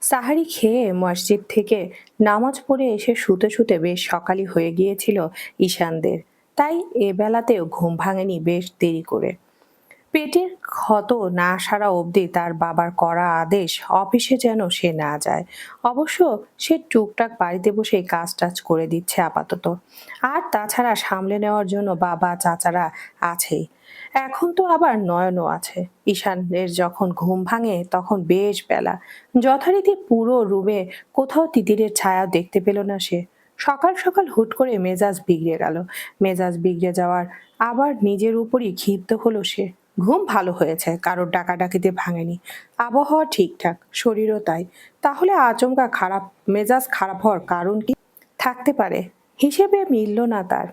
সাহারি খেয়ে মসজিদ থেকে নামাজ পড়ে এসে শুতে শুতে বেশ সকালই হয়ে গিয়েছিল ঈশানদের। তাই এ বেলাতেও ঘুম ভাঙেনি বেশ দেরি করে। পেটের ক্ষত না সারা অবধি তার বাবার করা আদেশ অফিসে যেন সে না যায়। অবশ্য সে টুকটাক বাড়িতে বসে কাজ টাজ করে দিচ্ছে আপাতত। আর তাছাড়া সামলে নেওয়ার জন্য বাবা চাচারা আছেই। এখন তো আবার নয়নও আছে। ঈশানের যখন ঘুম ভাঙে তখন বেশ বেলা। যথারীতি পুরো রুমে কোথাও তিতিরের ছায়া দেখতে পেল না সে। সকাল সকাল হুট করে মেজাজ বিগড়ে গেল। মেজাজ বিগড়ে যাওয়ার আবার নিজের উপরই ক্ষিপ্ত হলো সে। ঘুম ভালো হয়েছে, কারোর ডাকাডাকিতে ভাঙেনি। আবহাওয়া ঠিকঠাক, শরীরও তাই। তাহলে আচমকা খারাপ মেজাজ খারাপ হওয়ার কারণ কি থাকতে পারে? হিসেবে মিলল না তার।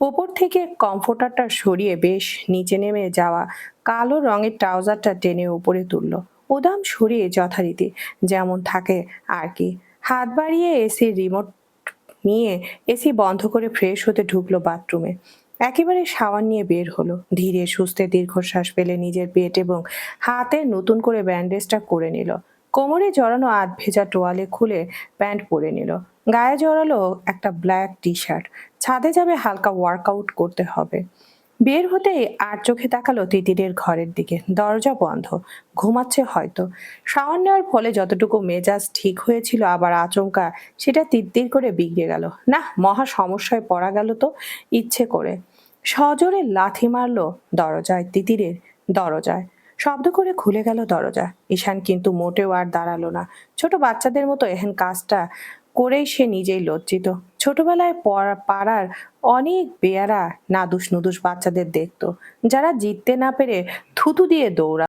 ওপর থেকে কমফোর্টারটা সরিয়ে বেশ নিচে নেমে যাওয়া কালো রঙের ট্রাউজারটা টেনে উপরে তুলল। উদাম সরিয়ে যথারীতি যেমন থাকে আর কি। হাত বাড়িয়ে এসির রিমোট নিয়ে এসি বন্ধ করে ফ্রেশ হতে ঢুকলো বাথরুমে। একেবারে শাওয়ার নিয়ে বের হলো। ধীরে সুস্থে দীর্ঘশ্বাস ফেলে নিজের পেট এবং হাতে নতুন করে ব্যান্ডেজটা করে নিল। কোমরে জড়ানো আধ ভেজা তোয়ালে খুলে প্যান্ট পরে নিল। গায়ে জড়ালো একটা ব্ল্যাক টি শার্ট। ছাদে যাবে, হালকা ওয়ার্কআউট করতে হবে। বের হতেই আর চোখে তাকালো তিতিরের ঘরের দিকে। দরজা বন্ধ, ঘুমাচ্ছে হয়তো। শাওয়ার নেওয়ার ফলে যতটুকু মেজাজ ঠিক হয়েছিল আবার আচমকা সেটা তিত্তির করে বিগড়ে গেল। না, মহা সমস্যায় পড়া গেল তো। ইচ্ছে করে সজোরে লাথি মারলো দরজায়, তিতিরের দরজায়। শব্দ করে খুলে গেল দরজা। ঈশান কিন্তু মোটেও আর দাঁড়ালো না। ছোট বাচ্চাদের মতো এহেন কাজটা করেই সে নিজেই লজ্জিত। ছোটবেলায় পাড়ার অনেক বেয়ারা নাদুস নুদুস বাচ্চাদের দেখতো, যারা জিততে না পেরে থুতু দিয়ে দৌড়া।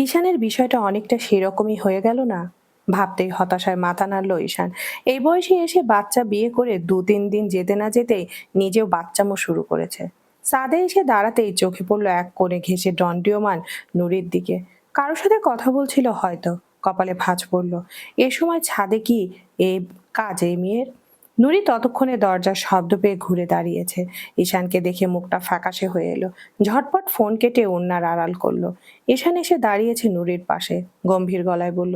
ঈশানের বিষয়টা অনেকটা সেরকমই হয়ে গেল না? ভাবতেই হতাশায় মাথা নাড়ল ঈশান। এই বয়সে এসে বাচ্চা বিয়ে করে 2-3 দিন যেতে না যেতেই নিজেও বাচ্চামো শুরু করেছে। ছাদে এসে দাঁড়াতেই চোখে পড়লো এক কোণে ঘেঁষে দণ্ডীয়মান নুরির দিকে। কারোর সাথে কথা বলছিল হয়তো। কপালে ভাঁজ পড়লো। এ সময় ছাদে কি এই কাজ এই মেয়ের? নুরি ততক্ষণে দরজার শব্দ পেয়ে ঘুরে দাঁড়িয়েছে। ঈশানকে দেখে মুখটা ফ্যাকাশে হয়ে এলো। ঝটপট ফোন কেটে ওন্নার আড়াল করলো। ঈশান এসে দাঁড়িয়েছে নুরির পাশে। গম্ভীর গলায় বলল,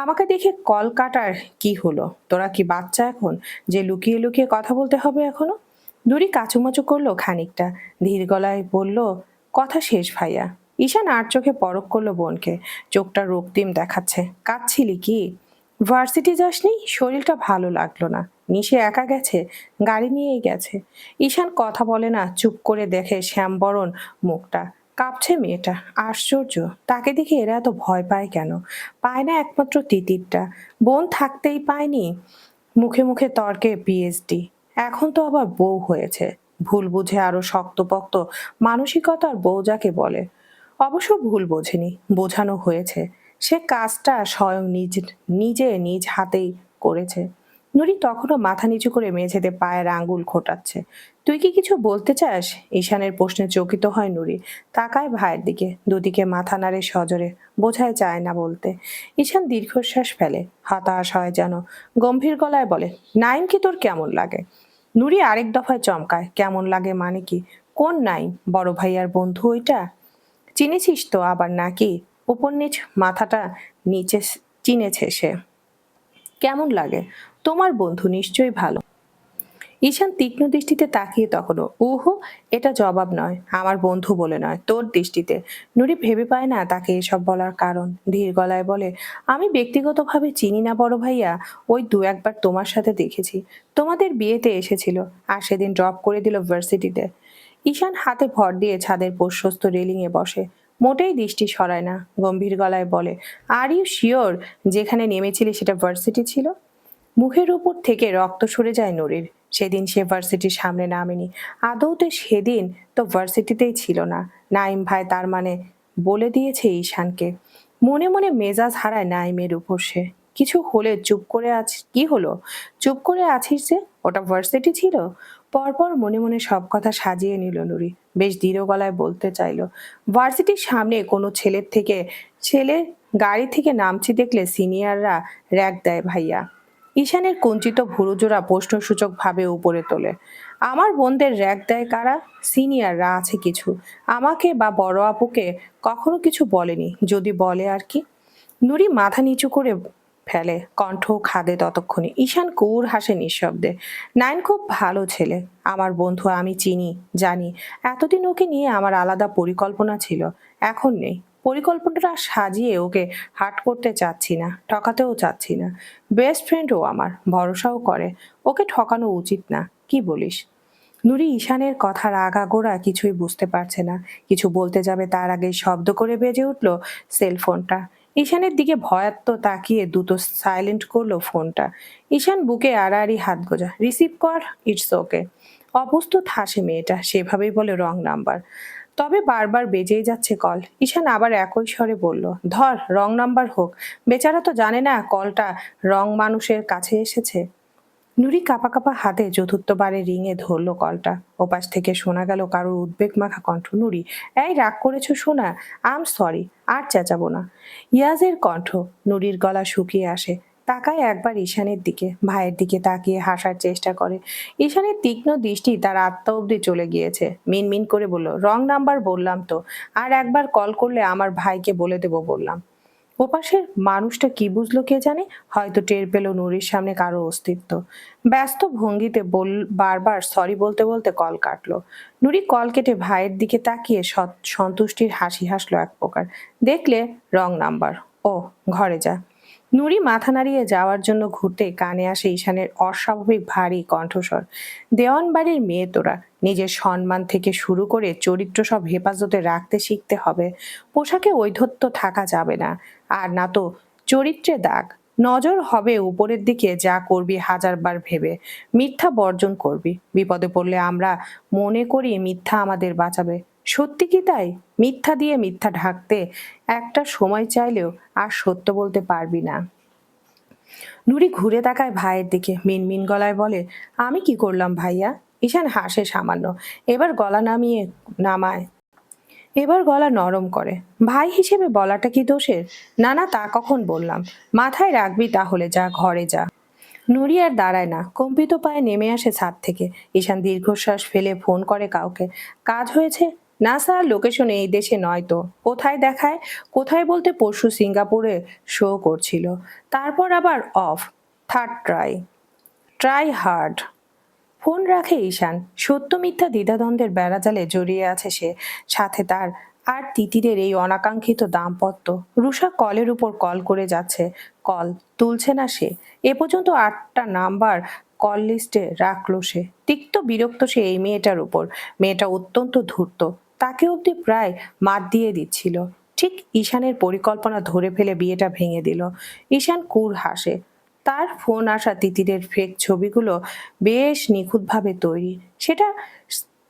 আমাকে দেখে কল কাটার কি হলো? তোরা কি বাচ্চা এখন, যে লুকিয়ে লুকিয়ে কথা বলতে হবে এখনো? নুরি কাচুমাচু করলো খানিকটা। ধীর গলায় বলল, কথা শেষ ভাইয়া। ঈশান আর চোখে পরখ করলো বোনকে। চোখটা রক্তিম দেখাচ্ছে। কাঁদছিলি কি? ভার্সিটি যাসনি? শরীরটা ভালো লাগলো না? নিশে একা গেছে? গাড়ি নিয়েই গেছে? ঈশান কথা বলে না, চুপ করে দেখে শ্যামবরণ মুখটা। কাঁপছে মেয়েটা। আশ্চর্য, তাকে দেখে এরা এত ভয় পায় কেন? পায় না একমাত্র তিতিরটা। বোন থাকতেই পায়নি। মুখে মুখে তর্কে পিএইচডি, এখন তো আবার বউ হয়েছে। ভুল বুঝে আরো শক্তপোক্ত মানসিকতার বউ যাকে বলে। অবশ্য ভুল বোঝেনি, বোঝানো হয়েছে। সে কাজটা স্বয়ং নিজে নিজ হাতেই করেছে। নুরি তখনও মাথা নিচু করে মেঝেতে পায়ের আঙ্গুল খোটাচ্ছে। তুই কি কিছু বলতে চাস? ঈশানের প্রশ্নে চকিত হয় নুরি। তাকায় ভাইয়ের দিকে, দুদিকে মাথা নাড়ে সজোরে। বোঝায় চায় না বলতে। ঈশান দীর্ঘশ্বাস ফেলে, হতাশ হয় যেন। গম্ভীর গলায় বলে, নাইম কি তোর কেমন লাগে? নুরি আরেক দফায় চমকায়। কেমন লাগে মানে কি? কোন নাইম? বড় ভাইয়ার বন্ধু ওইটা? চিনেছিস তো আবার নাকি? উপর নিচ মাথাটা নিচে চিনেছে সে। কেমন লাগে? তোমার বন্ধু নিশ্চয়ই ভালো। ঈশান তীক্ষ্ণ দৃষ্টিতে তাকিয়ে তখনও, উহু, এটা জবাব নয়। আমার বন্ধু বলে নয়, তোর দৃষ্টিতে। নুরি ভেবে পায় না তাকে এসব বলার কারণ। ধীর গলায় বলে, আমি ব্যক্তিগতভাবে চিনি না বড় ভাইয়া। ওই 2-1 বার তোমার সাথে দেখেছি। তোমাদের বিয়েতে এসেছিল, আর সেদিন ড্রপ করে দিল ভার্সিটিতে। ঈশান হাতে ভর দিয়ে ছাদের প্রশস্ত রেলিংয়ে বসে। মোটেই দৃষ্টি সরায় না। গম্ভীর গলায় বলে, আর ইউ শিওর যেখানে নেমেছিলি সেটা ভার্সিটি ছিল? মুখের উপর থেকে রক্ত সরে যায় নুরির। সেদিন সে ভার্সিটির সামনে নামেনি। আদৌতে সেদিন তো ভার্সিটিতেই ছিল না। নাইম ভাই তার মানে বলে দিয়েছে ঈশানকে। মনে মনে মেজাজ হারায় নাইমের উপর সে। কিছু হলে চুপ করে কি হলো? চুপ করে আছিস যে? ওটা ভার্সিটি ছিল? পরপর মনে মনে সব কথা সাজিয়ে নিল নুরি। বেশ দৃঢ় গলায় বলতে চাইলো, ভার্সিটির সামনে কোনো ছেলে গাড়ি থেকে নামছি দেখলে সিনিয়ররা র‍্যাগ দেয় ভাইয়া। ঈশানের কুঞ্চিত ভুরুজোড়া প্রশ্নসূচক ভাবে উপরে তোলে। আমার বোনদের র‍্যাগ দেয় কারা? সিনিয়ররা আছে কিছু। আমাকে বা বড় আপুকে কখনো কিছু বলেনি, যদি বলে আর কি। নুরি মাথা নিচু করে ফেলে, কণ্ঠ খাদে ততক্ষণে। ঈশান কুর হাসে নিঃশব্দে। নাইন খুব ভালো ছেলে, আমার বন্ধু, আমি চিনি, জানি। এতদিন ওকে নিয়ে আমার আলাদা পরিকল্পনা ছিল, এখন নেই। পরিকল্পনাটা সাজিয়ে ওকে হার্ট করতে চাচ্ছি না, ঠকাতেও চাচ্ছি না। বেস্ট ফ্রেন্ড ও আমার, ভরসাও করে। ওকে ঠকানো উচিত না, কি বলিস? নুরি ঈশানের কথার আগাগোড়া কিছুই বুঝতে পারছে না। কিছু বলতে যাবে তার আগে শব্দ করে বেজে উঠল সেলফোনটা। ঈশানের দিকে ভয়াত্ম তাকিয়ে দ্রুত সাইলেন্ট করলো ফোনটা। ঈশান বুকে আড়াআড়ি হাত গোজা। রিসিভ কর, ইটস ওকে। অপ্রস্তুত হাসে মেয়েটা, সেভাবেই বলে রং নাম্বার। তবে বারবার বেজেই যাচ্ছে কল। ঈশান আবার একই স্বরে বলল, ধর, রং নাম্বার হোক। বেচারা তো জানে না কলটা রং মানুষের কাছে এসেছে। নুরি কাঁপা কাঁপা হাতে চতুর্থবারে রিংয়ে ধরলো কলটা। ওপাশ থেকে শোনা গেল কারোর উদ্বেগ মাখা কণ্ঠ, নুরি, এই রাগ করেছো শোনা, আম সরি, আর চেঁচাবো না। ইয়াজের কণ্ঠ। নুরির গলা শুকিয়ে আসে, তাকায় একবার ঈশানের দিকে, ভাইয়ের দিকে তাকিয়ে হাসার চেষ্টা করে। ঈশানের তীক্ষ্ণ দৃষ্টি তার আত্মা অব্দি চলে গিয়েছে। মিনমিন করে বলল, রং নাম্বার বললাম তো, আর একবার কল করলে আমার ভাইকে বলে দেবো বললাম। ওপাশের মানুষটা কি বুঝলো কে জানে, হয়তো টের পেল নুরির সামনে কারো অস্তিত্ব। ব্যস্ত ভঙ্গিতে বারবার সরি বলতে বলতে কল কাটলো। নুরি কল কেটে ভাইয়ের দিকে তাকিয়ে সন্তুষ্টির হাসি হাসলো এক প্রকার। দেখলে, রং নাম্বার। ও, ঘরে যা। নুরি মাথা নাড়িয়ে যাওয়ার জন্য ঘুরতে কানে আসে ঈশানের অস্বাভাবিক ভারী কণ্ঠস্বর। দেওয়ান বাড়ির মেয়ে তোরা, নিজের সম্মান থেকে শুরু করে চরিত্র সব হেফাজতে রাখতে শিখতে হবে। পোশাকে ঔদ্ধত্য থাকা যাবে না, আর না তো চরিত্রে দাগ। নজর হবে উপরের দিকে, যা করবি হাজারবার ভেবে। মিথ্যা বর্জন করবি। বিপদে পড়লে আমরা মনে করি মিথ্যা আমাদের বাঁচাবে, সত্যি কি তাই? মিথ্যা দিয়ে মিথ্যা ঢাকতে একটা সময় চাইলেও আর সত্য বলতে পারবি না। নুরি ঘুরে তাকায় ভাইয়ের দিকে, মিনমিন গলায় বলে, আমি কি করলাম ভাইয়া? ঈশান হাসে সামান্য, এবার গলা নামায় এবার গলা নরম করে। ভাই হিসেবে বলাটা কি দোষের? না না, তা কখন বললাম। মাথায় রাখবি তাহলে, যা ঘরে যা। নুরি আর দাঁড়ায় না, কম্পিত পায়ে নেমে আসে ছাদ থেকে। ঈশান দীর্ঘশ্বাস ফেলে ফোন করে কাউকে। কাজ হয়েছে? না স্যার, লোকেশন এই দেশে নয় তো। কোথায় দেখায়? কোথায় বলতে পরশু সিঙ্গাপুরে শো করছিল, তারপর আবার of. Third try. Try hard. Phone রাখে ঈশান। সত্য মিথ্যা দ্বিধাদ্বন্দ্বের বেড়াজালে জড়িয়ে আছে সে, সাথে তার আর তিতিরের এই অনাকাঙ্ক্ষিত দাম্পত্য। রুষা কলের উপর কল করে যাচ্ছে, কল তুলছে না সে। এ পর্যন্ত 8টা নাম্বার কল লিস্টে রাখলো সে। তিক্ত বিরক্ত সে এই মেয়েটার উপর। মেয়েটা অত্যন্ত ধূর্ত, তাকে অব্দি প্রায় মাত দিয়ে দিচ্ছিল। ঠিক ঈশানের পরিকল্পনা ধরে ফেলে বিয়েটা ভেঙে দিল। ঈশান কুর হাসে। তার ফোন আসা তিতিরের ফেক ছবিগুলো বেশ নিখুঁতভাবে তৈরি। সেটা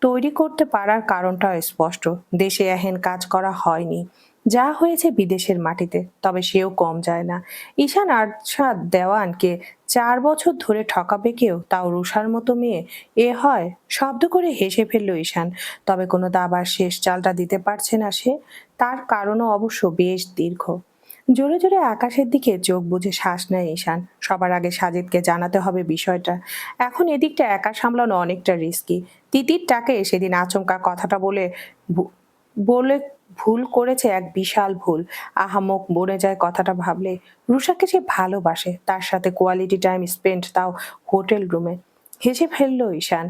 তৈরি করতে পারার কারণটাও স্পষ্ট। দেশে এহেন কাজ করা হয়নি, যা হয়েছে বিদেশের মাটিতে। তবে সেও কম যায় না। ঈশান আরশাদ দেওয়ানকে 4 বছর ধরে ঠকাবে কেউ, তাও রুষার মতো মেয়ে? এ হয়? শব্দ করে হেসে ফেলল ঈশান। তবে কোনো দাবার শেষ চালটা দিতে পারছে না সে। তার কারণও অবশ্য বেশ দীর্ঘ। জোরে জোরে আকাশের দিকে চোখ বুজে শ্বাস নেয় ঈশান। সবার আগে সাজিদকে জানাতে হবে বিষয়টা। এখন এদিকটা একা সামলানো অনেকটা রিস্কি। তিতিরটাকে সেদিন আচমকা কথাটা ভু- বলে ভুল করেছে, এক বিশাল ভুল। আহাম্মক বনে যায় কথাটা ভাবলে। রুষাকে সে ভালোবাসে, তার সাথে কোয়ালিটি টাইম স্পেন্ড, তাও হোটেল রুমে। হেসে ফেললো ঈশান,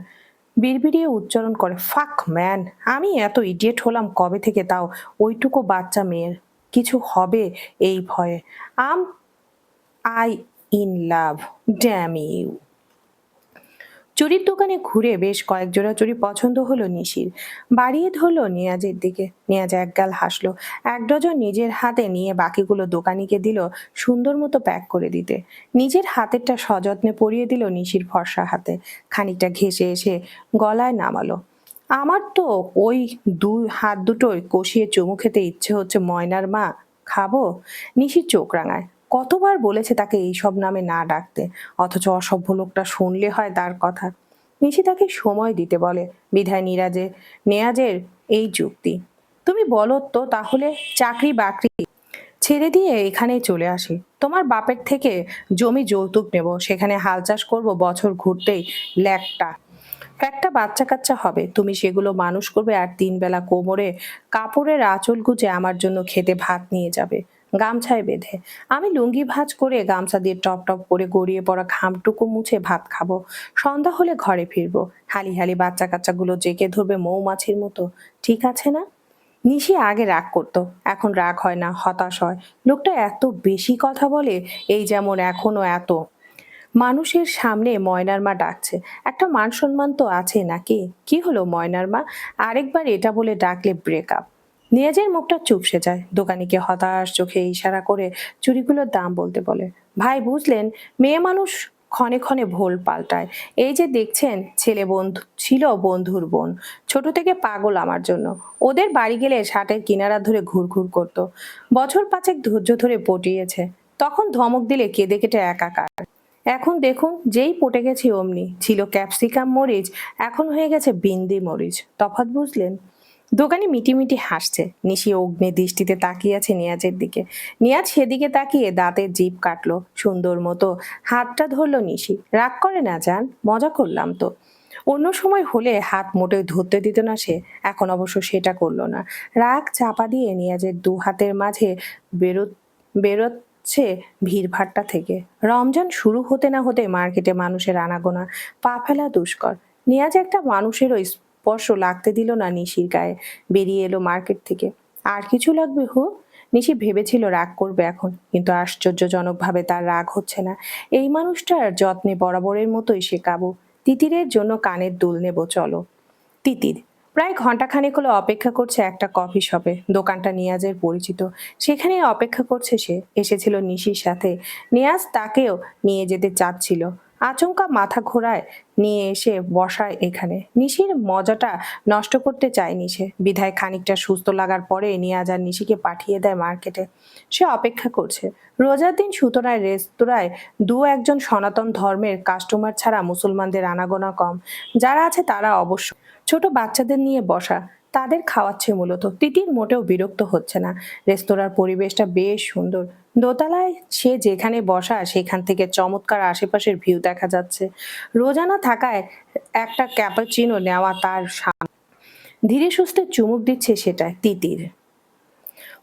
বিড়বিড়িয়ে উচ্চারণ করে, ফাক ম্যান, আমি এত ইডিয়েট হলাম কবে থেকে, তাও ওইটুকু বাচ্চা মেয়ের কিছু হবে এই ভয়ে। Am I in love, damn you. চুরির দোকানে ঘুরে বেশ কয়েক জোড়া চুড়ি পছন্দ হলো নিশির। বাড়িয়ে ধরলো নিয়াজের দিকে। নিয়াজ একগাল হাসলো। 1 ডজন নিজের হাতে নিয়ে বাকিগুলো দোকানিকে দিল সুন্দর মতো প্যাক করে দিতে। নিজের হাতেরটা সযত্নে পরিয়ে দিল নিশির ফর্সা হাতে। খানিকটা ঘেঁষে এসে গলায় নামালো। আমার তো ওই হাত দুটোই কষিয়ে চুমু খেতে ইচ্ছে হচ্ছে ময়নার মা। খাবো? নিশির চোখ রাঙায়। কতবার বলেছে তাকে এইসব নামে না ডাকতে, অথচ অসভ্য লোকটা শুনলে হয় তার কথা। নিশি তাকে সময় দিতে বলে, বিধায় নেয়াজের এই যুক্তি। তুমি বলো তো তাহলে, চাকরি বাকরি ছেড়ে দিয়ে এখানেই চলে আসি। তোমার বাপের থেকে জমি যৌতুক নেব, সেখানে হাল চাষ করবো, বছর ঘুরতেই ল্যাকটা একটা বাচ্চা কাচ্চা হবে। তুমি সেগুলো মানুষ করবে, আর 3 বেলা কোমরে কাপড়ের আঁচল গুজে আমার জন্য খেতে ভাত নিয়ে যাবে। গামছায় বেঁধে। আমি লুঙ্গি ভাঁজ করে গামছা দিয়ে টপ টপ করে গড়িয়ে পড়া ঘামটুকু মুছে ভাত খাবো। সন্ধ্যা হলে ঘরে ফিরবো। হালি হালি বাচ্চা কাচ্চাগুলো জেগে ধরবে মৌমাছির মতো। ঠিক আছে না? নিশি আগে রাগ করতো, এখন রাগ হয় না, হতাশ হয়। লোকটা এত বেশি কথা বলে, এই যেমন এখনো এত মানুষের সামনে ময়নার মা ডাকছে। একটা মান সম্মান তো আছে নাকি? কি হলো ময়নার মা? আরেকবার এটা বলে ডাকলে ব্রেকআপ। নিয়াজের মুখটা চুপসে যায়। দোকানিকে হতাশ চোখে ইশারা করে চুড়িগুলোর দাম বলতে বলে। ভাই বুঝলেন, মেয়ে মানুষ ক্ষণে ক্ষণে ভোল পাল্টায়। এই যে দেখছেন, ছেলে বন্ধু ছিল বন্ধুর বোন, ছোট থেকে পাগল আমার জন্য। ওদের বাড়ি গেলে শার্টের কিনারা ধরে ঘুরঘুর করতো। বছর পাঁচেক ধৈর্য ধরে পটিয়েছে, তখন ধমক দিলে কেঁদে কেটে একাকার। এখন দেখুন, যেই পটে গেছি অমনি। ছিল ক্যাপসিকাম মরিচ, এখন হয়ে গেছে বিন্দি মরিচ। তফাৎ বুঝলেন? দোকানি মিটিমিটি হাসছে। নিশি অগ্নি দৃষ্টিতে তাকিয়ে আছে নিয়াজের দিকে। নিয়াজ সেদিকে তাকিয়ে দাঁতের জিভ কাটলো সুন্দর মতো। হাতটা ধরলো নিশি। রাগ করে না যান, মজা করলাম তো। অন্য সময় হলে হাত মোটেও ধরতে দিত না সে, এখন অবশ্য সেটা করলো না। রাগ চাপা দিয়ে নিয়াজের দু হাতের মাঝে বেরো বেরোচ্ছে ভিড়ভাট্টা থেকে। রমজান শুরু হতে না হতে মার্কেটে মানুষের আনাগোনা, পা ফেলা দুষ্কর। নিয়াজ একটা মানুষেরও স্পর্শ লাগতে দিল না নিশির গায়ে। বেরিয়ে এলো মার্কেট থেকে। আর কিছু লাগবে হু? নিশি ভেবেছিল রাগ করবে এখন, কিন্তু আশ্চর্যজনকভাবে তার রাগ হচ্ছে না। এই মানুষটার যত্নে বরাবরের মতোই সে কাবু। তিতিরের জন্য কানের দুল নেব, চলো। তিতির প্রায় ঘন্টাখানেক হলো অপেক্ষা করছে একটা কফি শপে। দোকানটা নিয়াজের পরিচিত, সেখানে অপেক্ষা করছে সে। এসেছিল নিশির সাথে। নিয়াজ তাকেও নিয়ে যেতে চাচ্ছিল। আচমকা মাথা ঘোরায় নিয়ে এসে বসায় এখানে। নিশির মজাটা নষ্ট করতে চায়নি সে, বিধায় খানিকটা সুস্থ লাগার পরে নিয়াজ আর নিশিকে পাঠিয়ে দেয় মার্কেটে। সে অপেক্ষা করছে। রোজার দিন সুতরাং রেস্তোরাঁয় দু একজন সনাতন ধর্মের কাস্টমার ছাড়া মুসলমানদের আনাগোনা কম। যারা আছে তারা অবশ্য ছোট বাচ্চাদের নিয়ে বসা, তাদের খাওয়াচ্ছে মূলত। তিতির মোটেও বিরক্ত হচ্ছে না। রেস্তোরাঁর পরিবেশটা বেশ সুন্দর। দোতলায় সে যেখানে বসা, সেখান থেকে চমৎকার আশেপাশের ভিউ দেখা যাচ্ছে। রোজানা থাকায় একটা ক্যাপাচিনো নেওয়া তার সামনে। ধীরে সুস্থে চুমুক দিচ্ছে সেটায় তিতির।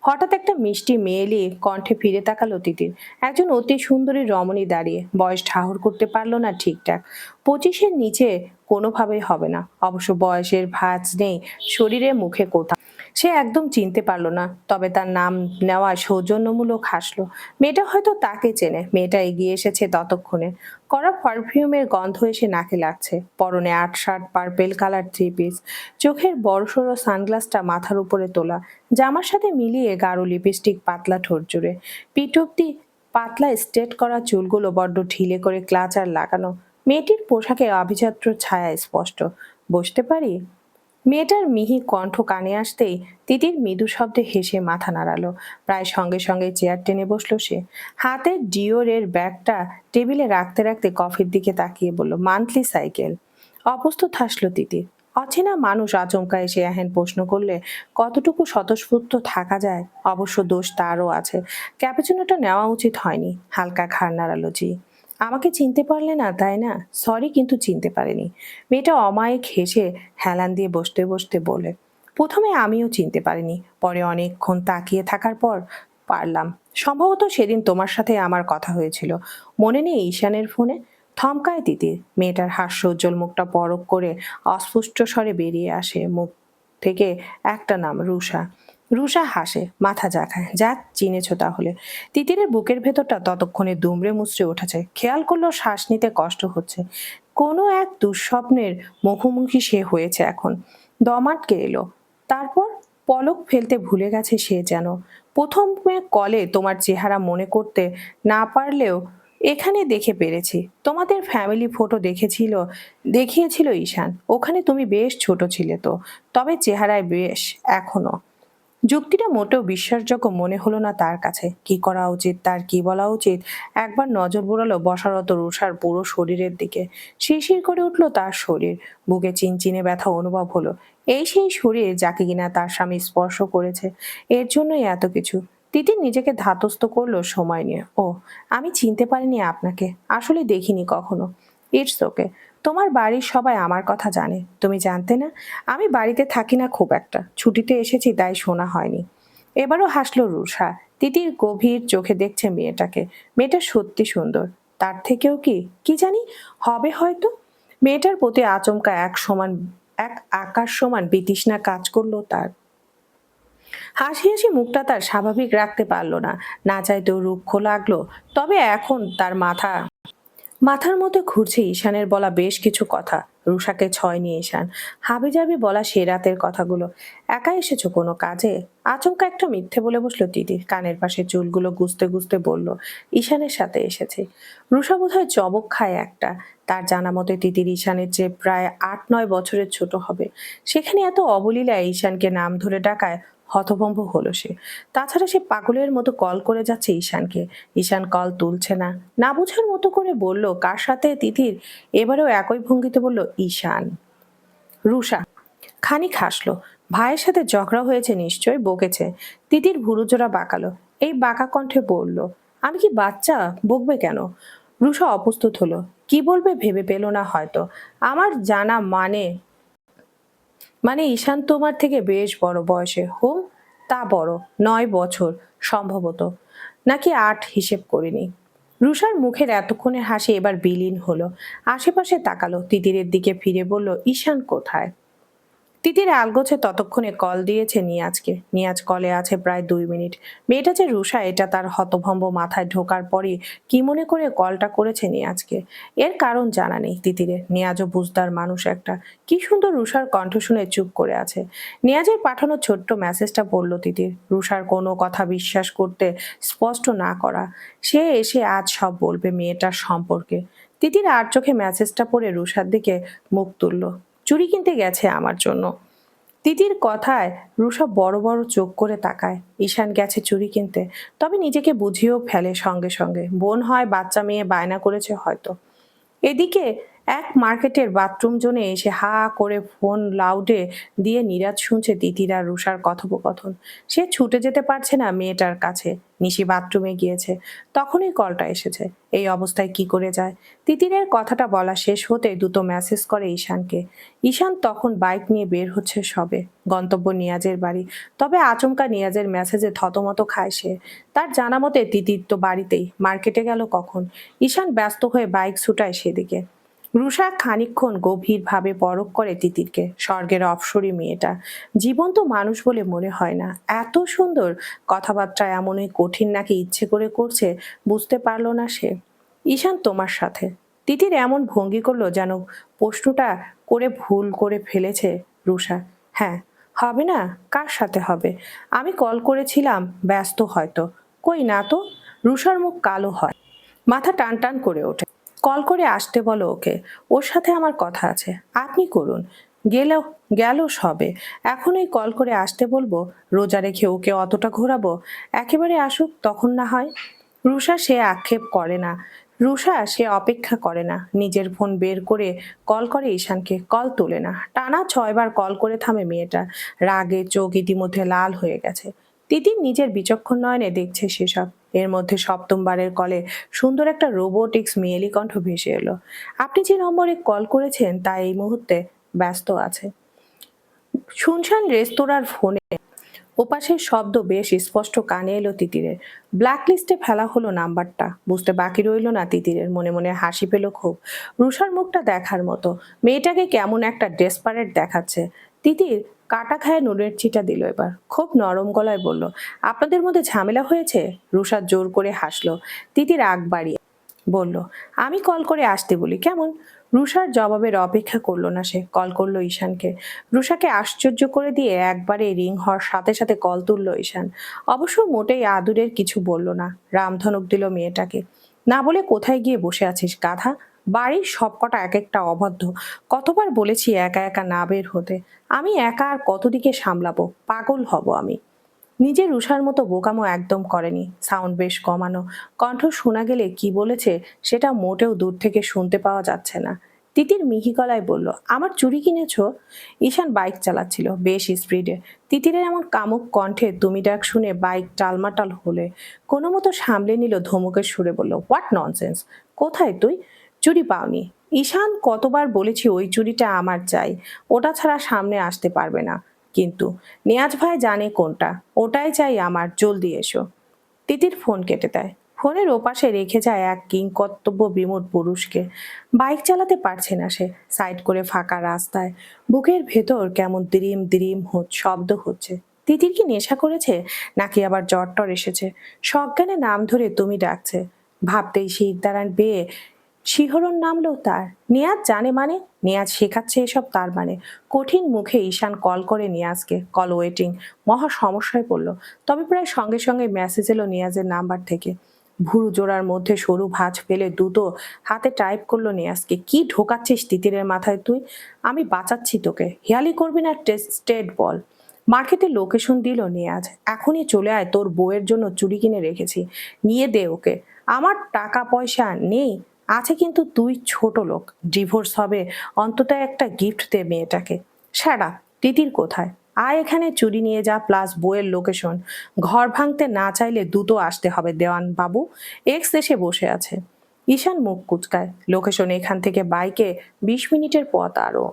হঠাৎ একটা মিষ্টি মেয়েলি কণ্ঠে ফিরে তাকালো তিতির। একজন অতি সুন্দরী রমণী দাঁড়িয়ে। বয়স ঠাহর করতে পারলো না ঠিকঠাক। 25-এর নিচে কোনোভাবেই হবে না। অবশ্য বয়সের ভাঁজ নেই শরীরে, মুখে কোথাও। সে একদম চিনতে পারলো না, তবে তার নাম নেওয়া সৌজন্যমূলক হাসলো। মেয়েটা হয়তো তাকে চেনে। মেয়েটা এগিয়ে এসেছে ততক্ষণে। কড়া পারফিউমের গন্ধ এসে নাকে লাগছে। পরনে আট shirt, purple colour three piece. চোখের বড়সড় সানগ্লাসটা মাথার উপরে তোলা। জামার সাথে মিলিয়ে গাঢ় লিপস্টিক, পাতলা ঠোঁট জুড়ে। পিঠ অব্দি পাতলা স্ট্রেট করা চুলগুলো বড্ড ঢিলে করে ক্লাচার লাগানো। মেয়েটির পোশাকে আভিজাত্য ছায়া স্পষ্ট। বসতে পারি? মেয়েটার মিহি কণ্ঠ কানে আসতেই তিতির মৃদু শব্দে হেসে মাথা নাড়ালো। প্রায় সঙ্গে সঙ্গে চেয়ার টেনে বসলো সে। হাতের ডিওরের ব্যাগটা টেবিলে রাখতে রাখতে কফির দিকে তাকিয়ে বলল, মান্থলি সাইকেল। অপ্রস্তুত হাসলো তিতির। অচেনা মানুষ আচমকা এসে এহেন প্রশ্ন করলে কতটুকু স্বতঃস্ফূর্ত থাকা যায়? অবশ্য দোষ তারও আছে। ক্যাপুচিনোটা নেওয়া উচিত হয়নি। হালকা ঘাড় নাড়ালো জি। আমাকে চিনতে পারলে না তাই না? সরি, কিন্তু চিনতে পারেনি। মেয়েটা অমায়িক হেসে হেলান দিয়ে বসতে বসতে বলে, প্রথমে আমিও চিনতে পারিনি, পরে অনেকক্ষণ তাকিয়ে থাকার পর পারলাম। সম্ভবত সেদিন তোমার সাথে আমার কথা হয়েছিল, মনে নেই ঈশানের ফোনে? থমকায় তিতির। মেয়েটার হাস্যোজ্জ্বল মুখটা পরক করে অস্ফুট স্বরে বেরিয়ে আসে মুখ থেকে একটা নাম, রুষা। রুষা হাসে, মাথা ঝাঁকায়। যাক, চিনেছ তাহলে। তিতিরের বুকের ভেতরটা ততক্ষণে দুমড়ে মুচড়ে উঠেছে। খেয়াল করলো শ্বাস নিতে কষ্ট হচ্ছে। কোনো এক দুঃস্বপ্নের মুখোমুখি সে হয়েছে এখন। দম আটকে এলো। তারপর পলক ফেলতে ভুলে গেছে সে যেন। প্রথমে কলে তোমার চেহারা মনে করতে না পারলেও এখানে দেখে পেরেছি। তোমাদের ফ্যামিলি ফটো দেখিয়েছিল ঈশান। ওখানে তুমি বেশ ছোট ছিলে তো, তবে চেহারায় বেশ এখনো। যুক্তিটা মোটেও বিশ্বাসযোগ্য মনে হলো না তার কাছে। কি করা উচিত, তার কি বলা উচিত? একবার নজর বুড়ালো বসারত রুষার পুরো শরীরের দিকে। শিরশির করে উঠল তার শরীর। বুকে চিনচিনে ব্যথা অনুভব হলো। এই সেই শরীর যাকে কিনা তার স্বামী স্পর্শ করেছে। এর জন্যই এত কিছু। তিতির নিজেকে ধাতস্থ করলো সময় নিয়ে। ও, আমি চিনতে পারিনি আপনাকে, আসলে দেখিনি কখনো। It's okay. তোমার বাড়ির সবাই আমার কথা জানে, তুমি জানতে না? আমি বাড়িতে থাকি না খুব একটা, ছুটিতে এসেছি তাই শোনা হয়নি। এবারও হাসলো রুষা। তিতির গভীর চোখে দেখছে মেয়েটাকে। মেয়েটা সত্যি সুন্দর, তার থেকেও কি কি জানি হবে হয়তো। মেয়েটার প্রতি আচমকা এক আকাশ সমান বিতৃষ্ণা কাজ করলো তার। হাসি হাসি মুখটা তার স্বাভাবিক রাখতে পারলো না, না চাইতেও রুক্ষ লাগলো। তবে এখন তার মাথার মধ্যে ঘুরছে ঈশানের বলা বেশ কিছু কথা। রুষাকে ছয় নিয়ে ঈশান হাবিজাবি বলা সে রাতের কথাগুলো। একা এসেছো কোনো কাজে? আচমকা একটা মিথ্যে বলে বসলো তিতির, কানের পাশে চুলগুলো গুজতে গুজতে বলল, ঈশানের সাথে এসেছে। রুষা বোধহয় চবক খায় একটা। তার জানা মতে তিতির ঈশানের চেয়ে প্রায় 8-9 বছরের ছোট হবে। সেখানে এত অবলীলায় ঈশানকে নাম ধরে ডাকায় হতভম্ব হলো সে। তাছাড়া সে পাগলের মতো কল করে যাচ্ছে ঈশানকে। ঈশান কল তুলছে না, না বুঝার মতো করে বলল, কার সাথে? তিতির এবারেও একই ভঙ্গিতে বলল, ঈশান। রুষা খানিক হাসলো। ভাইয়ের সাথে ঝগড়া হয়েছে নিশ্চয়, বকেছে। তিতির ভুরুজোড়া বাঁকালো, এই বাঁকা কণ্ঠে বলল, আমি কি বাচ্চা, বকবে কেন? রুষা অপ্রস্তুত হলো, কি বলবে ভেবে পেল না হয়তো। আমার জানা মানে মানে ঈশান তোমার থেকে বেশ বড় বয়সে। হুম, তা বড় 9 বছর সম্ভবত, নাকি 8, হিসেব করিনি। রুষার মুখের এতক্ষণের হাসি এবার বিলীন হলো। আশেপাশে তাকালো, তিতিরের দিকে ফিরে বলল, ঈশান কোথায়? তিতির আলগোছে ততক্ষণে কল দিয়েছে নিয়াজকে। নিয়াজ কলে আছে প্রায় 2 মিনিট। মেয়েটা যে রুষা এটা তার হতভম্ব মাথায় ঢোকার পরই কি মনে করে কলটা করেছে নিয়াজকে, এর কারণ জানা নেই তিতিরের। নিয়াজও বুঝদার মানুষ একটা। কি সুন্দর রুষার কণ্ঠ শুনে চুপ করে আছে। নিয়াজের পাঠানো ছোট্ট মেসেজটা পড়ল তিতির। রুষার কোনো কথা বিশ্বাস করতে স্পষ্ট না করা, সে এসে আজ সব বলবে মেয়েটার সম্পর্কে। তিতির আর চোখে মেসেজটা পড়ে রুষার দিকে মুখ তুলল। চুড়ি কিনতে গেছে আমার জন্য। তিতির কথায় রুষা বড় বড় চোখ করে তাকায়। ঈশান গেছে চুড়ি কিনতে, তবে নিজেকে বুঝিয়েও ফেলে সঙ্গে সঙ্গে, বোন হয়, বাচ্চা মেয়ে বায়না করেছে হয়তো। এদিকে এক মার্কেটের বাথরুম জোনে এসে হা করে ফোন লাউডে দিয়ে নিরাজ শুনছে তিতির আর রুষার কথোপকথন। সে ছুটে যেতে পারছে না মেয়েটার কাছে। নিশি বাথরুমে গিয়েছে, তখনই কলটা এসেছে। এই অবস্থায় কি করে যায়? তিতিরের কথাটা বলা শেষ হতে দুটো মেসেজ করে ঈশানকে। ঈশান তখন বাইক নিয়ে বের হচ্ছে সবে, গন্তব্য নিয়াজের বাড়ি। তবে আচমকা নিয়াজের মেসেজে থতমত খায় সে। তার জানা মতে তিতির তো বাড়িতেই, মার্কেটে গেল কখন? ঈশান ব্যস্ত হয়ে বাইক ছুটায় সেদিকে। রুষা খানিকক্ষণ গভীরভাবে পরখ করে তিতিরকে। স্বর্গের অপসরী মেয়েটা, জীবন্ত মানুষ বলে মনে হয় না। এত সুন্দর কথাবার্তা এমনই কঠিন নাকি ইচ্ছে করে করছে বুঝতে পারল না সে। ঈশান তোমার সাথে? তিতির এমন ভঙ্গি করলো যেন প্রশ্নটা করে ভুল করে ফেলেছে রুষা। হ্যাঁ। হবে না? কার সাথে হবে? আমি কল করেছিলাম, ব্যস্ত হয়তো। কই না তো। রুষার মুখ কালো হয়, মাথা টান টান করে ওঠে। কল করে আসতে বলো ওকে, ওর সাথে আমার কথা আছে। আপনি করুন। গেল গেল সবে, এখনই কল করে আসতে বলবো? রোজা রেখে ওকে অতটা ঘোরাবো? একেবারে আসুক তখন না হয়। রুষা সে আক্ষেপ করে না, রুষা সে অপেক্ষা করে না। নিজের ফোন বের করে কল করে ঈশানকে, কল তোলে না। টানা 6 বার কল করে থামে মেয়েটা। রাগে চোখ ইতিমধ্যে লাল হয়ে গেছে। তিতির নিজের বিচক্ষণ নয়নে দেখছে সেসব। এর মধ্যে সপ্তমবারের কলে সুন্দর একটা রোবোটিক্স মেয়েলি কণ্ঠ ভেসে এলো। আপনি যে নম্বরে কল করেছেন তা এই মুহূর্তে ব্যস্ত আছে। শুনশান রেস্তোরাঁর ফোনে ওপাশের শব্দ বেশ স্পষ্ট কানে এলো তিতিরের। ব্ল্যাক লিস্টে ফেলা হলো নাম্বারটা। বুঝতে বাকি রইল না তিতিরের। মনে মনে হাসি পেল খুব। রুষার মুখটা দেখার মতো। মেয়েটাকে কেমন একটা ডেসপারেট দেখাচ্ছে। তিতির কাটা খায় নুনের চিটা দিল এবার। খুব নরম গলায় বলল, আপনাদের মধ্যে ঝামেলা হয়েছে? রুষা জোর করে হাসলো। তিতির আগ বাড়িয়ে বলল, আমি কল করে আসতে বলি কেমন? রুষার জবাবের অপেক্ষা করলো না সে, কল করলো ঈশানকে। রুষাকে আশ্চর্য করে দিয়ে একবারে রিং হওয়ার সাথে সাথে কল তুললো ঈশান। অবশ্য মোটেই আদুরের কিছু বলল না, রামধনুক দিল মেয়েটাকে। না বলে কোথায় গিয়ে বসে আছিস গাধা? বাড়ির সবকটা এক একটা অবাধ্য। কতবার বলেছি একা একা না বের হতে। আমি একা আর কতদিকে সামলাবো? পাগল হব আমি। নিজে রুষার মতো বোকামো একদম করেনি। সাউন্ড বেশ কমানো, কণ্ঠ শোনা গেলে কি বলেছে সেটা মোটেও দূর থেকে শুনতে পাওয়া যাচ্ছে না। তিতির মিহি গলায় বলল, আমার চুড়ি কিনেছো? ঈশান বাইক চালাচ্ছিল বেশ স্পিডে। তিতিরের এমন কামুক কণ্ঠে তুমি ডাক শুনে বাইক টালমাটাল হলে কোনো মতো সামলে নিল, ধমকের সুরে বলল, হোয়াট ননসেন্স! কোথায় তুই? চুড়ি পাওনি? ঈশান কতবার বলেছি ওই চুড়িটা আমার চাই, ওটা ছাড়া সামনে আসতে পারবে না। কিন্তু নিয়াজ ভাই জানে কোনটা, ওটাই চাই আমার, জলদি এসো। তিতির ফোন কেটে দেয়। ফোনের ওপাশে রেখে যায় এক কিংকর্তব্য বিমূঢ় পুরুষকে। বাইক চালাতে পারছে না সে। সাইড করে ফাঁকা রাস্তায় বুকের ভেতর কেমন দ্রিম দ্রিম শব্দ হচ্ছে। তিতির কি নেশা করেছে, নাকি আবার জ্বর টর এসেছে? সজ্ঞানে নাম ধরে তুমি ডাকছে। ভাবতেই শিরদাঁড়ান বেয়ে শিহরণ নামলো তার। নিয়াজ জানে মানে? নিয়াজ শেখাচ্ছে এসব তার মানে? কঠিন মুখে ঈশান কল করে নিয়াজকে। Call waiting. মহা সমস্যায় পড়লো। তবে প্রায় সঙ্গে সঙ্গে মেসেজ এলো নিয়াজের নাম্বার থেকে। ভুরু জোড়ার মধ্যে সরু ভাঁজ ফেলে দ্রুত হাতে টাইপ করলো নিয়াজকে। কি ঢোকাচ্ছিস তিতিরের মাথায় তুই? আমি বাঁচাচ্ছি তোকে, হেয়ালি করবি না স্টেট বল। মার্কেটে লোকেশন দিল নিয়াজ। এখনই চলে আয়, তোর বউয়ের জন্য চুড়ি কিনে রেখেছি, নিয়ে দে ওকে। আমার টাকা পয়সা নেই, আছে কিন্তু তুই ছোট লোক, ডিভোর্স হবে, অন্তত একটা গিফট দে মেয়েটাকে। সারা তিতির কোথায়? আয় এখানে, চুরি নিয়ে যা, প্লাস বইয়ের লোকেশন। ঘর ভাঙতে না চাইলে দ্রুত আসতে হবে দেওয়ান বাবু। এক্স এসে বসে আছে। ঈশান মুখ কুচকায়। লোকেশন এখান থেকে বাইকে 20 মিনিটের পথ আরো।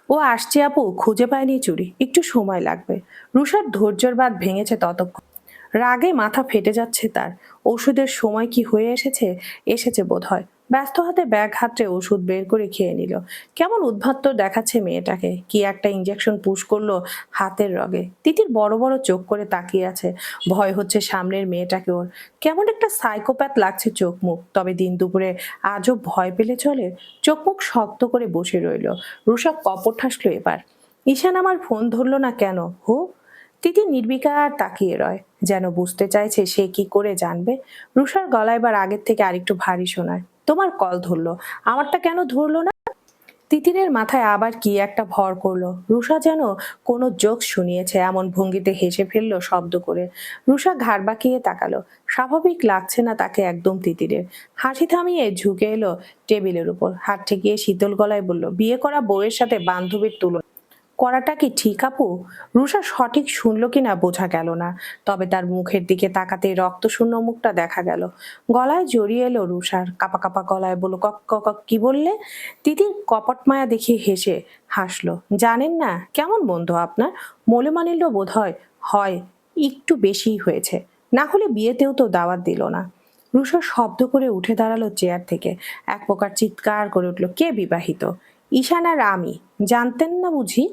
ও আসছে আপু, খুঁজে পায়নি চুরি, একটু সময় লাগবে। রুষার ধৈর্যের বাঁধ ভেঙেছে ততক্ষণ। রাগে মাথা ফেটে যাচ্ছে তার। ওষুধের সময় কি হয়ে এসেছে? এসেছে বোধ হয়। ব্যস্ত হাতে ব্যাগ হাতড়ে ওষুধ বের করে খেয়ে নিল। কেমন উদ্ভত্ত দেখাচ্ছে মেয়েটাকে। কি একটা ইঞ্জেকশন পুশ করলো হাতের রগে। তিতির বড় বড় চোখ করে তাকিয়ে আছে। ভয় হচ্ছে সামনের মেয়েটাকে ওর। কেমন একটা সাইকোপ্যাথ লাগছে চোখ মুখ। তবে দিন দুপুরে আজও ভয় পেলে চলে? চোখ মুখ শক্ত করে বসে রইল। রুষা কপট হাসলো এবার। ঈশান আমার ফোন ধরলো না কেন হো? তিতি নির্বিকার তাকিয়ে রয়, যেন বুঝতে চাইছে সে কি করে জানবে। রুষার গলা এবার আগের থেকে আরেকটু ভারী শোনায়। তোমার কল ধরলো, আমারটা কেন ধরলো না? তিতিরের মাথায় আবার কি একটা ভর করলো। রুষা যেন কোনো জোক শুনিয়েছে এমন ভঙ্গিতে হেসে ফেললো শব্দ করে। রুষা ঘাড় বাঁকিয়ে তাকালো। স্বাভাবিক লাগছে না তাকে একদম তিতিরের। হাসি থামিয়ে ঝুঁকে এলো টেবিলের উপর, হাত ঠেকিয়ে শীতল গলায় বলল, বিয়ে করা বউয়ের সাথে বান্ধবীর তুলনা করাটা কি ঠিক আপু? রুষা সঠিক শুনলো কিনা বোঝা গেল না। তবে তার মুখের দিকে তাকাতেই রক্তশূন্য মুখটা দেখা গেল। গলায় জড়িয়ে এলো রুষার, কাপা কাপা গলায় বলল, কক কক কক, কি বললে? তিতির কপট মায়া দেখিয়ে হেসে হাসলো। জানেন না কেমন বন্ধু আপনার? মৌলমানিল্য বোধ হয় হয় একটু বেশিই হয়েছে, না হলে বিয়েতেও তো দাওয়াত দিল না। রুষা শব্দ করে উঠে দাঁড়ালো চেয়ার থেকে। এক প্রকার চিৎকার করে উঠল, কে বিবাহিত? ঈশান আর আমি। জানতেন না বুঝি?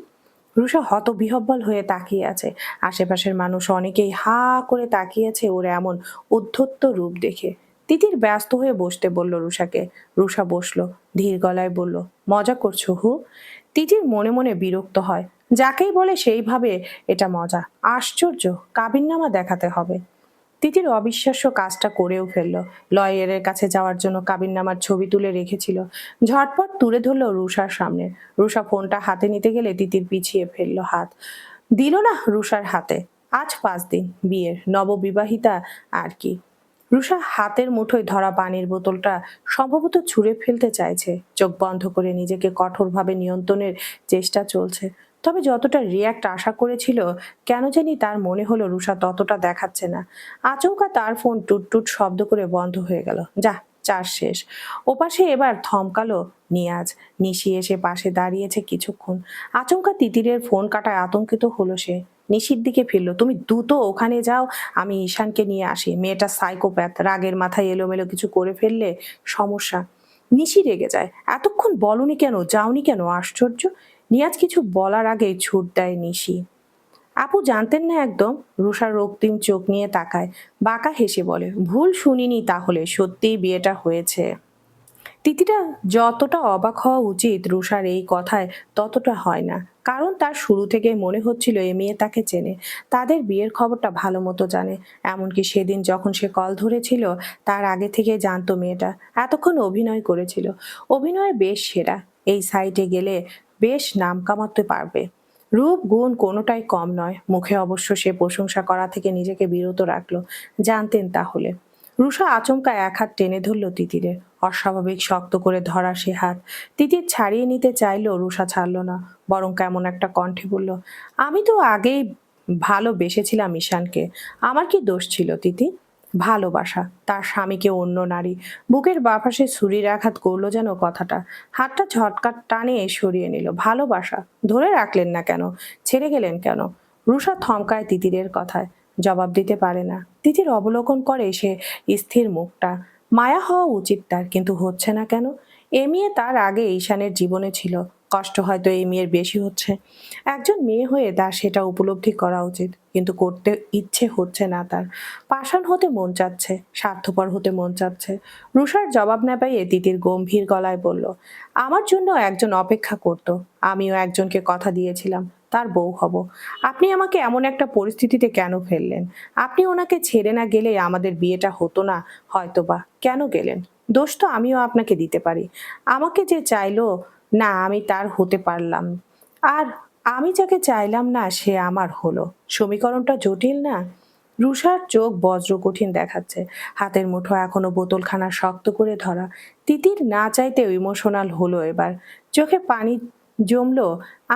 রুষা হতবিহ্বল হয়ে তাকিয়ে আছে। আশেপাশের মানুষ অনেকেই হা করে তাকিয়ে আছে ওর এমন উদ্ধত্ত রূপ দেখে। তিতির ব্যস্ত হয়ে বসতে বলল রুষাকে। রুষা বসলো, ধীর গলায় বলল, মজা করছো হু? তিতির মনে মনে বিরক্ত হয়। যাকেই বলে সেইভাবে এটা মজা। আশ্চর্য, কাবিননামা দেখাতে হবে। তিতির অবিশ্বাস্য কাজটা করেও ফেললো। লয়ারের কাছে যাওয়ার জন্য কাবিননামার ছবি তুলে রেখেছিল। ঝটপট তুলে ধরলো রুষার সামনে। রুষা ফোনটা হাতে নিতে গেলে তিতির পিছিয়ে ফেললো হাত। দিল না রুষার হাতে। আজ 5 দিন বিয়ের, নববিবাহিতা আর কি। রুষা হাতের মুঠোয় ধরা পানির বোতলটা সম্ভবত ছুঁড়ে ফেলতে চাইছে। চোখ বন্ধ করে নিজেকে কঠোরভাবে নিয়ন্ত্রণের চেষ্টা চলছে। তবে যতটা রিয়াক্ট আশা করেছিল, কেন জানি তার মনে হলো রুষা ততটা দেখাচ্ছে না। আচমকা তার ফোন টুট শব্দ করে বন্ধ হয়ে গেল। যা, চার্জ শেষ। ওপাশে এবার থমকালো নিয়াজ। নিশি এসে পাশে দাঁড়িয়েছে কিছুক্ষণ। আচমকা তিতিরের ফোন কাটায় আতঙ্কিত হলো সে। নিশির দিকে ফিরল। তুমি দ্রুত ওখানে যাও, আমি ঈশানকে নিয়ে আসি। মেয়েটা সাইকোপ্যাথ, রাগের মাথায় এলোমেলো কিছু করে ফেললে সমস্যা। নিশি রেগে যায়, এতক্ষণ বলনি কেন, যাওনি কেন? আশ্চর্য। নিয়াজ কিছু বলার আগেই ছুট দেয় নিশি। আপু জানতেন না একদম? রুষা রক্তিম চোখ নিয়ে তাকায়। বাঁকা হেসে বলে, ভুল শুনিনি তাহলে, সত্যিই বিয়েটা হয়েছে। তিতিটা যতটা অবাক হওয়া উচিত রুষার এই কথায় ততটা হয় না। কারণ তার শুরু থেকে মনে হচ্ছিল এ মেয়ে তাকে চেনে, তাদের বিয়ের খবরটা ভালো মতো জানে। এমনকি সেদিন যখন সে কল ধরেছিল তার আগে থেকে জানতো মেয়েটা। এতক্ষণ অভিনয় করেছিল, অভিনয়ে বেশ সেরা। এই সাইটে গেলে বেশ নাম কামাতে পারবে। রূপ গুণ কোনোটাই কম নয়। মুখে অবশ্য সে প্রশংসা করা থেকে নিজেকে বিরত রাখলো। জানতেন তাহলে। রুষা আচমকা এক হাত টেনে ধরল তিতিরের। অস্বাভাবিক শক্ত করে ধরা সে হাত। তিতির ছাড়িয়ে নিতে চাইলো, রুষা ছাড়লো না। বরং কেমন একটা কণ্ঠে বলল, আমি তো আগেই ভালোবেসেছিলাম ঈশানকে। আমার কি দোষ ছিল তিতি? ভালোবাসা, তার স্বামীকে অন্য নারী। বুকের বাপাশে ছুরির আঘাত করলো যেন কথাটা। হাতটা ঝটকা টানে সরিয়ে নিল। ভালোবাসা ধরে রাখলেন না কেন? ছেড়ে গেলেন কেন? রুষা থমকায় তিতিরের কথায়। জবাব দিতে পারে না। তিতির অবলোকন করে সে স্থির মুখটা। মায়া হওয়া উচিত তার, কিন্তু হচ্ছে না কেন? এ মেয়ে তার আগে ঈশানের জীবনে ছিল, কষ্ট হয়তো এই মেয়ের বেশি হচ্ছে। একজন মেয়ে হয়ে তার সেটা উপলব্ধি করা উচিত, কিন্তু করতে ইচ্ছে হচ্ছে না তার। পাষাণ হতে মন চাচ্ছে, স্বার্থপর হতে মন চাচ্ছে। রুষার জবাব না পাইয়ে তিতির গম্ভীর গলায় বলল, আমার জন্য একজন অপেক্ষা করত। আমিও একজনকে কথা দিয়েছিলাম, তার বউ হব। আপনি আমাকে এমন একটা পরিস্থিতিতে কেন ফেললেন? আপনি ওনাকে ছেড়ে না গেলে আমাদের বিয়েটা হতো না হয়তোবা। কেন গেলেন? দোষ তো আমিও আপনাকে দিতে পারি। আমাকে যে চাইলো না আমি তার হতে পারলাম, আর আমি যাকে চাইলাম না সে আমার হলো। সমীকরণটা জটিল না? রুষার চোখ বজ্র কঠিন দেখাচ্ছে, হাতের মুঠো এখনো বোতলখানা শক্ত করে ধরা। তিতির না চাইতেও ইমোশনাল হলো এবার, চোখে পানি জমলো।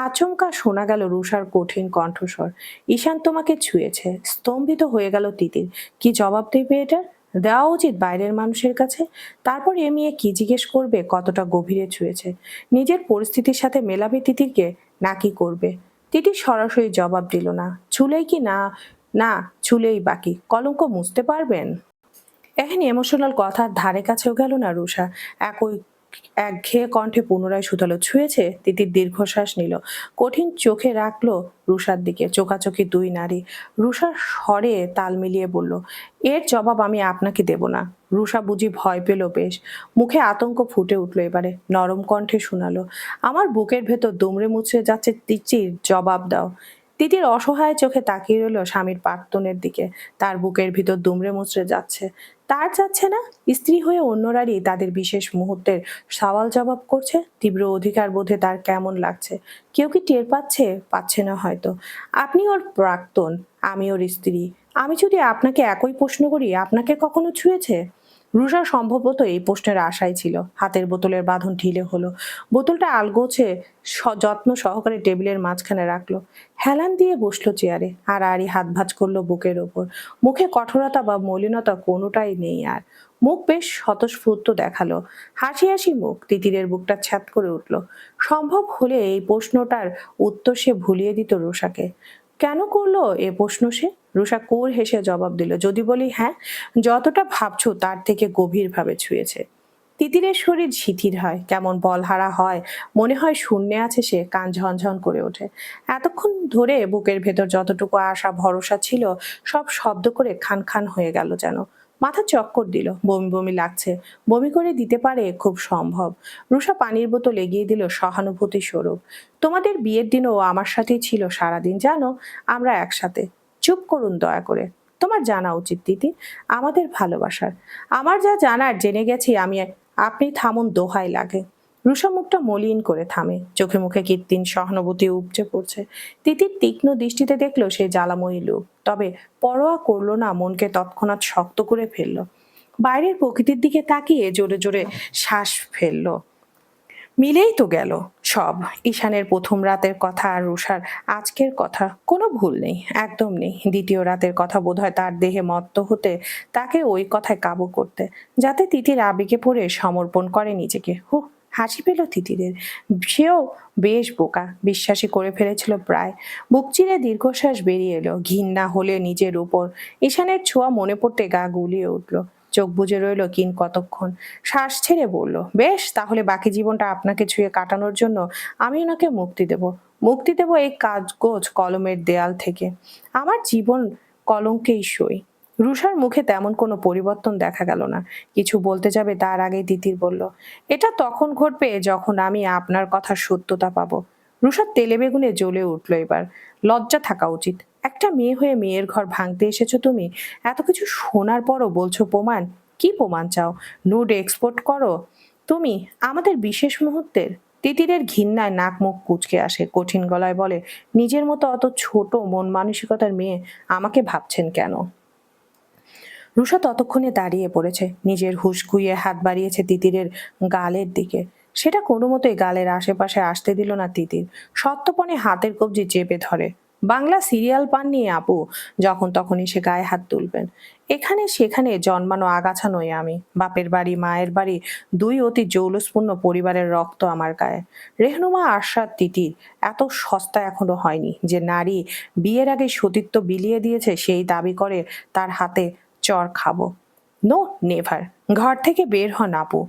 আচমকা শোনা গেল রুষার কঠিন কণ্ঠস্বর, ঈশান তোমাকে ছুঁয়েছে। স্তম্ভিত হয়ে গেল তিতির। কি জবাব দেবে এটার? দেওয়া উচিত বাইরের মানুষের কাছে। তারপর এ মেয়ে কি জিজ্ঞেস করবে কতটা গভীরে ছুঁয়েছে? নিজের পরিস্থিতির সাথে মেলাবে তিতিরকে, নাকি করবে? তিতির সরাসরি জবাব দিল না। ছুলেই কি না? না ছুলেই বাকি, কলঙ্ক মুছতে পারবেন? এখানে ইমোশনাল কথার ধারে কাছেও গেল না রুষা। একই একঘেয়ে কণ্ঠে পুনরায় শুধালো, ছুঁয়েছে? তিতির দীর্ঘশ্বাস নিল, কঠিন চোখে রাখলো রুষার দিকে। চোখাচোখি দুই নারী। রুষার স্বরে তাল মিলিয়ে বলল, এর জবাব আমি আপনাকে দেব না। রুষা বুঝি ভয় পেল বেশ, মুখে আতঙ্ক ফুটে উঠলো এবারে। নরম কণ্ঠে শোনালো, আমার বুকের ভেতর দুমড়ে মুচড়ে যাচ্ছে, তিতির জবাব দাও। তিতির অসহায় চোখে তাকিয়ে রইল স্বামীর প্রাক্তনের দিকে। তার বুকের ভিতর দুমড়ে মুচড়ে যাচ্ছে। তার যাচ্ছে না? স্ত্রী হয়ে অন্যরারই তাদের বিশেষ মুহূর্তের সওয়াল জবাব করছে। তীব্র অধিকার বোধে তার কেমন লাগছে। কেউ কি টের পাচ্ছে? পাচ্ছে না হয়তো। আপনি ওর প্রাক্তন, আমি ওর স্ত্রী। আমি যদি আপনাকে একই প্রশ্ন করি, আপনাকে কখনো ছুঁয়েছে? রুষা সম্ভবত এই প্রশ্নের আশায় ছিল। হাতের বোতলের বাঁধন ঢিলে হলো, বোতলটা আলগোছে যত্ন সহকারে টেবিলের মাঝখানে রাখলো। হেলান দিয়ে বসলো চেয়ারে, আর আড়ি হাত ভাঁজ করলো বুকের ওপর। মুখে কঠোরতা বা মলিনতা কোনোটাই নেই আর। মুখ বেশ স্বতঃস্ফূর্ত দেখালো, হাসি হাসি মুখ। তিতিরের বুকটা ছ্যাদ করে উঠল। সম্ভব হলে এই প্রশ্নটার উত্তর সে ভুলিয়ে দিত রুষাকে। কেন করলো এ প্রশ্ন সে? রুষা কোর হেসে জবাব দিল, যদি বলি হ্যাঁ, যতটা ভাবছো তার থেকে গভীরভাবে ছুঁয়েছে। তিতিরের শরীর শিথির হয়, কেমন বলহারা হয়, মনে হয় শূন্যে আছে সে। কান ঝনঝন করে ওঠে। এতক্ষণ ধরে বুকের ভেতর যতটুকু আশা ভরসা ছিল সব শব্দ করে খান খান হয়ে গেল যেন। মাথা চক্কর দিল, বমি বমি লাগছে। বমি করে দিতে পারে খুব সম্ভব। রুষা পানির বোতল এগিয়ে দিল সহানুভূতি স্বরূপ। তোমাদের বিয়ের দিনও আমার সাথেই ছিল সারাদিন, জানো, আমরা একসাথে। চুপ করুন দয়া করে। তোমার জানা উচিত দিদি, আমাদের ভালোবাসার। আমার যা জানার জেনে গেছি আমি। আপনি থামুন দোহাই লাগে। রুষা মুখটা মলিন করে থামে, চোখে মুখে কৃত্রিম সহানুভূতি উপচে পড়ছে। তিতির তীক্ষ্ণ দৃষ্টিতে দেখলো সে জ্বালাময়ী লোক, তবে পরোয়া করলো না, মনকে তৎক্ষণাৎ শক্ত করে ফেললো। বাইরের প্রকৃতির দিকে তাকিয়ে জোরে জোরে শ্বাস ফেললো। মিলেই তো গেল সব। ঈশানের প্রথম রাতের কথা আর রুষার আজকের কথা কোনো ভুল নেই, একদম নেই। দ্বিতীয় রাতের কথা বোধহয় তার দেহে মত্ত হতে, তাকে ওই কথায় কাবু করতে, যাতে তিতির আবেগে পড়ে সমর্পণ করে নিজেকে। হুহ, হাসি পেল তিতিরের। সেও বেশ বোকা, বিশ্বাসী করে ফেলেছিল প্রায়। বুক চিরে দীর্ঘশ্বাস বেরিয়ে এলো, ঘৃণা হলে নিজের উপর। ঈশানের ছোঁয়া মনে পড়তে গা গুলিয়ে উঠল। চোখ বুজে রইল কিন কতক্ষণ, শ্বাস ছেড়ে বলল, বেশ, তাহলে বাকি জীবনটা আপনাকে ছুঁয়ে কাটানোর জন্য আমি ওনাকে মুক্তি দেব। মুক্তি দেব এই কাগজ কলমের দেয়াল থেকে। আমার জীবন কলঙ্কেই সই। রুষার মুখে তেমন কোনো পরিবর্তন দেখা গেল না। কিছু বলতে যাবে তার আগেই তিতির বলল, এটা তখন ঘটবে যখন আমি আপনার কথার সত্যতা পাবো। রুষার তেলে বেগুনে জ্বলে উঠলো এবার। লজ্জা থাকা উচিত। একটা মেয়ে হয়ে মেয়ের ঘর ভাঙতে এসেছো তুমি। এত কিছু শোনার পরও বলছো প্রমাণ। কি প্রমাণ চাও? নুড এক্সপোর্ট করো তুমি আমাদের বিশেষ মুহূর্তের? তিতিরের ঘৃণায় নাক মুখ কুঁচকে আসে, কঠিন গলায় বলে, নিজের মতো অত ছোট মন মানসিকতার মেয়ে আমাকে ভাবছেন কেন? রুষা ততক্ষণে দাঁড়িয়ে পড়েছে, নিজের হুঁশ খুইয়ে হাত বাড়িয়েছে তিতিরের গালের দিকে। সেটা কোনো মতোই গালের আশেপাশে আসতে দিল না তিতির। সত্যপণে হাতের কবজি চেপে ধরে। বাংলা সিরিয়াল পাননি আপু, যখন তখন এসে গায়ে হাত তুলবেন। এখানে সেখানে জন্মানো আগাছা নই আমি, বাপের বাড়ি মায়ের বাড়ি দুই অতি জৌলুসপূর্ণ পরিবারের রক্ত আমার গায়ে। রেহনুমা আশরাত তিতির এত সস্তা এখনো হয়নি যে নারী বিয়ের আগে সতীত্ব বিলিয়ে দিয়েছে সেই দাবি করে তার হাতে চর খাবো। No, never. ঘর থেকে বের হন আপু।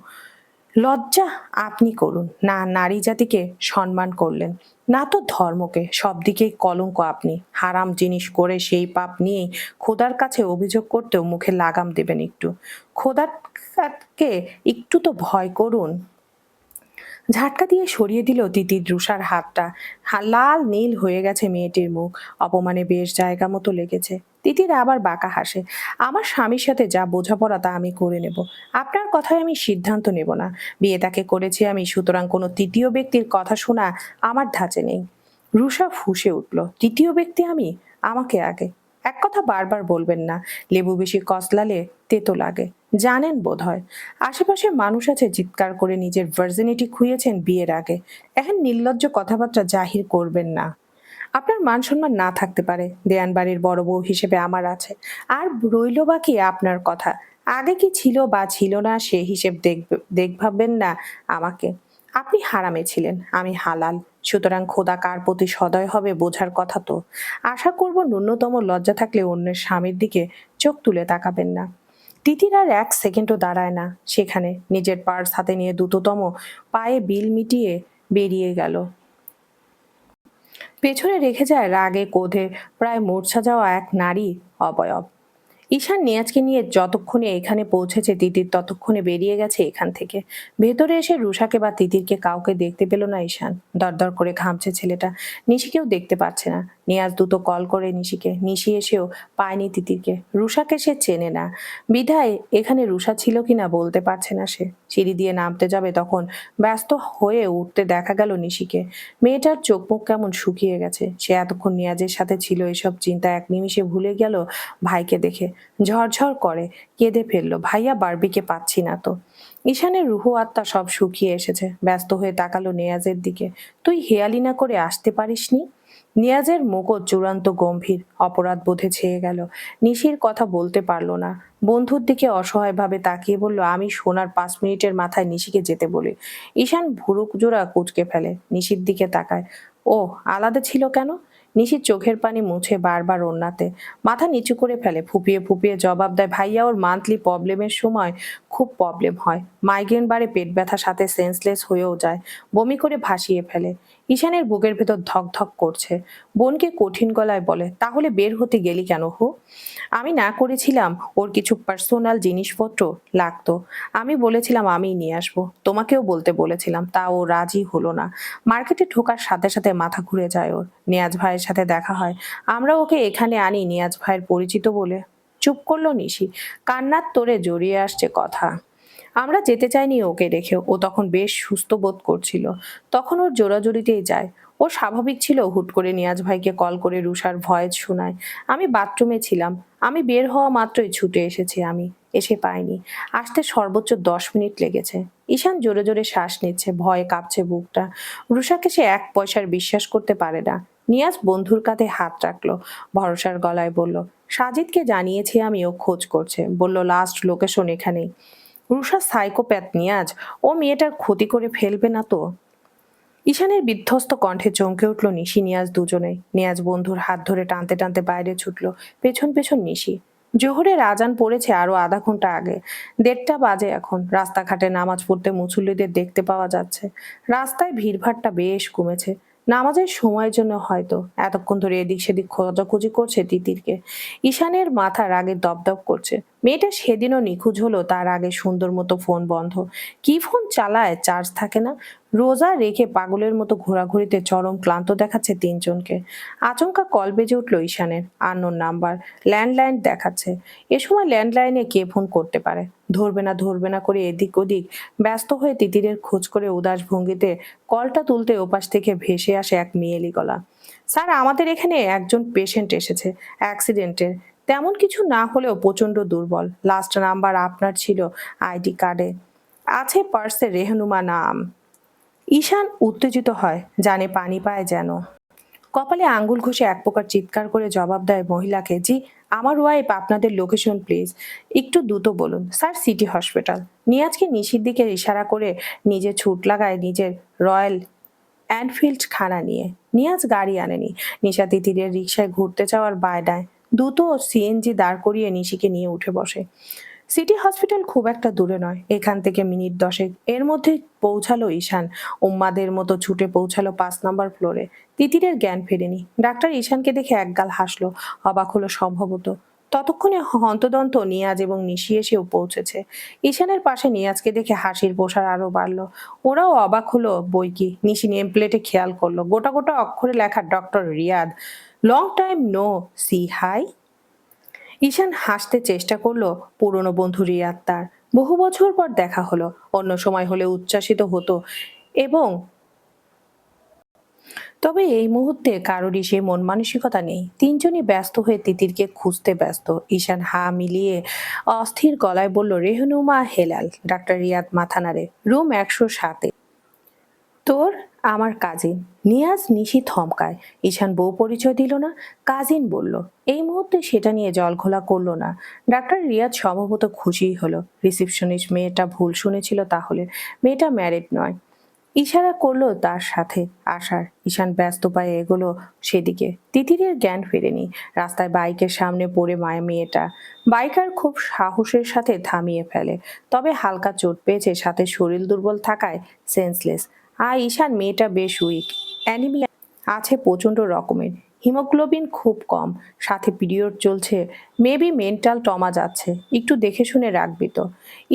লজ্জা আপনি করুন না, নারী জাতিকে সম্মান করলেন, না তো ধর্মকে। সব দিকেই কলঙ্ক আপনি। হারাম জিনিস করে সেই পাপ নিয়েই খোদার কাছে অভিযোগ করতেও মুখে লাগাম দেবেন একটু? খোদাকে একটু তো ভয় করুন। ঝাটকা দিয়ে সরিয়ে দিল তিতির রুষার হাতটা। লাল নীল হয়ে গেছে মেয়েটির মুখ, অপমানে বেশ জায়গা মতো লেগেছে। তিতির আবার বাঁকা হাসে। আমার স্বামীর সাথে যা বোঝাপড়া তা আমি করে নেব, আপনার কথায় আমি সিদ্ধান্ত নেব না। বিয়ে তাকে করেছি আমি, সুতরাং কোনো তৃতীয় ব্যক্তির কথা শোনা আমার ধাঁচে নেই। রুষা ফুঁসে উঠল, তৃতীয় ব্যক্তি আমি? আমাকে আগে এক কথা বারবার বলবেন না, লেবু বেশি কসলালে তেতো লাগে, জানেন বোধ হয়। আশেপাশে মানুষ আছে চিৎকার করে নিজের ভার্জিনিটি খুইয়েছেন বিয়ের আগে। এখন নির্লজ্জ কথাবার্তা জাহির করবেন না। আপনার মান সম্মান না থাকতে পারে, দেয়ান বাড়ির বড় বউ হিসেবে আমার আছে। আর রইল বাকি আপনার কথা, আগে কি ছিল বা ছিল না সে হিসেব দেখভাবেন না আমাকে। আপনি হারামে ছিলেন, আমি হালাল, সুতরাং খোদা কার প্রতি সদয় হবে বোঝার কথা তো। আশা করব ন্যূনতম লজ্জা থাকলে অন্যের স্বামীর দিকে চোখ তুলে তাকাবেন না। তিতির আর এক সেকেন্ডও দাঁড়ায় না সেখানে, নিজের পার্স হাতে নিয়ে দ্রুততম পায়ে বিল মিটিয়ে বেরিয়ে গেল। পেছনে রেখে যায় রাগে ক্রোধে প্রায় মূর্ছা যাওয়া এক নারী অবয়ব। ঈশান নিয়াজকে নিয়ে যতক্ষণে এখানে পৌঁছেছে তিতির ততক্ষণে বেরিয়ে গেছে এখান থেকে। ভেতরে এসে রুষাকে বা তিতিরকে কাউকে দেখতে পেল না ঈশান। দরদর করে ঘামছে ছেলেটা, নিশিকেও দেখতে পাচ্ছে না। নিয়াজ দ্রুত কল করে নিশিকে, নিশি এসেও পায়নি তিতিরকে। রুষাকে সে চেনে না বিধায় এখানে রুষা ছিল কিনা বলতে পারছে না সে। সিঁড়ি দিয়ে নামতে যাবে তখন ব্যস্ত হয়ে উঠতে দেখা গেল নিশিকে। মেয়েটার চোখ মুখ কেমন শুকিয়ে গেছে। সে এতক্ষণ নিয়াজের সাথে ছিল, এসব চিন্তা এক নিমিষে ভুলে গেল ভাইকে দেখে। ঝরঝর করে কেঁদে ফেললো, ভাইয়া বারবিকে পাচ্ছি না তো। ঈশানের রুহু আত্মা সব শুকিয়ে এসেছে, ব্যস্ত হয়ে তাকালো নিয়াজের দিকে। তুই হেয়ালি না করে আসতে পারিসনি? নিয়াজের মুখও চূড়ান্ত গম্ভীর, অপরাধ বোধে ছেয়ে গেল। নিশির কথা বলতে পারলো না। বন্ধুর দিকে অসহায়ভাবে তাকিয়ে বলল, আমি শোনার 5 মিনিটের মাথায় নিশিকে যেতে বলি। ঈশান ভুরুক জোড়া কুঁচকে ফেলে, নিশির দিকে তাকায়। ও আলাদা ছিল কেন? নিশির চোখের পানি মুছে বারবার ওড়নাতে মাথা নিচু করে ফেলে, ফুপিয়ে ফুপিয়ে জবাব দেয়, ভাইয়া ওর মান্থলি প্রবলেমের সময় খুব প্রবলেম হয়, মাইগ্রেন বাড়ে, পেট ব্যথার সাথে সেন্সলেস হয়েও যায়, বমি করে ভাসিয়ে ফেলে। ঈশানের বুকের ভেতর ধক ধক করছে। বোনকে কঠিন গলায় বলে, তাহলে বের হতে গেলি কেন হো? আমি না করেছিলাম ওর কিছু পার্সোনাল জিনিসপত্র লাগতো, আমি বলেছিলাম আমিই নিয়ে আসবো, তোমাকেও বলতে বলেছিলাম, তা ও রাজি হলো না। মার্কেটে ঢোকার সাথে সাথে মাথা ঘুরে যায় ওর। নিয়াজ ভাইয়ের সাথে দেখা হয়, আমরা ওকে এখানে আনি নিয়াজ ভাইয়ের পরিচিত বলে। চুপ করলো নিশি, কান্নার তোরে জড়িয়ে আসছে কথা। আমরা যেতে চাইনি ওকে রেখে, ও তখন বেশ সুস্থ বোধ করছিল, তখন ওর জোরাজুরিতেই যায়। ও স্বাভাবিক ছিল, হুট করে নিয়াজ ভাইকে কল করে রুষার ভয়েস শোনায়। আমি বাথরুমে ছিলাম, আমি বের হওয়া মাত্রই ছুটে এসেছি, আমি এসে পাইনি, আসতে সর্বোচ্চ 10 মিনিট লেগেছে। ঈশান জোরে জোরে শ্বাস নিচ্ছে, ভয়ে কাঁপছে বুকটা। রুষাকে সে এক পয়সার বিশ্বাস করতে পারে না। নিয়াজ বন্ধুর কাঁধে হাত রাখলো, ভরসার গলায় বলল, সাজিদকে জানিয়েছি আমি, ও খোঁজ করছে, বলল লাস্ট লোকেশন এখানেই। রুষা সাইকোপ্যাথ নিয়াজ, ও মেয়েটার ক্ষতি করে ফেলবে না তো? ঈশানের বিধ্বস্ত কণ্ঠে চমকে উঠল নিশি নিয়াজ দুজনেই। নিয়াজ বন্ধুর হাত ধরে টানতে টানতে বাইরে ছুটল, পেছন পেছন নিশি। জোহরের আজান পড়েছে আরো আধা ঘন্টা আগে, 1:30 বাজে এখন। রাস্তাঘাটে নামাজ পড়তে মুসল্লিদের দেখতে পাওয়া যাচ্ছে। রাস্তায় ভিড়ভাট্টা বেশ কমেছে, নামাজের সময়ের জন্য হয়তো। এতক্ষণ ধরে এদিক সেদিক খোঁজাখুঁজি করছে তিতিরকে। ঈশানের মাথা রাগে দপদপ করছে। মেয়েটা সেদিনও নিখোঁজ হলো, তার আগে সুন্দর মতো ফোন বন্ধ। কি ফোন চালায়, চার্জ থাকে না। রোজা রেখে পাগলের মতো ঘোরাঘুরিতে চরম ক্লান্ত দেখাচ্ছে তিনজনকে। আচমকা কল বেজে উঠল ঈশানের, আননোন নাম্বার, ল্যান্ডলাইন দেখাচ্ছে। এ সময় ল্যান্ডলাইনে কে ফোন করতে পারে? ধরবে না করে এদিক ওদিক ব্যস্ত হয়ে তিতিরের খোঁজ করে উদাস ভঙ্গিতে কলটা তুলতে ওপাশ থেকে ভেসে আসে এক মেয়েলি গলা। স্যার, আমাদের এখানে একজন পেশেন্ট এসেছে অ্যাক্সিডেন্টের, তেমন কিছু না হলেও প্রচন্ড দুর্বল। লাস্ট নাম্বার আপনার ছিল আইডি কার্ডে, আছে পার্সে রেহনুমা নাম। ঈশান উত্তেজিত হয়, জানে পানি পায় যেন। কপালে আঙ্গুল ঘষে এক প্রকার চিৎকার করে জবাব দেয় মহিলাকে, জি আমার ওয়াইফ, আপনাদের লোকেশন প্লিজ, একটু দ্রুত বলুন। Sir, city hospital. নিয়াজকে নিশির দিকে ইশারা করে নিজে ছুট লাগায় নিজের রয়্যাল এনফিল্ড খানা নিয়ে। নিয়াজ গাড়ি আনেনি, নিশা তিতিরের রিকশায় ঘুরতে যাওয়ার বায়নায় দ্রুত সিএনজি দাঁড় করিয়ে নিশিকে নিয়ে উঠে বসে। সিটি হসপিটাল খুব একটা দূরে নয়, এখান থেকে মিনিট 10। এর মধ্যে পৌঁছালো ঈশান। উম্মাদের মতো ছুটে পৌঁছালো 5 নম্বর ফ্লোরে। তিতিরের জ্ঞান ফেরেনি। ডাক্তার ঈশানকে দেখে একগাল হাসলো, অবাক হলো সম্ভবত। ততক্ষণে হন্তদন্ত নিয়াজ এবং নিশি এসেও পৌঁছেছে। ঈশানের পাশে নিয়াজকে দেখে হাসির প্রসার আরো বাড়লো। ওরাও অবাক হলো বই কি। নিশি নেম প্লেটে খেয়াল করলো গোটা গোটা অক্ষরে লেখা doctor Riyad, long time no see hi. Ishan হাসতে চেষ্টা করলো, পুরনো বন্ধু রিয়াদ তার। বহু বছর পর দেখা হলো, অন্য সময় হলে উচ্ছ্বাসিত হতো এবং তবে এই মুহূর্তে কারোরই সে মন মানসিকতা নেই। তিনজনই ব্যস্ত হয়ে তিতিরকে খুঁজতে ব্যস্ত। ঈশান হা মিলিয়ে অস্থির গলায় বলল, রেহনুমা হেলাল। ডাক্তার রিয়াদ মাথা নাড়ে, রুম 107-এ। তোর? আমার কাজিন। নিয়াজ নিশি থমকায়। ঈশান বউ পরিচয় দিল না, কাজিন বলল। এই মুহূর্তে সেটা নিয়ে জলঘোলা করলো না। ডাক্তার রিয়াদ সম্ভবত খুশিই হলো। রিসিপশনিস্ট মেয়েটা ভুল শুনেছিল তাহলে। মেয়েটা ম্যারিড নয়। ইশারা করলো তার সাথে আসার। ঈশান ব্যস্ত পায়ে এগোলো সেদিকে। তিতিরের জ্ঞান ফেরেনি। রাস্তায় বাইকের সামনে পড়ে মেয়েটা। বাইকার খুব সাহসের সাথে থামিয়ে ফেলে, তবে হালকা চোট পেয়েছে, সাথে শরীর দুর্বল থাকায় সেন্সলেস। আর ঈশান মেয়েটা বেশ উইক, অ্যানিমিয়া আছে প্রচন্ড রকমের, হিমোগ্লোবিন খুব কম, সাথে পিরিয়ড চলছে, মেবি মেন্টাল টমা যাচ্ছে, একটু দেখে শুনে রাখবি তো।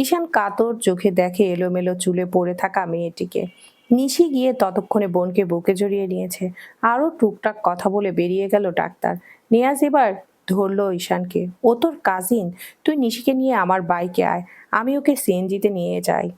ঈশান কাতর চোখে দেখে এলোমেলো চুলে পড়ে থাকা মেয়েটিকে। নিশি গিয়ে ততক্ষণে বোনকে বুকে জড়িয়ে নিয়েছে। আরো টুকটাক কথা বলে বেরিয়ে গেল ডাক্তার। নিয়াজ এবার ধরলো ঈশানকে, ও তোর কাজিন, তুই নিশিকে নিয়ে আমার বাইকে আয়, আমি ওকে সিএনজিতে নিয়ে যাই।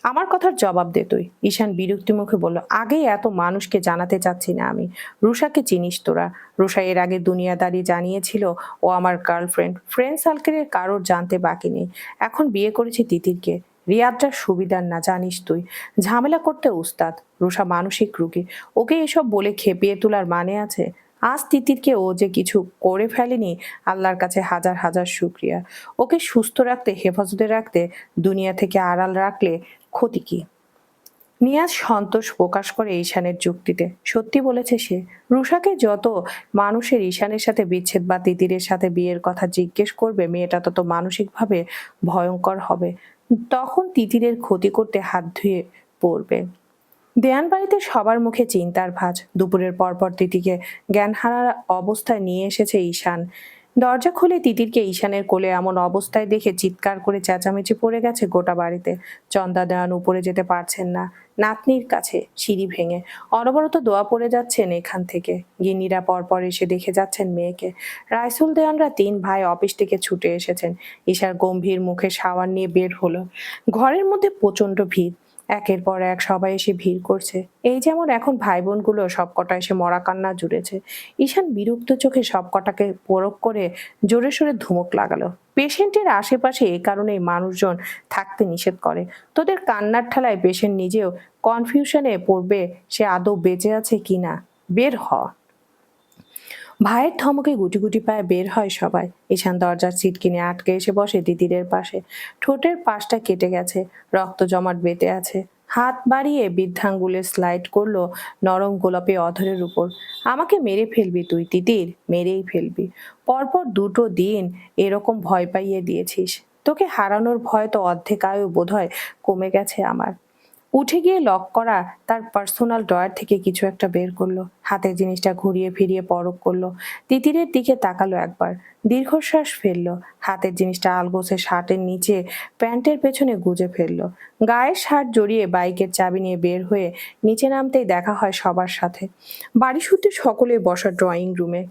আমার কথার জবাব দে তুই। ঈশান বিরক্তি মুখে বলল, আগেই এত মানুষকে জানাতে চাচ্ছি না আমি। রুষাকে চিনিস তোরা? রুষা এর আগে দুনিয়াদারি জানিয়েছিল ও আমার গার্লফ্রেন্ড। ফ্রেন্ড সার্কেলের কারোর জানতে বাকি নেই। এখন বিয়ে করেছি তিতিরকে। রিয়াদটা সুবিধার না, জানিস তুই, ঝামেলা করতে উস্তাদ। রুষা মানসিক রুগী, ওকে এসব বলে খেপিয়ে তোলার মানে আছে? আজ তিতিরকে ও যে কিছু করে ফেলেনি, আল্লাহর কাছে হাজার হাজার শুক্রিয়া। ওকে সুস্থ রাখতে, হেফাজতে রাখতে, দুনিয়া থেকে আড়াল রাখলে ক্ষতি কি? নিয়াজ সন্তোষ প্রকাশ করে ঈশানের যুক্তিতে। সত্যি বলেছে সে। রুষাকে যত মানুষের ঈশানের সাথে বিচ্ছেদ বা তিতিরের সাথে বিয়ের কথা জিজ্ঞেস করবে, মেয়েটা তত মানসিকভাবে ভয়ঙ্কর হবে। তখন তিতিরের ক্ষতি করতে হাত ধুয়ে পড়বে। দেয়ানবাড়িতে সবার মুখে চিন্তার ভাঁজ। দুপুরের পরপর তিতিকে জ্ঞানহারার অবস্থায় নিয়ে এসেছে ঈশান। দরজা খুলে তিতিরকে ঈশানের কোলে এমন অবস্থায় দেখে চিৎকার করে চেঁচামেচি পড়ে গেছে গোটা বাড়িতে। চন্দা দেওয়ান উপরে যেতে পারছেন না নাতনির কাছে, সিঁড়ি ভেঙে অনবরত দোয়া পড়ে যাচ্ছেন এখান থেকে। গিন্নিরা পরপর এসে দেখে যাচ্ছেন মেয়েকে। রাইসুল দেওয়ানরা 3 ভাই অফিস থেকে ছুটে এসেছেন। ঈশার গম্ভীর মুখে শাওয়ার নিয়ে বের হলো। ঘরের মধ্যে প্রচন্ড ভিড়। একের পর এক সবাই এসে ভিড় করছে। এই যেমন এখন ভাই বোনগুলো সবকটা এসে মরা কান্না জুড়েছে। ঈশান বিরক্ত চোখে সবকটাকে পরখ করে জোরে সোরে ধুমুক লাগালো। পেশেন্টের আশেপাশে এই কারণেই মানুষজন থাকতে নিষেধ করে। তোদের কান্নার ঠেলায় পেশেন্ট নিজেও কনফিউশনে পড়বে সে আদৌ বেঁচে আছে কিনা। বের হ। ভাইয়ের ধমকে গুটি গুটি পায়ে বের হয় সবাই। ঈশান দরজার ছিটকিনি আটকে এসে বসে তিতিরের পাশে। ঠোঁটের পাশটা কেটে গেছে, রক্ত জমাট বেঁধে আছে। হাত বাড়িয়ে বৃদ্ধাঙ্গুলে স্লাইড করলো নরম গোলাপি অধরের উপর। আমাকে মেরে ফেলবি তুই তিতির, মেরেই ফেলবি। পরপর 2 দিন এরকম ভয় পাইয়ে দিয়েছিস। তোকে হারানোর ভয় তো অর্ধেক আয়ু বোধহয় কমে গেছে আমার। উঠে গিয়ে লক করা তার পার্সোনাল ড্রয়ার থেকে কিছু একটা বের করলো। হাতের জিনিসটা ঘুরিয়ে ফিরিয়ে পরখ করলো। তিতিরের দিকে তাকালো একবার, দীর্ঘশ্বাস ফেললো। হাতের জিনিসটা আলগোছে শার্টের নিচে প্যান্টের পেছনে গুজে ফেললো। গায়ের শার্ট জড়িয়ে বাইকের চাবি নিয়ে বের হয়ে নিচে নামতেই দেখা হয় সবার সাথে। বাড়ি সূত্রে সকলে বসা ড্রয়িং রুমে।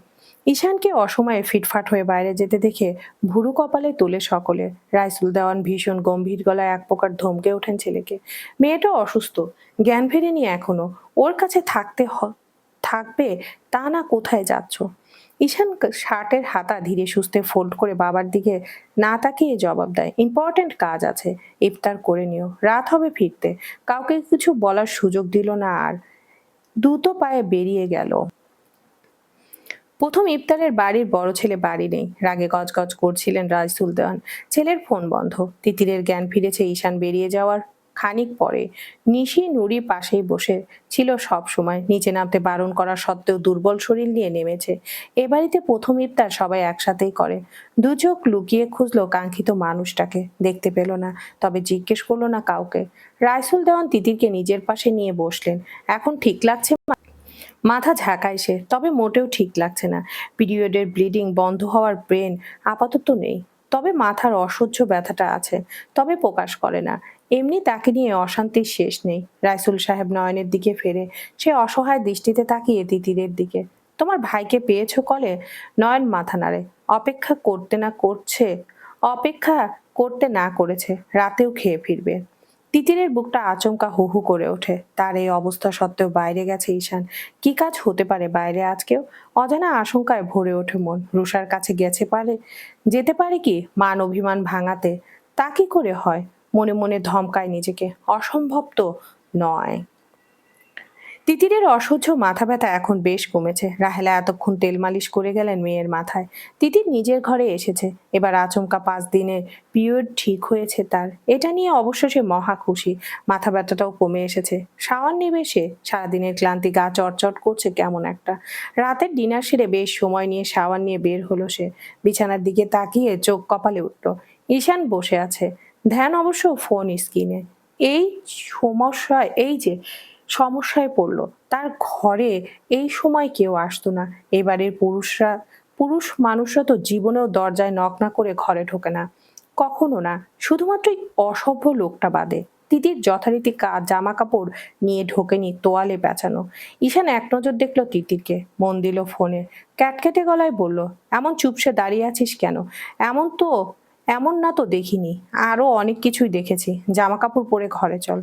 ঈশানকে অসময়ে ফিটফাট হয়ে বাইরে যেতে দেখে ভুরু কপালে তোলে সকলে। রাইসুল দেওয়ান ভীষণ গম্ভীর গলায় এক প্রকার ধমকে ওঠেন ছেলেকে। মেয়েটা অসুস্থ, জ্ঞান ফেরেনি এখনো, ওর কাছে থাকবে তা না, কোথায় যাচ্ছ? ঈশান শার্টের হাতা ধীরে সুস্থে ফোল্ড করে বাবার দিকে না তাকিয়ে জবাব দেয়, ইম্পর্টেন্ট কাজ আছে, ইফতার করে নিও, রাত হবে ফিরতে। কাউকে কিছু বলার সুযোগ দিল না আর দ্রুত পায়ে বেরিয়ে গেল। প্রথম ইফতারের বাড়ির বড় ছেলে বাড়ি নেই, রাগে গজগজ করছিলেন রাইসুল দেওয়ান। ছেলের ফোন বন্ধ। তিতিরের জ্ঞান ফিরেছে ঈশান বেরিয়ে যাওয়ার খানিক পরে। নিশি নুরি পাশেই বসে ছিল সব সময়, নিচে নামতে বারণ করা সত্ত্বেও দুর্বল শরীর নিয়ে নেমেছে। এ বাড়িতে প্রথম ইফতার সবাই একসাথেই করে। দু চোখ লুকিয়ে খুঁজলো কাঙ্ক্ষিত মানুষটাকে, দেখতে পেল না, তবে জিজ্ঞেস করলো না কাউকে। রাইসুল দেওয়ান তিতিরকে নিজের পাশে নিয়ে বসলেন। এখন ঠিক লাগছে? মাথা ঝাঁকায় সে, তবে মোটেও ঠিক লাগছে না। পিরিয়ডের ব্লিডিং বন্ধ হওয়ার ব্রেন আপাতত নেই, তবে মাথার অসহ্য ব্যথাটা আছে, তবে প্রকাশ করে না। এমনি তাকে নিয়ে অশান্তির শেষ নেই। রাইসুল সাহেব নয়নের দিকে ফেরে, সে অসহায় দৃষ্টিতে তাকিয়ে তিতিরের দিকে। তোমার ভাইকে পেয়েছো কলে? নয়ন মাথা নাড়ে। অপেক্ষা করতে না করছে, অপেক্ষা করতে না করেছে, রাতেও খেয়ে ফিরবে। তিতিরের বুকটা আচমকা হু হু করে ওঠে। তার এই অবস্থা সত্ত্বেও বাইরে গেছে ঈশান। কি কাজ হতে পারে বাইরে আজকেও? অজানা আশঙ্কায় ভরে ওঠে মন। রুষার কাছে যেতে পারে কি মান অভিমান ভাঙাতে? তা কি করে হয়? মনে মনে ধমকায় নিজেকে, অসম্ভব তো নয়। তিতিরের অসহ্য মাথা ব্যথা এখন বেশ কমেছে। রাহেলা এতক্ষণ তেল মালিশ করে গেলেন মেয়ের মাথায়। তিতির নিজের ঘরে এসেছে। এবার আচমকা 5 দিনের পিরিয়ড ঠিক হয়েছে তার। এটা নিয়ে অবশ্য সে মহা খুশি। মাথা ব্যথাটাও কমে এসেছে। শাওয়ার নেবে সে। সারাদিনের ক্লান্তি গা চটচট করছে কেমন একটা। রাতের ডিনার সেরে বেশ সময় নিয়ে শাওয়ার নিয়ে বের হলো সে। বিছানার দিকে তাকিয়ে চোখ কপালে উঠল। ঈশান বসে আছে, ধ্যান অবশ্য ফোন স্ক্রিনে। এই সমস্যায় পড়ল। তার ঘরে এই সময় কেউ আসতো না। এবারের পুরুষ মানুষরা তো জীবনেও দরজায় নক না করে ঘরে ঢোকে না, কখনো না, শুধুমাত্র এই অসভ্য লোকটা বাদে। তিতির যথারীতি জামা কাপড় নিয়ে ঢোকেনি, তোয়ালে পেঁচানো। ঈশান এক নজর দেখলো তিতিরকে, মন দিল ফোনে। ক্যাটকেটে গলায় বলল, এমন চুপসে দাঁড়িয়ে আছিস কেন? এমন তো এমন না তো দেখিনি, আরো অনেক কিছুই দেখেছি। জামা কাপড় পরে ঘরে চল।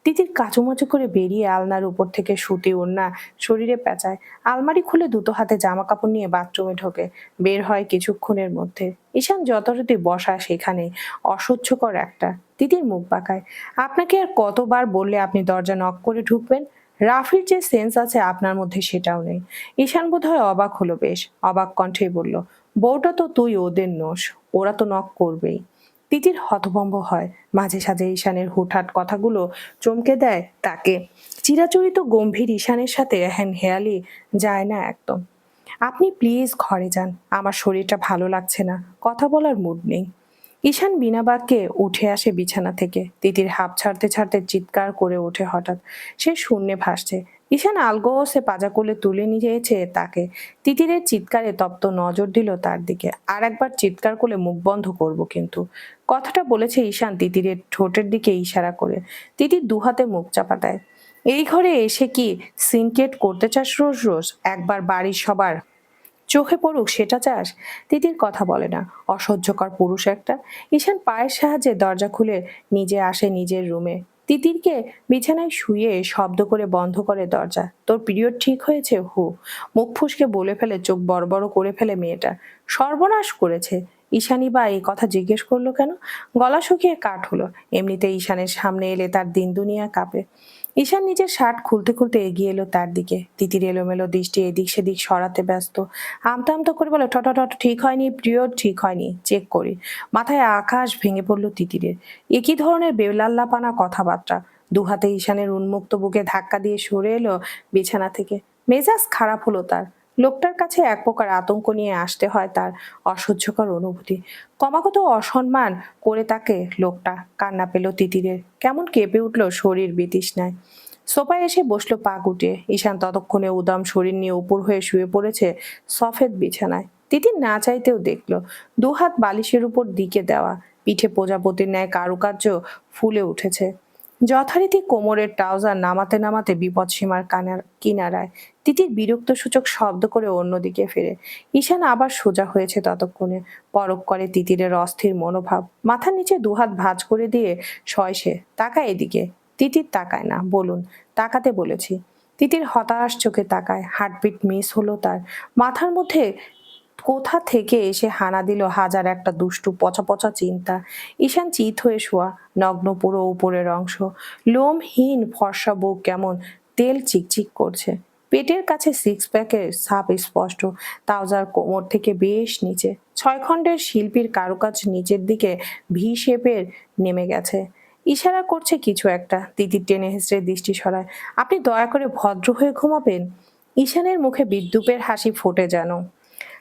তিতির কাচুমাচু করে বেরিয়ে আলনার উপর থেকে সুতি ওড়না শরীরে পেঁচায়। আলমারি খুলে দুটো হাতে জামা কাপড় নিয়ে বাথরুমে ঢোকে। বের হয় কিছুক্ষণের মধ্যে। ঈশান যথারীতি বসা সেখানে, অসহ্যকর একটা। তিতির মুখ বাঁকায়। আপনাকে আর কতবার বললে আপনি দরজা নক করে ঢুকবেন? রাফির যে সেন্স আছে আপনার মধ্যে সেটাও নেই। ঈশান বোধহয় অবাক হলো বেশ, অবাক কণ্ঠেই বলল, বউটা তো তুই ওদের নোস, ওরা তো নক করবেই। তিতির হতভম্ব হয়। মাঝে সাঝে ঈশানের হুটহাট কথাগুলো চমকে দেয় তাকে। চিরাচরিত গম্ভীর ঈশানের সাথে হেয়ালি যায় না একদম। আপনি প্লিজ ঘরে যান, আমার শরীরটা ভালো লাগছে না, কথা বলার মুড নেই। ঈশান বিনা বাক্যে উঠে আসে বিছানা থেকে। তিতির হাঁপ ছাড়তে ছাড়তে চিৎকার করে ওঠে হঠাৎ। সে শূন্যে ভাসছে। ঈশান আলগোসে পাজা কোলে তুলে নিয়েছে তাকে। তিতিরের চিৎকারে তপ্ত নজর দিল তার দিকে। আর একবার চিৎকার করলে মুখ বন্ধ করব কিন্তু। কথাটা বলেছে ঈশান তিতিরের ঠোঁটের দিকে ইশারা করে। তিতির দুহাতে মুখ চাপা দেয়। এই ঘরে এসে কি সিনকেট করতে চাস রোজ রোজ? একবার বাড়ির সবার চোখে পড়ুক সেটা চাস? তিতির কথা বলে না, অসহ্যকর পুরুষ একটা। ঈশান পায়ের সাহায্যে দরজা খুলে নিজে আসে নিজের রুমে। তিতিরকে বিছানায় শুয়ে শব্দ করে বন্ধ করে দরজা। তোর পিরিয়ড ঠিক হয়েছে? হু। মুখ ফুসকে বলে ফেলে, চোখ বড় বড় করে ফেলে মেয়েটা। সর্বনাশ করেছে। ঈশানী বা এই কথা জিজ্ঞেস করলো কেন? গলা শুকিয়ে কাঠ হলো। এমনিতে ঈশানের সামনে এলে তার দিন দুনিয়া কাঁপে। ঈশান নিজের শার্ট খুলতে খুলতে এগিয়ে এলো তার দিকে। তিতির এলোমেলো দৃষ্টি এদিক সেদিক সরাতে ব্যস্ত। আমতা আমতা করে বলে, ঠট ঠিক হয়নি, পিরিয়ড ঠিক হয়নি, চেক করি। মাথায় আকাশ ভেঙে পড়লো তিতিরের। একই ধরনের বেলাল্লাপানা কথাবার্তা। দুহাতে ঈশানের উন্মুক্ত বুকে ধাক্কা দিয়ে সরে এলো বিছানা থেকে। মেজাজ খারাপ হলো তার। লোকটার কাছে এক প্রকার আতঙ্ক নিয়ে আসতে হয় তার। অসহ্যকর অনুভূতি। ক্রমাগত অসম্মান করে তাকে লোকটা। কান্না পেল তিতিরের। কেমন কেঁপে উঠলো শরীর বিতৃষ্ণায়। সোফায় এসে বসলো পা গুটিয়ে। ঈশান ততক্ষণে উদাম শরীর নিয়ে উপর হয়ে শুয়ে পড়েছে সফেদ বিছানায়। তিতির না চাইতেও দেখলো, দুহাত বালিশের উপর দিকে দেওয়া, পিঠে প্রজাপতির ন্যায় কারুকার্য ফুলে উঠেছে। যথারীতি কোমরের ট্রাউজার নামাতে নামাতে বিপদসীমার কিনারায়। তিতির বিরক্ত সূচক শব্দ করে অন্যদিকে ফেরে। ঈশান আবার সোজা হয়েছে ততক্ষণে। পরক করে তিতিরের অস্থির মনোভাব। মাথার নিচে দুহাত ভাঁজ করে দিয়ে শয় সে। তাকায় এদিকে। তিতির তাকায় না, বলুন। তাকাতে বলেছি। তিতির হতাশ চোখে তাকায়। হার্টবিট মিস হলো তার। মাথার মধ্যে কোথা থেকে এসে হানা দিল হাজার একটা দুষ্টু পচা পচা চিন্তা। ঈশান চিত হয়ে শোয়া, নগ্ন পুরো উপরের অংশ। লোমহীন ফর্সা বুক কেমন তেল চিকচিক করছে। পেটের কাছে সিক্স প্যাকের ছাপ স্পষ্ট, ট্রাউজার কোমর থেকে বেশ নিচে, 6 খণ্ডের শিল্পীর কারুকাজ নিচের দিকে ভি শেপের নেমে গেছে। ইশারা করছে কিছু একটা। তিতির টেনে হেসড়ে দৃষ্টি সরায়। আপনি দয়া করে ভদ্র হয়ে ঘুমাবেন। ঈশানের মুখে বিদ্রূপের হাসি ফোটে যেন।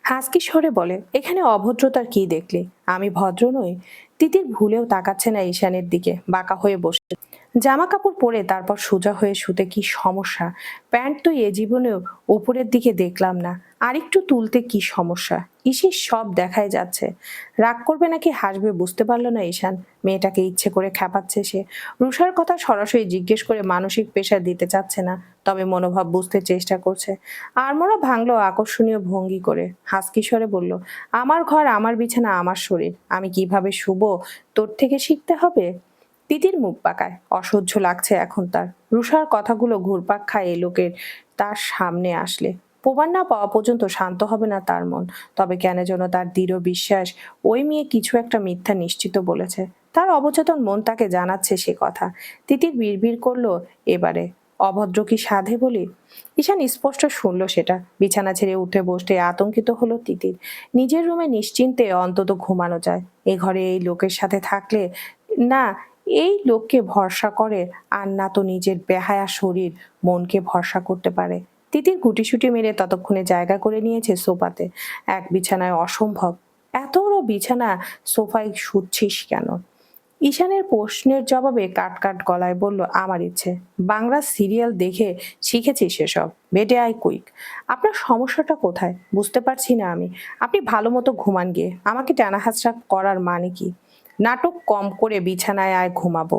হাসকি স্বরে বলে, এখানে অভদ্রতার কি দেখলে? আমি ভদ্র নই? তিতির ভুলেও তাকাচ্ছে না ঈশানের দিকে, বাঁকা হয়ে বসে। জামা কাপড় পরে তারপর সোজা হয়ে শুতে কি সমস্যা? প্যান্ট তো এ জীবনেও উপরের দিকে দেখলাম না, আরেকটু তুলতে কি সমস্যা? ইসির সব দেখাই যাচ্ছে। রাগ করবে নাকি হাসবে বুঝতে পারলো না ঈশান। মেয়েটাকে ইচ্ছে করে খ্যাপাচ্ছে সে। রুষার কথা সরাসরি জিজ্ঞেস করে মানসিক প্রেশার দিতে চাচ্ছে না, তবে মনোভাব বুঝতে চেষ্টা করছে। আড়মোড়া ভাঙলো আকর্ষণীয় ভঙ্গি করে, হাসকি স্বরে বলল, আমার ঘর, আমার বিছানা, আমার শরীর, আমি কিভাবে শুবো তোর থেকে শিখতে হবে? তিতির মুখ পাকায়। অসহ্য লাগছে এখন তার। রুষার কথাগুলো ঘুরপাক খায় এ লোকের তার সামনে আসলে। প্রমাণ না পাওয়া পর্যন্ত শান্ত হবে না তার মন। তবে কেন যেন তার দৃঢ় বিশ্বাস ওই মেয়ে কিছু একটা মিথ্যা নিশ্চিত বলেছে। তার অবচেতন মন তাকে জানাচ্ছে সে কথা। তিতির বিড়বিড় করলো এবারে, অভদ্র কি সাধে বলি? ঈশান স্পষ্ট শুনলো সেটা। বিছানা ছেড়ে উঠে বসতে আতঙ্কিত হলো তিতির। নিজের রুমে নিশ্চিন্তে অন্তত ঘুমানো যায়। এ ঘরে এই লোকের সাথে থাকলে না, এই লোককে ভরসা করে, আর না তো নিজের বেহায়া শরীর মনকে ভরসা করতে পারে। তিতির গুটিসুটি মেরে ততক্ষণে জায়গা করে নিয়েছে সোফাতে। এক বিছানায় অসম্ভব। এত বড় বিছানা, সোফায় শুচ্ছিস কেন? ঈশানের প্রশ্নের জবাবে কাট কাট গলায় বলল, আমার ইচ্ছে। বাংলা সিরিয়াল দেখে শিখেছি সেসব। বেডে আই কুইক। আপনার সমস্যাটা কোথায় বুঝতে পারছি না আমি। আপনি ভালো মতো ঘুমান গিয়ে। আমাকে টানা হাঁচড়া করার মানে কি? নাটক কম করে বিছানায় আয় ঘুমাবো।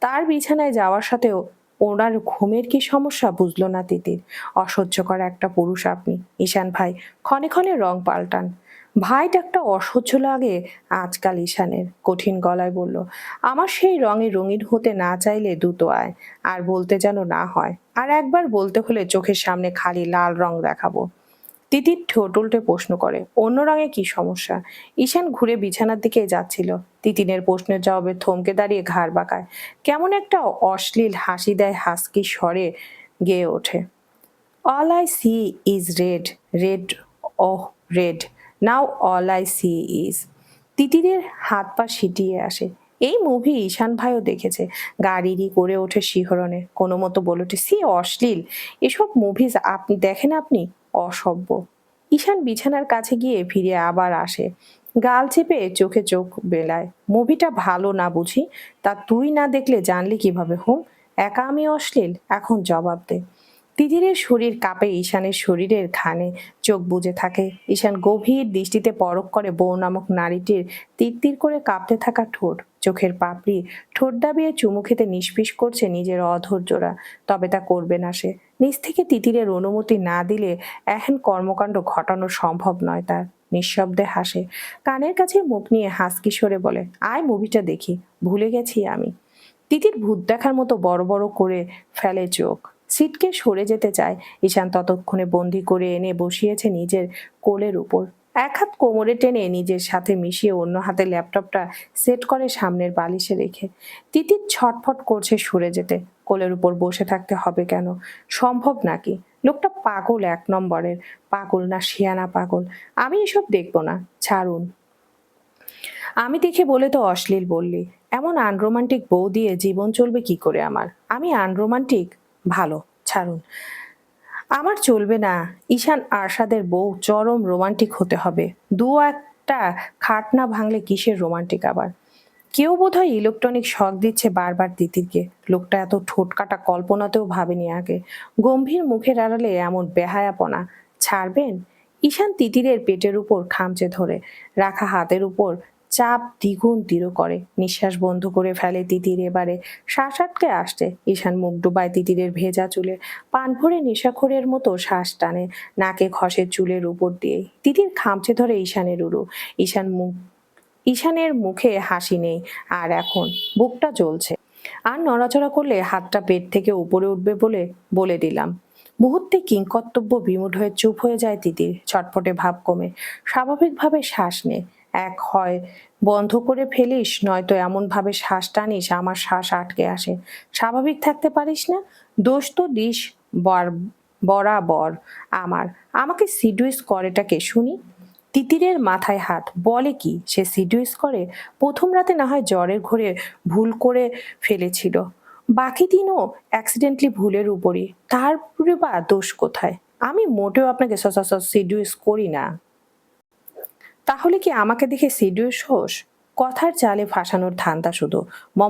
তার বিছানায় যাওয়ার সাথেও ওনার ঘুমের কি সমস্যা বুঝলো না তিতির। অসহ্যকর একটা পুরুষ আপনি ঈশান ভাই। ক্ষণে ক্ষণে রং পাল্টান। ভাই ডাকটা অসহ্য লাগে আজকাল ঈশানের। কঠিন গলায় বলল, আমার সেই রঙে রঙিন হতে না চাইলে দুটো আয়, আর বলতে যেন না হয়। আর একবার বলতে হলে চোখের সামনে খালি লাল রং দেখাবো। তিতির ঠোঁট উল্টে প্রশ্ন করে, অন্য রঙে কি সমস্যা? ঈশান ঘুরে বিছানার দিকে যাচ্ছিল। তিতিনের প্রশ্নের জবাবে থমকে দাঁড়িয়ে ঘাড় বাঁকায়। কেমন একটা অশ্লীল হাসি দেয় হাসকি স্বরে গেয়ে ওঠে, all I see is red, red, oh red, now all I see is. তিতিরের হাত পা সিটিয়ে আসে। এই মুভি ঈশান ভাইও দেখেছে। গাড়িরই করে ওঠে শিহরণে। কোনো মতো বলে ওঠে, সি অশ্লীল, এসব মুভিজ আপনি দেখেন? আপনি অসভ্য। ঈশান বিছানার কাছে গিয়ে ফিরে আবার আসে। গাল চেপে চোখে চোখ বেলায়। মুভিটা ভালো না বুঝি? তা তুই না দেখলে জানলি কিভাবে? হুম, একা আমি অশ্লীল? এখন জবাব দে। তিতিরের শরীর কাঁপে ঈশানের শরীরের ঘানে। চোখ বুজে থাকে। ঈশান গভীর দৃষ্টিতে পরখ করে বউ নামক নারীটির তিরতির করে কাঁপতে থাকা ঠোঁট, চোখের পাপড়ি। ঠোঁট দাবিয়ে চুমু খেতে নিষ্পিস করছে নিজের অধৈর্যরা। তবে তা করবে না সে। নিজ থেকে তিতিরের অনুমতি না দিলে এহেন কর্মকাণ্ড ঘটানো সম্ভব নয় তার। নিঃশব্দে হাসে। কানের কাছে মুখ নিয়ে হাসকি সরে বলে, আয় মুভিটা দেখি, ভুলে গেছি আমি। তিতির ভূত দেখার মতো বড় বড় করে ফেলে চোখ। সিটকে সরে যেতে চায়। ঈশান ততক্ষণে বন্দি করে এনে বসিয়েছে নিজের কোলের উপর। এক হাত কোমরে টেনে নিজের সাথে মিশিয়ে অন্য হাতে ল্যাপটপটা সেট করে সামনের বালিশে রেখে। তিতির ছটফট করছে সরে যেতে। কোলের উপর বসে থাকতে হবে কেন? সম্ভব নাকি? লোকটা পাগল, 1 নম্বরের। পাগল না শিয়ানা পাগল। আমি এসব দেখবো না, ছাড়ুন। আমি দেখে বলে তো অশ্লীল বললি। এমন আনরোমান্টিক বউ দিয়ে জীবন চলবে কি করে আমার? আমি আনরোমান্টিক? ভালো, ছাড়ুন। আমার চলবে না। ঈশান আরশাদের বউ চরম রোমান্টিক হতে হবে। দু একটা খাট না ভাঙলে কিসের রোমান্টিক আবার? কেউ বোধহয় ইলেকট্রনিক শক দিচ্ছে বারবার তিতিরকে। লোকটা এত ঠোঁটকাটা কল্পনাতেও ভাবেনি আগে। গম্ভীর মুখের আড়ালে এমন বেহায়াপনা। ছাড়বেন? ঈশান তিতিরের পেটের উপর খামচে ধরে রাখা হাতের উপর চাপ দ্বিগুণ দৃঢ় করে। নিঃশ্বাস বন্ধ করে ফেলে তিতির এবারে। শ্বাস আটকে আসছে। ঈশান মুখ ডুবায় তিতিরের ভেজা চুলে। পান ভরে নেশাখোরের মতো শ্বাস টানে নাকে ঘষে চুলের উপর দিয়ে। তিতির খামচে ধরে ঈশানের উরু। ঈশানের মুখে হাসি নেই আর এখন। বুকটা জ্বলছে। আর নড়াচড়া করলে হাতটা পেট থেকে উপরে উঠবে বলে বলে দিলাম। মুহূর্তে কিংকর্তব্য বিমূঢ় হয়ে চুপ হয়ে যায় তিতির। ছটফটে ভাব কমে স্বাভাবিকভাবে শ্বাস নে। এক হয় বন্ধ করে ফেলিস, নয়তো এমন ভাবে শ্বাস টানিস আমার শ্বাস আটকে আসে। স্বাভাবিক থাকতে পারিস না? দোষ তো দিস বার বরাবর আমার। আমাকে সিডুইস করেটাকে শুনি। তিতিরের মাথায় হাত। বলে কি সে সিডুইস করে? প্রথম রাতে না হয় জ্বরের ঘোরে ভুল করে ফেলেছিল, বাকি দিনও অ্যাক্সিডেন্টলি ভুলের উপরই। তারপরে বা দোষ কোথায়? আমি মোটেও আপনাকে সিডুইস করি না। তাহলে কি আমাকে দেখে সিডিউস হোস? কথার চালে ফাঁসানোর ধান্দা শুধু।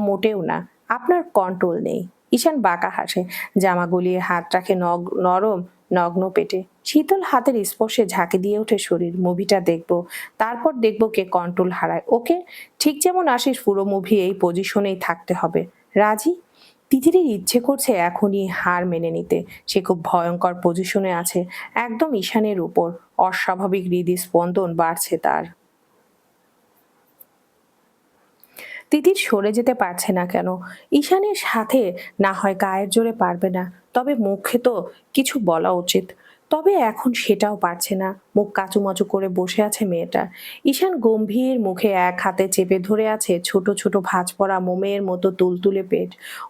মোটেও না। আপনার কন্ট্রোল নেই। ঈশান বাঁকা হাসে, জামা গলিয়ে হাত রাখে নরম নগ্ন পেটে। শীতল হাতের স্পর্শে ঝাঁকে দিয়ে ওঠে শরীর। মুভিটা দেখবো, তারপর দেখবো কে কন্ট্রোল হারায়। ওকে, ঠিক যেমন আসিস পুরো মুভি এই পজিশনেই থাকতে হবে। রাজি? তিতিরের ইচ্ছে করছে এখনই হার মেনে নিতে। সে খুব ভয়ঙ্কর পজিশনে আছে, একদম ঈশানের উপর। অস্বাভাবিক হৃদস্পন্দন বাড়ছে তার। তিতির সরে যেতে পারছে না কেন? ঈশানের সাথে না হয় গায়ের জোরে পারবে না, তবে মুখে তো কিছু বলা উচিত। তবে এখন সেটাও পারছে না। মুখ কাচুমাচু করে বসে আছে মেয়েটা। ঈশান গম্ভীর মুখে এক হাতে চেপে ধরে আছে ছোট ছোট ভাঁজ পড়া মোমের মতো তুলতুলে পেট,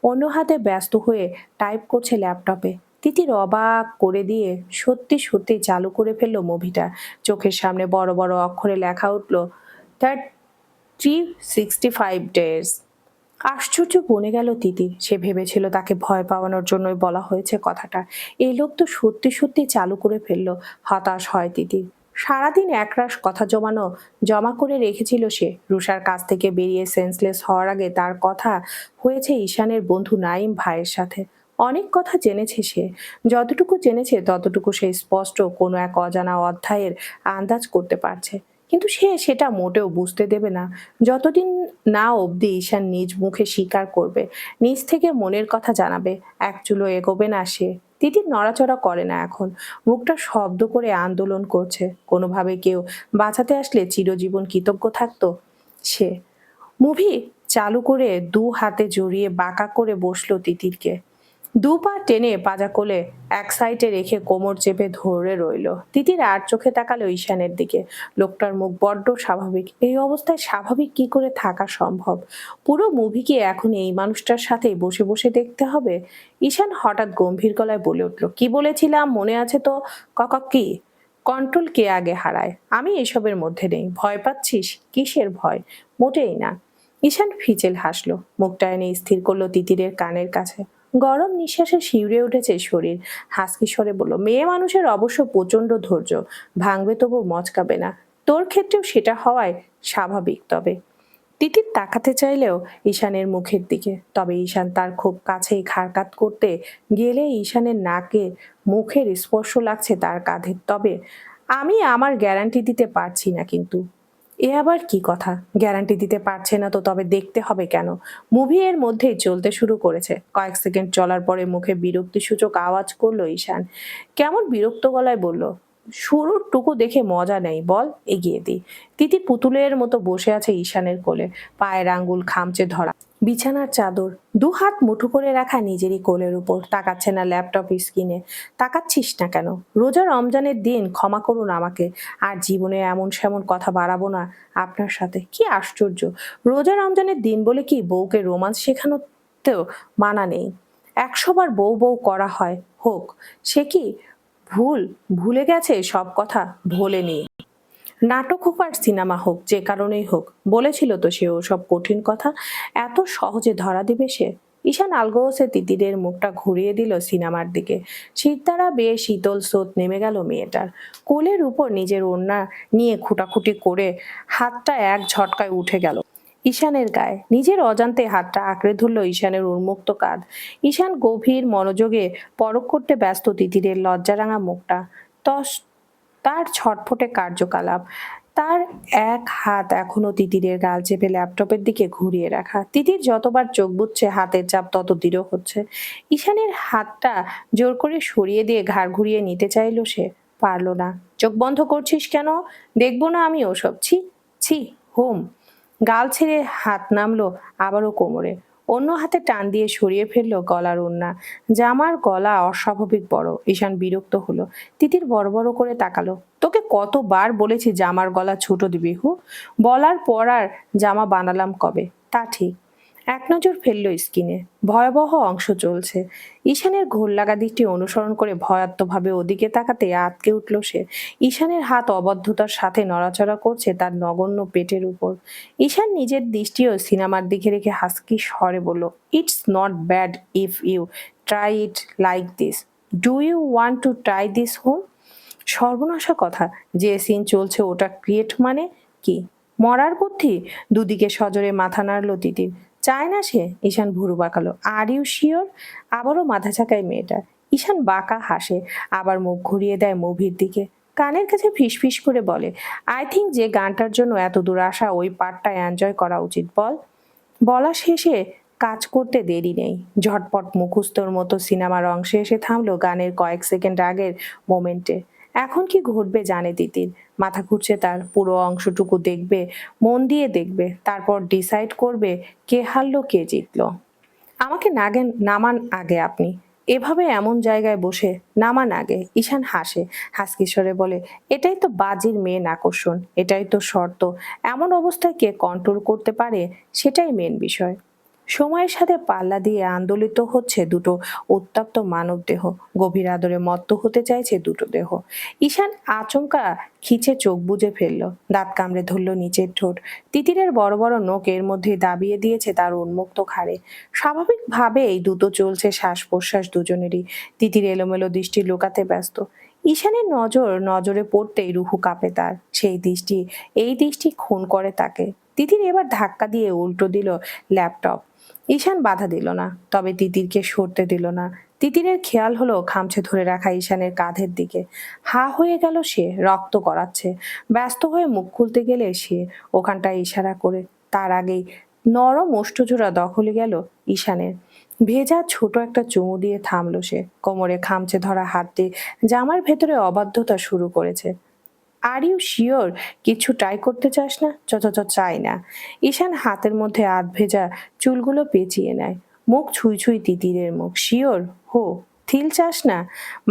অন্য হাতে ব্যস্ত হয়ে টাইপ করছে ল্যাপটপে। তিতির অবাক করে দিয়ে সত্যি সত্যি চালু করে ফেললো মুভিটা। চোখের সামনে বড় বড় অক্ষরে লেখা উঠলো 365 ডেজ। আশ্চর্য বনে গেল তিতির। সে ভেবেছিল তাকে ভয় পাওয়ানোর জন্যই বলা হয়েছে কথাটা। এই লোক তো সত্যি সত্যি চালু করে ফেললো। হতাশ হয় তিতির। সারাদিন একরাশ কথা জমা করে রেখেছিল সে। রুষার কাছ থেকে বেরিয়ে সেন্সলেস হওয়ার আগে তার কথা হয়েছে ঈশানের বন্ধু নাইম ভাইয়ের সাথে। অনেক কথা জেনেছে সে। যতটুকু জেনেছে ততটুকু সে স্পষ্ট কোনো এক অজানা অধ্যায়ের আন্দাজ করতে পারছে। কিন্তু সে সেটা মোটেও বুঝতে দেবে না যতদিন না অবধি ঈশান নিজ মুখে স্বীকার করবে, নিজ থেকে মনের কথা জানাবে। এক চুলো এগোবে না সে। তিতির নড়াচড়া করে না এখন। মুখটা শব্দ করে আন্দোলন করছে। কোনোভাবে কেউ বাঁচাতে আসলে চিরজীবন কৃতজ্ঞ থাকতো সে। মুভি চালু করে দু হাতে জড়িয়ে বাঁকা করে বসলো তিতিরকে। দু পা টেনে পাজা কোলে এক সাইডে রেখে কোমর চেপে ধরে রইল। তিতির আর চোখে তাকালো ঈশানের দিকে। লোকটার মুখ বড্ড স্বাভাবিক। এই অবস্থায় স্বাভাবিক কি করে থাকা সম্ভব? পুরো মুভি কি এখন এই মানুষটার সাথে বসে বসে দেখতে হবে? ঈশান হঠাৎ গম্ভীর গলায় বলে উঠল, কি বলেছিলাম মনে আছে তো? কি? কন্ট্রোল কে আগে হারায়? আমি এসবের মধ্যে নেই। ভয় পাচ্ছিস? কিসের ভয়? মোটেই না। ঈশান ফিচেল হাসলো, মুখটা এনে স্থির করলো তিতিরের কানের কাছে। গরম নিঃশ্বাসে শিউরে উঠেছে শরীর। হাসকি স্বরে বলল, মেয়ে মানুষের অবশ্য প্রচন্ড ধৈর্য, ভাঙবে তবু মচকাবে না। তোর ক্ষেত্রেও সেটা হওয়ায় স্বাভাবিক। তবে তিতির তাকাতে চাইলেও ঈশানের মুখের দিকে। তবে ঈশান তার খুব কাছেই ঘাড় করতে গেলে ঈশানের নাকে মুখের স্পর্শ লাগছে তার কাঁধের। তবে আমি আমার গ্যারান্টি দিতে পারছি না। কিন্তু এ আবার কি কথা? গ্যারান্টি দিতে পারছে না তো তবে দেখতে হবে কেন? মুভি এর মধ্যেই চলতে শুরু করেছে। কয়েক সেকেন্ড চলার পরে মুখে বিরক্তিসূচক আওয়াজ করলো ঈশান। কেমন বিরক্ত গলায় বলল, শুরুর টুকু দেখে মজা নেই বল, এগিয়ে দি। তিতি পুতুলের মতো বসে আছে ঈশানের কোলে, পায়ের আঙ্গুল খামচে ধরা বিছানার চাদর, দু হাত মুঠো করে রাখা নিজেরই কোলের উপর। তাকাচ্ছে না ল্যাপটপ স্ক্রিনে। তাকাচ্ছিস না কেন? রোজা রমজানের দিন, ক্ষমা করুন আমাকে। আর জীবনে এমন সেমন কথা বাড়াবো না আপনার সাথে। কি আশ্চর্য! রোজা রমজানের দিন বলে কি বউকে রোমান্স শেখানোতেও মানা নেই? 100 বার বউ বউ করা হয়, হোক। সে কি ভুলে গেছে সব কথা? ভোলেনি। নাটক হোক আর সিনেমা হোক, যে কারণেই হোক, বলেছিল তো সে ওসব কঠিন কথা এত সহজে ধরা দিবে সে। ঈশান আলগোসে তিতিরের মুখটা ঘুরিয়ে দিল সিনেমার দিকে। শীততারা বেয়ে শীতল স্রোত নেমে গেল মেয়েটার কোলের উপর। নিজের ওড়না নিয়ে খুঁটাখুটি করে হাতটা এক ঝটকায় উঠে গেল ঈশানের গায়ে। নিজের অজান্তে হাতটা আঁকড়ে ধরল ঈশানের উন্মুক্ত কাঁধ। ঈশান গভীর মনোযোগে পরখ করতে ব্যস্ত তিতিরের লজ্জারাঙা মুখটা, তার ছটফটে কার্যকলাপ। তার এক হাত এখনো তিতিরের গাল চেপে ল্যাপটপের দিকে ঘুরিয়ে রাখা। তিতির যতবার চোখ বুজছে হাতের চাপ তত দৃঢ় হচ্ছে। ঈশানের হাতটা জোর করে সরিয়ে দিয়ে ঘাড় ঘুরিয়ে নিতে চাইলো সে, পারল না। চোখ বন্ধ করছিস কেন? দেখবো না আমি ওসব? ছি ছি, হোম। গাল ছেড়ে হাত নামলো আবারও কোমরে। অন্য হাতে টান দিয়ে সরিয়ে ফেললো গলার ওড়না। জামার গলা অস্বাভাবিক বড়। ঈশান বিরক্ত হলো। তিতির বড় বড় করে তাকালো। তোকে কতবার বলেছি জামার গলা ছোট দিবি? বলার পর আর জামা বানালাম কবে? তা ঠিক, এক নজর ফেলল স্ক্রিনে। ভয়াবহ অংশ চলছে। ঈশানের ঘোর লাগা দিকটি অনুসরণ করে ভয়ার্তভাবে ওদিকে তাকাতে আঁতকে উঠল সে। ঈশানের হাত অবদ্ধতার সাথে নড়াচড়া করছে তার নগণ্য পেটের উপর। ঈশান নিজের দৃষ্টিও সিনেমার দিকে রেখে হাসকি স্বরে বলল, it's not bad if you try it like this. Do you want to try this home? সর্বনাশা কথা, যে সিন চলছে ওটা ক্রিয়েট মানে কি? মরার বুদ্ধি? দুদিকে সজোরে মাথা নাড়ল তিতির। চায় না সে? ঈশান ভুরু বাঁকালো। Are you sure? আবারও মাথা ঝাঁকায় মেয়েটা। ঈশান বাঁকা হাসে, আবার মুখ ঘুরিয়ে দেয় মুভির দিকে। কানের কাছে ফিসফিস করে বলে, আই থিঙ্ক যে গানটার জন্য এত দূর আসা ওই পার্টটা এনজয় করা উচিত। বল। বলা শেষে কাজ করতে দেরি নেই। ঝটপট মুখস্থর মতো সিনেমার অংশে এসে থামলো গানের কয়েক সেকেন্ড আগের মোমেন্টে। এখন কি ঘটবে জানে তিতির। মাথা ঘুরছে তার। পুরো অংশটুকু দেখবে, মন দিয়ে দেখবে, তারপর ডিসাইড করবে কে হারলো কে জিতলো। আমাকে নামান আগে আপনি। এভাবে এমন জায়গায় বসে নামান আগে। ঈশান হাসে, হাসকিস্বরে বলে, এটাই তো বাজির মেন আকর্ষণ, এটাই তো শর্ত। এমন অবস্থায় কে কন্ট্রোল করতে পারে সেটাই মেন বিষয়। সময়ের সাথে পাল্লা দিয়ে আন্দোলিত হচ্ছে দুটো উত্তপ্ত মানব দেহ। গভীর আদরে মত্ত হতে চাইছে দুটো দেহ। ঈশান আচমকা খিচে চোখ বুজে ফেলল। দাঁত কামড়ে ধরল নিচের ঠোঁট। তিতিরের বড় বড় নখ এর মধ্যে দাবিয়ে দিয়েছে তার উন্মুক্ত ঘাড়ে। স্বাভাবিকভাবে এই দ্রুত চলছে শ্বাস প্রশ্বাস দুজনেরই। তিতির এলোমেলো দৃষ্টি লুকাতে ব্যস্ত। ঈশানের নজরে পড়তেই রুহু কাঁপে তার। সেই দৃষ্টি, এই দৃষ্টি খুন করে তাকে। তিতির এবার ধাক্কা দিয়ে উল্টো দিল ল্যাপটপ। ঈশান বাধা দিল না, তবে তিতিরকে সরতে দিল না। তিতিরের খেয়াল হলো খামচে ধরে রাখা ঈশানের কাঁধের দিকে। হা হয়ে গেল সে, রক্ত গড়াচ্ছে। ব্যস্ত হয়ে মুখ খুলতে গেলে সে ওখানটায় ইশারা করে। তার আগেই নরম ওষ্ঠজোড়া দখলে গেল ঈশানের। ভেজা ছোট একটা চুমু দিয়ে থামলো সে। কোমরে খামচে ধরা হাত দিয়ে জামার ভেতরে অবাধ্যতা শুরু করেছে। আর ইউ শিওর কিছু ট্রাই করতে চাস না? চাই না। ঈশান হাতের মধ্যে আধ ভেজা চুলগুলো পেঁচিয়ে নেয়। মুখ ছুঁই ছুঁই তিতিরের মুখ। শিওর হো? থিল চাস না?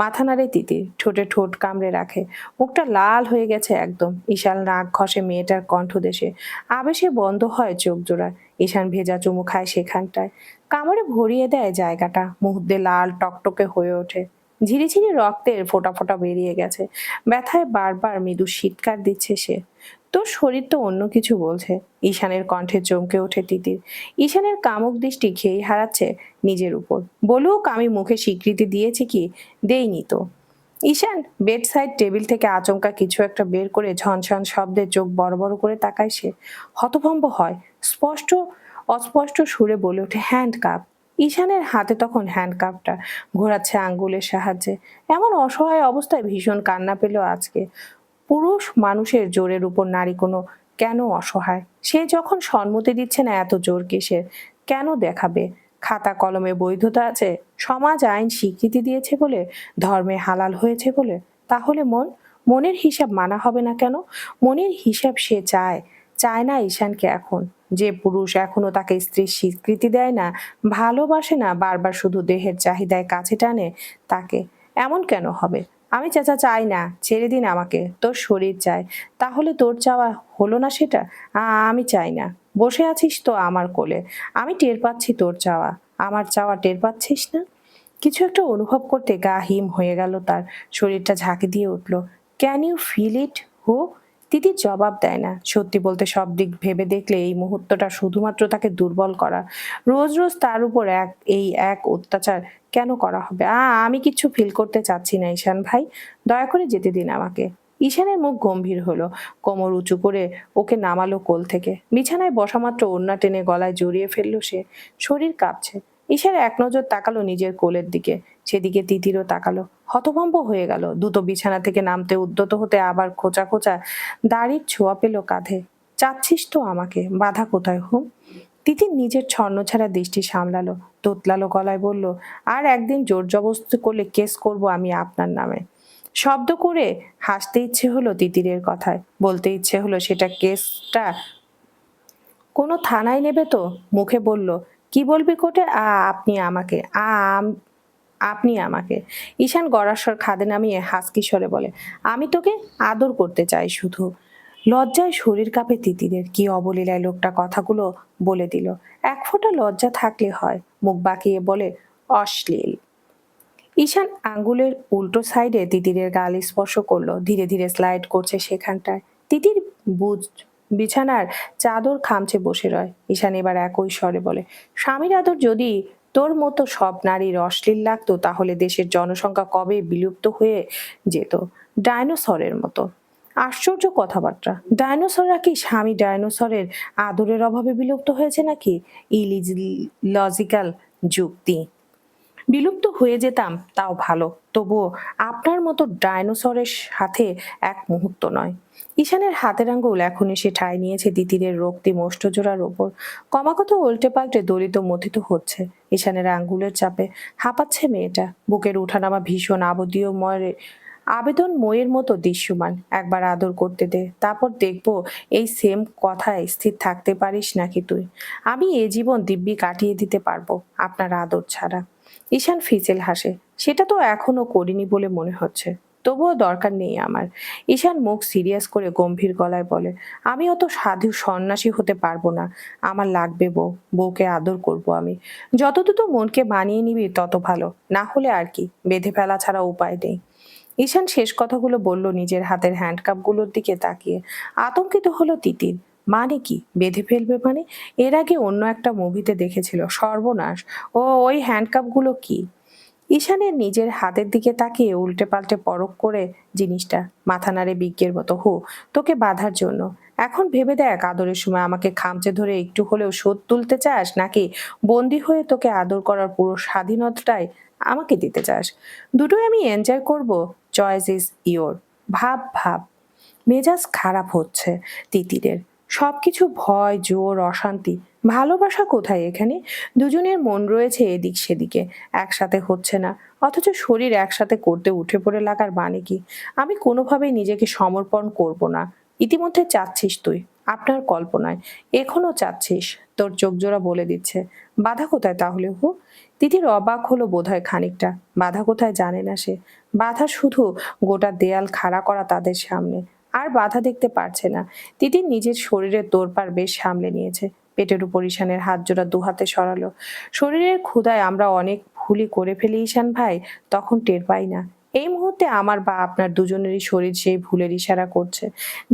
মাথা নাড়ে তিতির, ঠোঁটে ঠোঁট কামড়ে রাখে। মুখটা লাল হয়ে গেছে একদম। ঈশান নাক ঘষে মেয়েটার কণ্ঠদেশে। আবেশে বন্ধ হয় চোখ জোড়া। ঈশান ভেজা চুমু খায় সেখানটায়। কামড়ে ভরিয়ে দেয় জায়গাটা। মুহূর্তে লাল টকটকে হয়ে ওঠে। ঝিরিঝিরি রক্তের ফোঁটা ফোঁটা বেরিয়ে গেছে। ব্যথায় বারবার মৃদু চিৎকার দিচ্ছে সে। তোর শরীর তো অন্য কিছু বলছে। ঈশানের কণ্ঠে চমকে ওঠে তিতির। ঈশানের কামুক দৃষ্টি খেই হারাচ্ছে নিজের উপর। বলুক আমি মুখে স্বীকৃতি দিয়েছি কি? দেইনি তো। ঈশান বেড সাইড টেবিল থেকে আচমকা কিছু একটা বের করে ঝনঝন শব্দে চোখ বড় বড় করে তাকায় সে। হতভম্ব হয়। অস্পষ্ট সুরে বলে ওঠে, হ্যান্ড কাপ। ঈশানের হাতে তখন হ্যান্ডকাপটা ঘোরাচ্ছে আঙ্গুলের সাহায্যে। এমন অসহায় অবস্থায় ভীষণ কান্না পেল আজকে। পুরুষ মানুষের জোরের উপর নারী কোনো কেন অসহায়? সে যখন সম্মতি দিচ্ছে না, এত জোর কিসের? কেন দেখাবে? খাতা কলমে বৈধতা আছে, সমাজ আইন স্বীকৃতি দিয়েছে বলে, ধর্মে হালাল হয়েছে বলে। তাহলে মনের হিসাব মানা হবে না কেন? মনের হিসাব সে চায় না ঈশানকে এখন। যে পুরুষ এখনো তাকে স্ত্রীর স্বীকৃতি দেয় না, ভালোবাসে না, বারবার শুধু দেহের চাহিদায় কাছে টানে তাকে, এমন কেন হবে? আমি চাই না, ছেড়ে দিন আমাকে, তোর শরীর চাই। তাহলে তোর চাওয়া হলো না সেটা? আমি চাই না। বসে আছিস তো আমার কোলে, আমি টের পাচ্ছি তোর চাওয়া। আমার চাওয়া টের পাচ্ছিস না? কিছু একটা অনুভব করতে গা হিম হয়ে গেল তার। শরীরটা ঝাঁকি দিয়ে উঠল। ক্যান ইউ ফিল ইট হো? তিতির জবাব দেয় না। সত্যি বলতে সব দিক ভেবে দেখলে এই মুহূর্তটা শুধুমাত্র তাকে দুর্বল করা। রোজ রোজ তার উপর এক অত্যাচার কেন করা হবে? আমি কিচ্ছু ফিল করতে চাচ্ছি না ঈশান ভাই, দয়া করে যেতে দিন আমাকে। ঈশানের মুখ গম্ভীর হলো। কোমর উঁচু করে ওকে নামালো কোল থেকে। বিছানায় বসা মাত্র ওড়না টেনে গলায় জড়িয়ে ফেললো সে। শরীর কাঁপছে। ঈশান এক নজর তাকালো নিজের কোলের দিকে। সেদিকে তিতিরও তাকালো। হতভম্ব হয়ে গেল। দ্রুত বিছানা থেকে নামতে উদ্যত হতে আবার খোঁচা খোঁচা দাড়ির ছোঁয়া পেল কাঁধে। চাচ্ছিস তো আমাকে, বাধা কোথায় হুম? তিতির নিজের ছন্নছাড়া দৃষ্টি সামলালো, তোতলালো গলায় বলল, আর একদিন জোর জবরদস্তি করলে কেস করব আমি আপনার নামে। শব্দ করে হাসতে ইচ্ছে হলো তিতিরের কথায়। বলতে ইচ্ছে হলো সেটা কেসটা কোনো থানায় নেবে তো। মুখে বলল, কি বলবি কোর্টে? আপনি আমাকে আপনি আমাকে। ঈশান গড়ার স্বর খাদে নামিয়ে হাসকি স্বরে বলে, আমি তোকে আদর করতে চাই শুধু। লজ্জায় শরীর কাঁপে তিতিরের। কি অবলীলায় লোকটা কথাগুলো বলে দিল। এক ফোঁটা লজ্জা থাকলে হয়। মুখ বাঁকিয়ে বলে, অশ্লীল। ঈশান আঙ্গুলের উল্টো সাইডে তিতিরের গাল স্পর্শ করলো, ধীরে ধীরে স্লাইড করছে সেখানটায়। তিতির বুঝ বিছানার চাদর খামচে বসে রয়। ঈশান এবার একই স্বরে বলে, স্বামীর আদর যদি তোর মতো সব নারীর অশ্লীল লাগতো তাহলে দেশের জনসংখ্যা কবে বিলুপ্ত হয়ে যেত, ডাইনোসরের মতো। আশ্চর্য কথাবার্তা। ডাইনোসররা কি স্বামী ডাইনোসরের আদরের অভাবে বিলুপ্ত হয়েছে নাকি? লজিক্যাল যুক্তি। বিলুপ্ত হয়ে যেতাম তাও ভালো, তবুও আপনার মতো ডাইনোসরের সাথে এক মুহূর্ত নয়। ঈশানের হাতের আঙ্গুল এখন এসে ঠাঁই নিয়েছে তিতিরের রক্তিম ওষ্ঠজোড়ার ওপর। ক্রমাগত উল্টে পাল্টে দলিত মথিত হচ্ছে। ঈশানের আঙ্গুলের চাপে হাঁপাচ্ছে মেয়েটা। বুকের উঠানামা ভীষণ আবেদনময়ের মতো দৃশ্যমান। একবার আদর করতে দে, তারপর দেখবো এই সেম কথায় স্থির থাকতে পারিস নাকি তুই। আমি এ জীবন দিব্যি কাটিয়ে দিতে পারবো আপনার আদর ছাড়া। ঈশান ফিসেল হাসে। সেটা তো এখনো করিনি বলে মনে হচ্ছে, তবুও দরকার নেই আমার। ঈশান মুখ সিরিয়াস করে গম্ভীর গলায় বলে, আমি অত সাধু সন্ন্যাসী হতে পারবো না। আমার লাগবে বউ, বউকে আদর করব আমি। যত দ্রুত মনকে মানিয়ে নিবি তত ভালো, না হলে আর কি, বেঁধে ফেলা ছাড়া উপায় নেই। ঈশান শেষ কথাগুলো বলল নিজের হাতের হ্যান্ডকাপগুলোর দিকে তাকিয়ে। আতঙ্কিত হলো তিতির। মানে কি বেঁধে ফেলবে মানে? এর আগে অন্য একটা মুভিতে দেখেছিল। সর্বনাশ। ও ওই হ্যান্ডকাপগুলো কি? ঈশানের নিজের হাতের দিকে তাকিয়ে উল্টে পাল্টে পরখ করে জিনিসটা, মাথা নাড়ে বিজ্ঞের মতো। তোকে বাঁধার জন্য। এখন ভেবে দেখ, আদরের সময় আমাকে খামচে ধরে একটু হলেও শোধ তুলতে চাস, নাকি বন্দি হয়ে তোকে আদর করার পুরো স্বাধীনতাটাই আমাকে দিতে চাস? দুটোই আমি এনজয় করব। Choice is your. ভাব ভাব। মেজাজ খারাপ হচ্ছে তিতিরের। সবকিছু ভয়, জোর, অশান্তি। ভালোবাসা কোথায় এখানে? দুজনের মন রয়েছে এদিক সেদিকে, একসাথে হচ্ছে না। অথচ শরীর একসাথে করতে উঠে পড়ে লাগার মানে কি? আমি কোনোভাবেই নিজেকে সমর্পণ করব না। ইতিমধ্যে চাচ্ছিস তুই, আপনার কল্পনায়। এখনো চাচ্ছিস, তোর চোখ জোড়া বলে দিচ্ছে। বাধা কোথায় তাহলে? তিতির অবাক হলো বোধহয় খানিকটা। বাধা কোথায় জানে না সে। বাধা শুধু গোটা দেয়াল খাড়া করা তাদের সামনে। আর বাধা দেখতে পারছে না। তিতির নিজের শরীরের তোড়পাড় বেশ সামলে নিয়েছে। পেটের উপর ঈশানের হাত জোড়া দুহাতে সরালো। শরীরের ক্ষুধায় আমরা অনেক ভুলই করে ফেলি ঈশান ভাই, তখন টের পাই না। এই মুহূর্তে আমার বা আপনার দুজনেরই শরীর সেই ভুলের ইশারা করছে।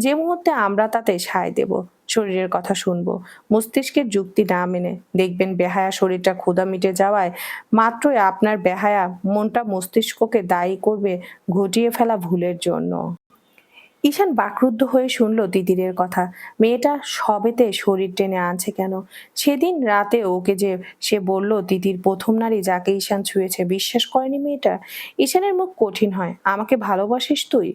যে মুহূর্তে আমরা তাতে সায় দেব, শরীরের কথা শুনবো, মস্তিষ্কের যুক্তি না মেনে, দেখবেন বেহায়া শরীরটা ক্ষুধা মিটে যাওয়ায় মাত্রই আপনার বেহায়া মনটা মস্তিষ্ককে দায়ী করবে ঘটিয়ে ফেলা ভুলের জন্য। ঈশান বাকরুদ্ধ হয়ে শুনল তিতিরের কথা। মেয়েটা সবেতে শরীর টেনে আনছে কেন? সেদিন রাতে ওকে যে সে বলল তিতির প্রথম নারী যাকে ঈশান ছুঁয়েছে, বিশ্বাস করেনি মেয়েটা। ঈশানের মুখ কঠিন হয়। আমাকে ভালোবাসিস তুই?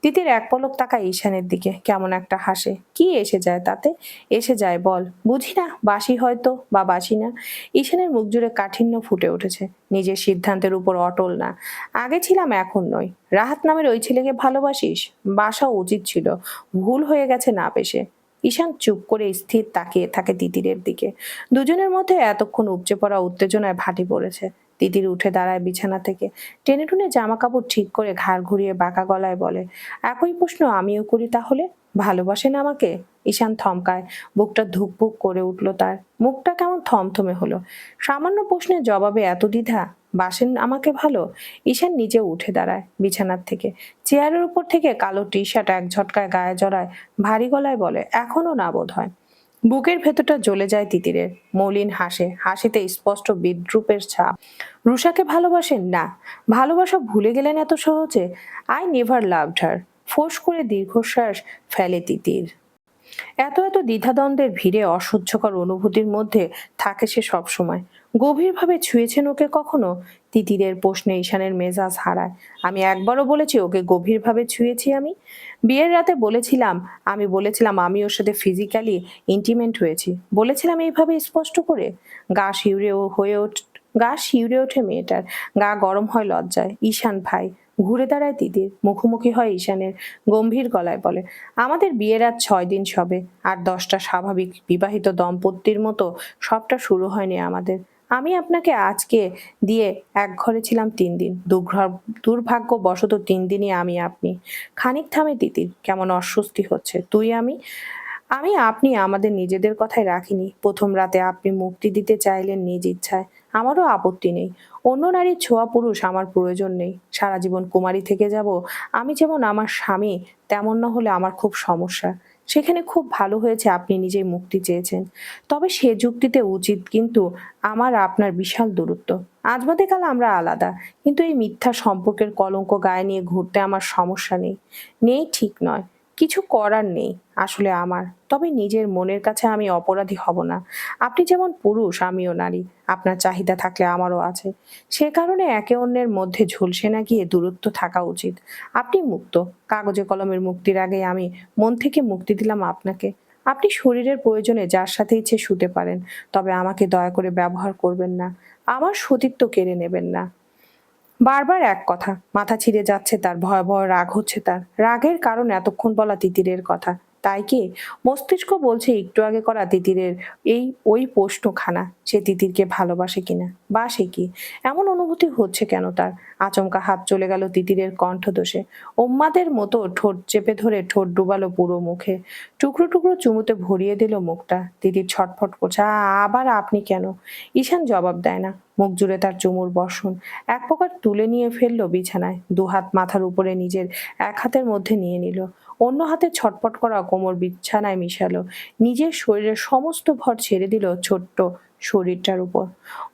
তিতির এক পলক তাকায় ঈশানের দিকে, কেমন একটা হাসে। কি এসে যায় তাতে? এসে যায় বল, বুঝি না, বাসি হয়তো বা বাসি না। ঈশানের মুখ জুড়ে কাঠিন্য ফুটে উঠেছে। নিজের সিদ্ধান্তের উপর অটল না। আগে ছিলাম, এখন নই। রাহাত নামের ওই ছেলেকে ভালোবাসিস? বাসা উচিত ছিল, ভুল হয়ে গেছে না বেশে। ঈশান চুপ করে স্থির তাকিয়ে থাকে তিতিরের দিকে। দুজনের মধ্যে এতক্ষণ উপচে পড়া উত্তেজনায় ভাটি পড়েছে। তিতির উঠে দাঁড়ায় বিছানা থেকে, টেনে টুনে জামা কাপড় ঠিক করে ঘাড় ঘুরিয়ে বাঁকা গলায় বলে, একই প্রশ্ন আমিও করি তাহলে। ভালোবাসেন আমাকে? ঈশান থমকায়। বুকটা ধুকপুক করে উঠল তার। মুখটা কেমন থমথমে হলো। সামান্য প্রশ্নের জবাবে এত দ্বিধা। বাসেন আমাকে ভালো? ঈশান নিজে উঠে দাঁড়ায় বিছানার থেকে। চেয়ারের উপর থেকে কালো টি শার্ট এক ঝটকায় গায়ে জড়ায়। ভারী গলায় বলে, এখনো না বোধ হয়। বুকের ভেতরটা জ্বলে যায় তিতিরের। মলিন হাসে, হাসিতে স্পষ্ট বিদ্রুপের ছাপ। রুষাকে ভালোবাসেন? না। ভালোবাসা ভুলে গেলেন এত সহজে? I never loved her. ফোঁস করে দীর্ঘশ্বাস ফেলে তিতির। এত এত দ্বিধাদ্বন্দ্বের ভিড়ে অসহ্যকর অনুভূতির মধ্যে থাকে সে সবসময়। গভীরভাবে ছুঁয়েছেন ওকে কখনো? তিতিরের প্রশ্নে ঈশানের মেজাজ হারায়। আমি একবারও বলেছি ওকে গভীরভাবে ছুঁয়েছি আমি? বিয়ের রাতে বলেছিলাম, আমি বলেছিলাম আমি ওর সাথে ফিজিক্যালি ইন্টিমেন্ট হয়েছি, বলেছিলাম এইভাবে স্পষ্ট করে। গা শিউরে হয়ে ওঠ গা শিউরে ওঠে মেয়েটার, গা গরম হয় লজ্জায়। ঈশান ভাই। ঘুরে দাঁড়ায় তিতির, মুখোমুখি হয় ঈশানের। গম্ভীর গলায় বলে, আমাদের বিয়ের আজ 6 দিন সবে, আর 10টা স্বাভাবিক বিবাহিত দম্পতির মতো সবটা শুরু হয়নি আমাদের। আমি আপনাকে আজকে দিয়ে এক ঘরে ছিলাম 3 দিন। দুর্ভাগ্যবশত 3 দিনই আমি আপনি। খানিক থামে তিতির, কেমন অস্বস্তি হচ্ছে। তুই আমি, আমি আপনি আমাদের নিজেদের কথাই রাখিনি। প্রথম রাতে আপনি মুক্তি দিতে চাইলেন নিজ ইচ্ছায়, আমারও আপত্তি নেই। অন্য নারীর ছোঁয়া পুরুষ আমার প্রয়োজন নেই। সারা জীবন কুমারী থেকে যাব। আমি যেমন আমার স্বামী তেমন না হলে আমার খুব সমস্যা। সেখানে খুব ভালো হয়েছে আপনি নিজেই মুক্তি চেয়েছেন। তবে সে যুক্তিতে উচিত কিন্তু আমার আপনার বিশাল দূরত্ব। আজ বাদে কাল আমরা আলাদা, কিন্তু এই মিথ্যা সম্পর্কের কলঙ্ক গায়ে নিয়ে ঘুরতে আমার সমস্যা নেই। নেই ঠিক নয়, কিছু করার নেই আসলে আমার। তবে নিজের মনের কাছে আমি অপরাধী হব না। আপনি যেমন পুরুষ, আমিও নারী। আপনার চাহিদা থাকলে আমারও আছে। সে কারণে একে অন্যের মধ্যে ঝলসে না গিয়ে দূরত্ব থাকা উচিত। আপনি মুক্ত, কাগজে কলমের মুক্তির আগে আমি মন থেকে মুক্তি দিলাম আপনাকে। আপনি শরীরের প্রয়োজনে যার সাথে ইচ্ছে শুতে পারেন, তবে আমাকে দয়া করে ব্যবহার করবেন না। আমার সতীত্ব কেড়ে নেবেন না। বারবার এক কথা, মাথা ছিঁড়ে যাচ্ছে তার, ভয়াবহ রাগ হচ্ছে তার। রাগের কারণ এতক্ষণ বলা তিতিরের কথা। তাই কি? মস্তিষ্ক বলছে একটু আগে করা তিতিরের ওই প্রশ্নখানা, সে তিতিরকে ভালোবাসে কিনা, বাসে কি, এমন অনুভূতি হচ্ছে কেন তার। আচমকা হাত চলে গেল তিতিরের কণ্ঠদোষে। উন্মাদের মতো ঠোঁট চেপে ধরে ঠোঁট ডুবালো পুরো মুখে। টুকরো টুকরো চুমুতে ভরিয়ে দিল মুখটা। তিতির ছটফট করছে, আবার আপনি কেন?" ঈশান জবাব দেয় না। মুখ জুড়ে তার চুমুর বর্ষণ। এক প্রকার তুলে নিয়ে ফেললো বিছানায়। দুহাত মাথার উপরে নিজের এক হাতের মধ্যে নিয়ে নিল, অন্য হাতে ছটপট করা কোমর বিছানায় মিশালো। নিজের শরীরের সমস্ত ভর ছেড়ে দিল ছোট্ট শরীরটার উপর।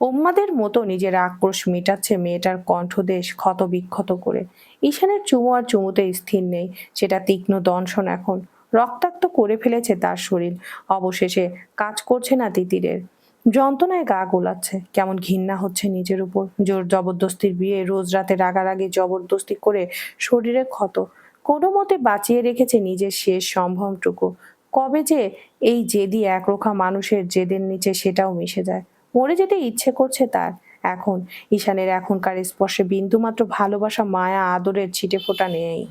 উন্মাদের মতো নিজের আক্রোশ মেটাচ্ছে মেয়েটার কণ্ঠদেশ ক্ষত বিক্ষত করে। ঈশানের চুমু আর চুমুতে স্থির নেই, সেটা তীক্ষ্ণ দংশন এখন। রক্তাক্ত করে ফেলেছে তার শরীর। অবশেষে কাজ করছে না তিতিরের। যন্ত্রণায় গা গোলাচ্ছে, কেমন ঘৃণা হচ্ছে নিজের উপর। জোর জবরদস্তির বিয়ে, রোজ রাতে রাগারাগি জবরদস্তি করে শরীরে ক্ষত। কোনো মতে বাঁচিয়ে রেখেছে নিজের শেষ সম্ভ্রমটুকু। কবে যে এই জেদি একরোখা মানুষের জেদের নিচে সেটাও মিশে যায়। মরে যেতে ইচ্ছে করছে তার এখন। ঈশানের এখনকার স্পর্শে বিন্দুমাত্র ভালোবাসা, মায়া, আদরের ছিটেফোঁটা নেই।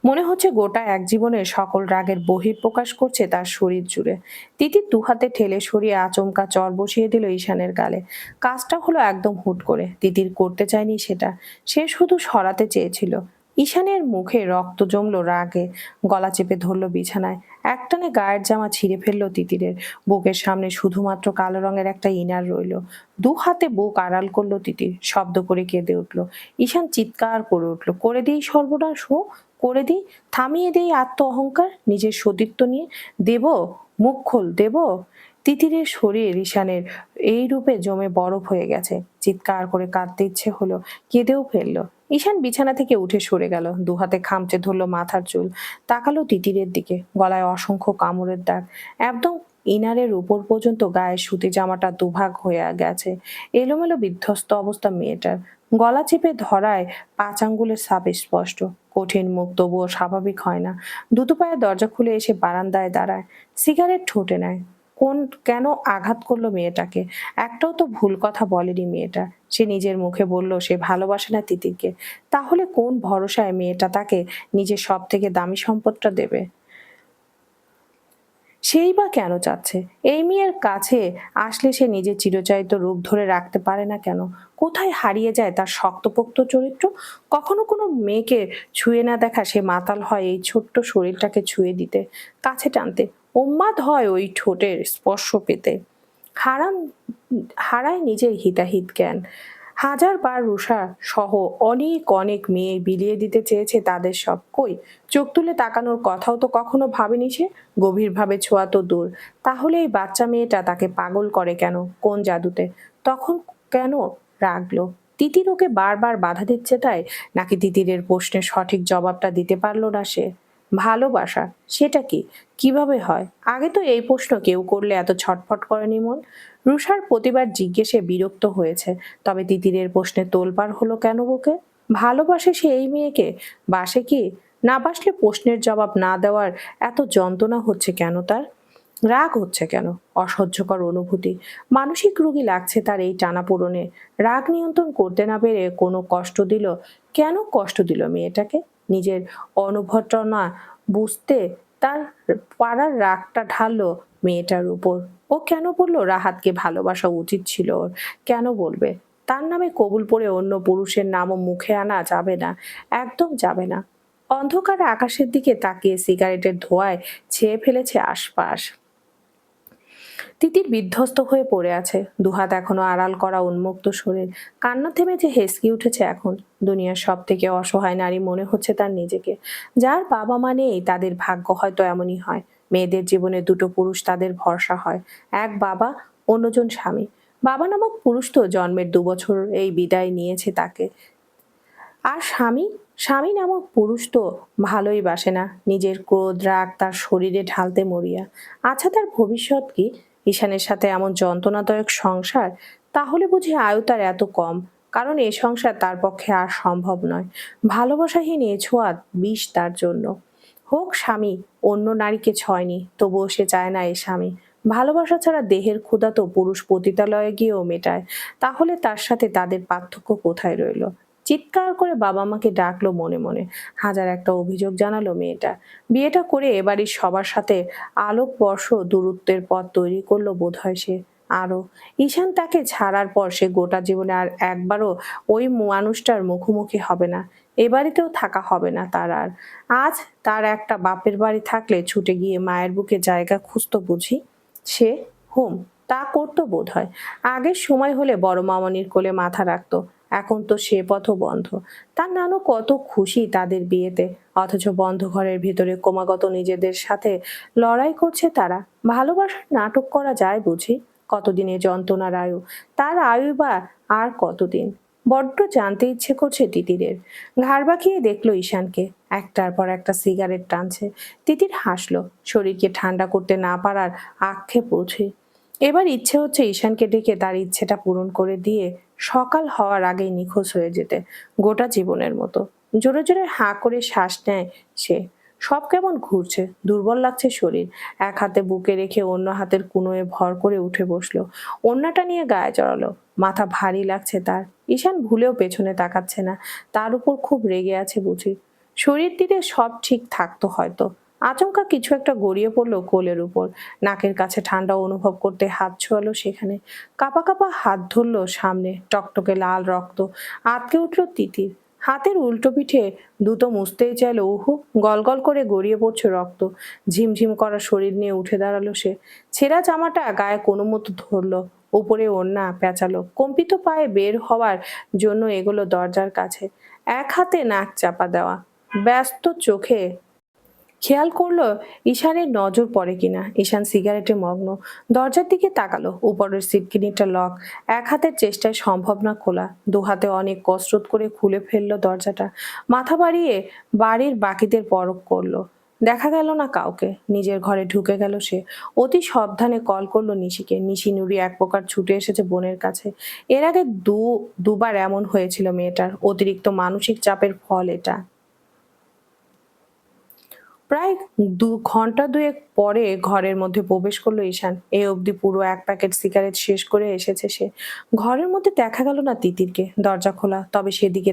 মনে হচ্ছে গোটা এক জীবনের সকল রাগের বহিঃপ্রকাশ করছে তার শরীর জুড়ে। তিতির দুহাতে ঠেলে সরিয়ে আচমকা চর বসিয়ে দিল ঈশানের গালে। কাজটা হলো একদম হুট করে। তিতির করতে চায়নি সেটা, সে শুধু সরাতে চেয়েছিল। ঈশানের মুখে রক্ত জমলো রাগে, গলা চেপে ধরলো বিছানায়। একটানে গায়ের জামা ছিঁড়ে ফেললো তিতিরের। বুকের সামনে শুধুমাত্র কালো রঙের একটা ইনার রইলো। দু হাতে বুক আড়াল করলো তিতির, শব্দ করে কেঁদে উঠলো। ঈশান চিৎকার করে উঠলো, করে দিই সর্বনাশ, করে দিই, থামিয়ে দেই আত্ম অহংকার, নিজের সতীত্ব নিয়ে দেব, মুখ খোল দেব। তিতিরের শরীর ঈশানের এই রূপে জমে বরফ হয়ে গেছে। চিৎকার করে কাঁদতে ইচ্ছে হলো, কেঁদেও ফেললো। ঈশান বিছানা থেকে উঠে সরে গেল, দুহাতে খামচে ধরলো মাথার চুল। তাকালো তিতিরের দিকে, গলায় অসংখ্য কামড়ের দাগ। একদম ইনারের উপর পর্যন্ত গায়ের সুতি জামাটা দুভাগ হয়ে গেছে। এলোমেলো বিধ্বস্ত অবস্থা মেয়েটার। গলা চেপে ধরায় 5 আঙ্গুলের ছাপ স্পষ্ট। কঠিন মুখ তবুও স্বাভাবিক হয় না। দ্রুত পায়ে দরজা খুলে এসে বারান্দায় দাঁড়ায়, সিগারেট ঠোঁটে নেয়। কেন আঘাত করলো মেয়েটাকে? একটাও তো ভুল কথা বলেনি মেয়েটা। সে নিজের মুখে বলল সে ভালোবাসে না তিতিরকে। তাহলে কোন ভরসায় মেয়েটা তাকে নিজের সব থেকে দামি সম্পদটা দেবে? সেই বা কেন চাচ্ছে? এই মেয়ের কাছে আসলে সে নিজের চিরচারিত রূপ ধরে রাখতে পারে না কেন? কোথায় হারিয়ে যায় তার শক্তপোক্ত চরিত্র? কখনো কোনো মেয়েকে ছুঁয়ে না দেখা সে মাতাল হয় এই ছোট্ট শরীরটাকে ছুঁয়ে দিতে, কাছে টানতে। উন্মাদ হয় ওই ঠোঁটের স্পর্শ পেতে। হারাম হারায় নিজের হিতাহিত জ্ঞান। 1000 বার রুষা সহ অনেক অনেক মেয়ে বিলিয়ে দিতে চেয়েছে তাদের সব। কই, চোখ তুলে তাকানোর কথাও তো কখনো ভাবেনি সে। গভীরভাবে ছোঁয়া তো দূর। তাহলে এই বাচ্চা মেয়েটা তাকে পাগল করে কেন? কোন জাদুতে? তখন কেন রাগলো? তিতির ওকে বারবার বাধা দিচ্ছে তাই? নাকি তিতিরের প্রশ্নের সঠিক জবাবটা দিতে পারলো না সে? ভালোবাসা সেটা কি, কিভাবে হয়? আগে তো এই প্রশ্ন কেউ করলে এত ছটফট করেনি মন। রুষার প্রতিবার জিজ্ঞেসে বিরক্ত হয়েছে, তবে তিতিরের প্রশ্নে তোলপাড় হলো কেন বুকে? ভালোবাসে সে এই মেয়েকে? বাসে কি? না বাসলে প্রশ্নের জবাব না দেওয়ার এত যন্ত্রণা হচ্ছে কেন তার? রাগ হচ্ছে কেন? অসহ্যকর অনুভূতি। মানসিক রোগী লাগছে তার এই টানাপোড়েনে। রাগ নিয়ন্ত্রণ করতে না পেরে কোনো কষ্ট দিল। কেন কষ্ট দিল মেয়েটাকে? নিজের অনুভটনা বুঝতে তার পাড়ার রাগটা ঢাললো মেয়েটার উপর। ও কেন বললো রাহাতকে ভালোবাসা উচিত ছিল ওর? কেন বলবে? তার নামে কবুল পড়ে অন্য পুরুষের নামও মুখে আনা যাবে না, একদম যাবে না। অন্ধকারে আকাশের দিকে তাকিয়ে সিগারেটের ধোঁয়ায় ছেয়ে ফেলেছে আশপাশ। তিতির বিধ্বস্ত হয়ে পড়ে আছে, দুহাত এখনো আড়াল করা উন্মুক্ত শরীর। কান্না থেমেছে, হেসকি উঠেছে এখন। দুনিয়ার সব থেকে অসহায় নারী মনে হচ্ছে তার নিজেকে। যার বাবা মা নেই, তাদের ভাগ্য হয়তো এমনই হয়। মেয়েদের জীবনে দুটো পুরুষ তাদের ভরসা হয়, এক বাবা, অন্যজন স্বামী। বাবা নামক পুরুষ তো জন্মের 2 বছর এই বিদায় নিয়েছে তাকে। আর স্বামী, স্বামী নামক পুরুষ তো ভালোই বাসে না, নিজের ক্রোধ রাগ তার শরীরে ঢালতে মরিয়া। আচ্ছা, তার ভবিষ্যৎ কি? ঈশানের সাথে এমন যন্ত্রণাদায়ক সংসার? তাহলে বুঝি আয়ু তার এত কম, কারণ এ সংসার তার পক্ষে আর সম্ভব নয়। ভালোবাসাহীন এ ছোঁয়াত বিষ তার জন্য। হোক স্বামী, অন্য নারীকে ছয়নি, তবুও সে চায় না এ স্বামী। ভালোবাসা ছাড়া দেহের ক্ষুধা তো পুরুষ পতিতালয়ে গিয়েও মেটায়। তাহলে তার সাথে তাদের পার্থক্য কোথায় রইল? চিৎকার করে বাবা মাকে ডাকলো মনে মনে। হাজার একটা অভিযোগ জানালো মেয়েটা। বিয়েটা করে এবাড়ির সবার সাথে আলোকবর্ষ দূরত্বের পথ তৈরি করলো বোধহয় সে। আরো ঈশান তাকে ছাড়ার পর সে গোটা জীবনে আর একবারও ওই মানুষটার মুখোমুখি হবে না। এ বাড়িতেও থাকা হবে না তার আর। আজ তার একটা বাপের বাড়ি থাকলে ছুটে গিয়ে মায়ের বুকে জায়গা খুঁজতো বুঝি সে। হুম, তা করতো বোধ হয়। আগের সময় হলে বড় মামনির কোলে মাথা রাখতো। এখন তো সে পথও বন্ধ। তার নানু কত খুশি তাদের বিয়েতে, অথচ বন্ধ ঘরের ভিতরে ক্রমাগত নিজেদের সাথে লড়াই করছে তারা। ভালোবাসার নাটক করা যায় বুঝি? কতদিনে যন্ত্রণার আয়ু, তার আয়ু বা আর কতদিন? বড্ড জানতে ইচ্ছে করছে তিতিরের। ঘাড় বাঁকিয়ে দেখলো ঈশানকে, একটার পর একটা সিগারেট টানছে। তিতির হাসলো, শরীরকে ঠান্ডা করতে না পারার আক্ষেপ বুঝি। এবার ইচ্ছে হচ্ছে ঈশানকে ডেকে তার ইচ্ছেটা পূরণ করে দিয়ে সকাল হওয়ার আগেই নিখোঁজ হয়ে যেতে, গোটা জীবনের মতো। জোরে জোরে হাঁ করে শ্বাস নেয় সে। সব কেমন ঘুরছে, দুর্বল লাগছে শরীর। এক হাতে বুকে রেখে অন্য হাতের কুনোয় ভর করে উঠে বসলো। ওড়নাটা নিয়ে গায়ে জড়ালো। মাথা ভারী লাগছে তার। ঈশান ভুলেও পেছনে তাকাচ্ছে না। তার উপর খুব রেগে আছে বুঝি। শরীর দিলে সব ঠিক থাকতো হয়তো। আচমকা কিছু একটা গড়িয়ে পড়লো কোলের উপর। নাকের কাছে ঠান্ডা অনুভব করতে হাত ছোঁয়ালো সেখানে। কাঁপা কাঁপা হাত ধরলো সামনে, টকটকে লাল রক্ত। আঁতকে উঠল তিতির। হাতের উল্টো পিঠে দ্রুত মুছতেই চাইলো, উহু, গলগল করে গড়িয়ে পড়ছে রক্ত। ঝিমঝিম করা শরীর নিয়ে উঠে দাঁড়ালো সে। ছেঁড়া জামাটা গায়ে কোনো মতো ধরলো, উপরে ওড়না পেঁচালো। কম্পিত পায়ে বের হওয়ার জন্য এগোলো দরজার কাছে। এক হাতে নাক চাপা দেওয়া, ব্যস্ত চোখে খেয়াল করলো ঈশানের নজর পড়ে কিনা। ঈশান সিগারেটে মগ্ন। দরজার দিকে তাকালো, উপরের সিটকিনিটা লক। এক হাতের চেষ্টায় সম্ভব না খোলা। দু হাতে অনেক কসরত করে খুলে ফেললো দরজাটা। মাথা বাড়িয়ে বাড়ির বাকিদের পরখ করলো। দেখা গেল না কাউকে। নিজের ঘরে ঢুকে গেল সে। অতি সাবধানে কল করলো নিশিকে। নিশি নুরি এক প্রকার ছুটে এসেছে বোনের কাছে। এর আগে দুবার এমন হয়েছিল মেয়েটার। অতিরিক্ত মানসিক চাপের ফল এটা। প্রায় 2 ঘন্টা 2 পরে ঘরের মধ্যে প্রবেশ করলো ঈশান। এই অবধি পুরো 1 প্যাকেট সিগারেট শেষ করে এসেছে সে। ঘরের মধ্যে দেখা গেল না তিতিরকে। দরজা খোলা, তবে সেদিকে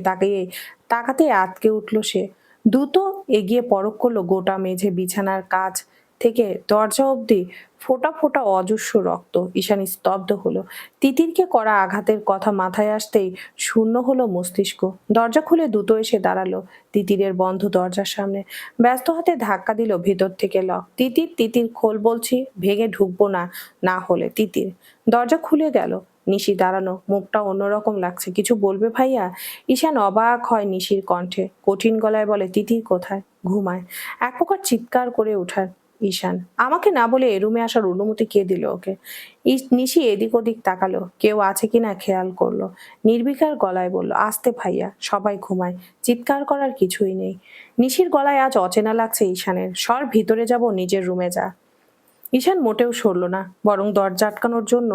তাকাতেই আঁতকে উঠল সে। দ্রুত এগিয়ে পরখ করলো গোটা মেঝে, বিছানার কাছ থেকে দরজা অবধি ফোঁটা ফোঁটা অজস্র রক্ত। ঈশান স্তব্ধ হলো। তিতিরকে করা আঘাতের কথা মাথায় আসতেই শূন্য হলো মস্তিষ্ক। দরজা খুলে দ্রুত এসে দাঁড়ালো তিতিরের বন্ধ দরজার সামনে। ব্যস্ত হাতে ধাক্কা দিল ভিতর থেকে লক। তিতির, তিতির খোল বলছি, ভেঙে ঢুকবো না, না হলে। তিতির। দরজা খুলে গেল। নিশি দাঁড়ানো, মুখটা অন্যরকম লাগছে। কিছু বলবে ভাইয়া? ঈশান অবাক হয় নিশির কণ্ঠে। কঠিন গলায় বলে, তিতির কোথায়? ঘুমায়। এক প্রকার চিৎকার করে ওঠার ঈশান। আমাকে না বলে এ রুমে আসার অনুমতি কে দিল ওকে? নিশি এদিক ওদিক তাকালো, কেউ আছে কিনা খেয়াল করলো। নির্বিকার গলায় বলল, আস্তে ভাইয়া, সবাই ঘুমায়, চিৎকার করার কিছুই নেই। নিশির গলায় আজ অচেনা লাগছে ঈশানের। সর, ভিতরে যাব, নিজের রুমে যা। ঈশান মোটেও সরল না, বরং দরজা আটকানোর জন্য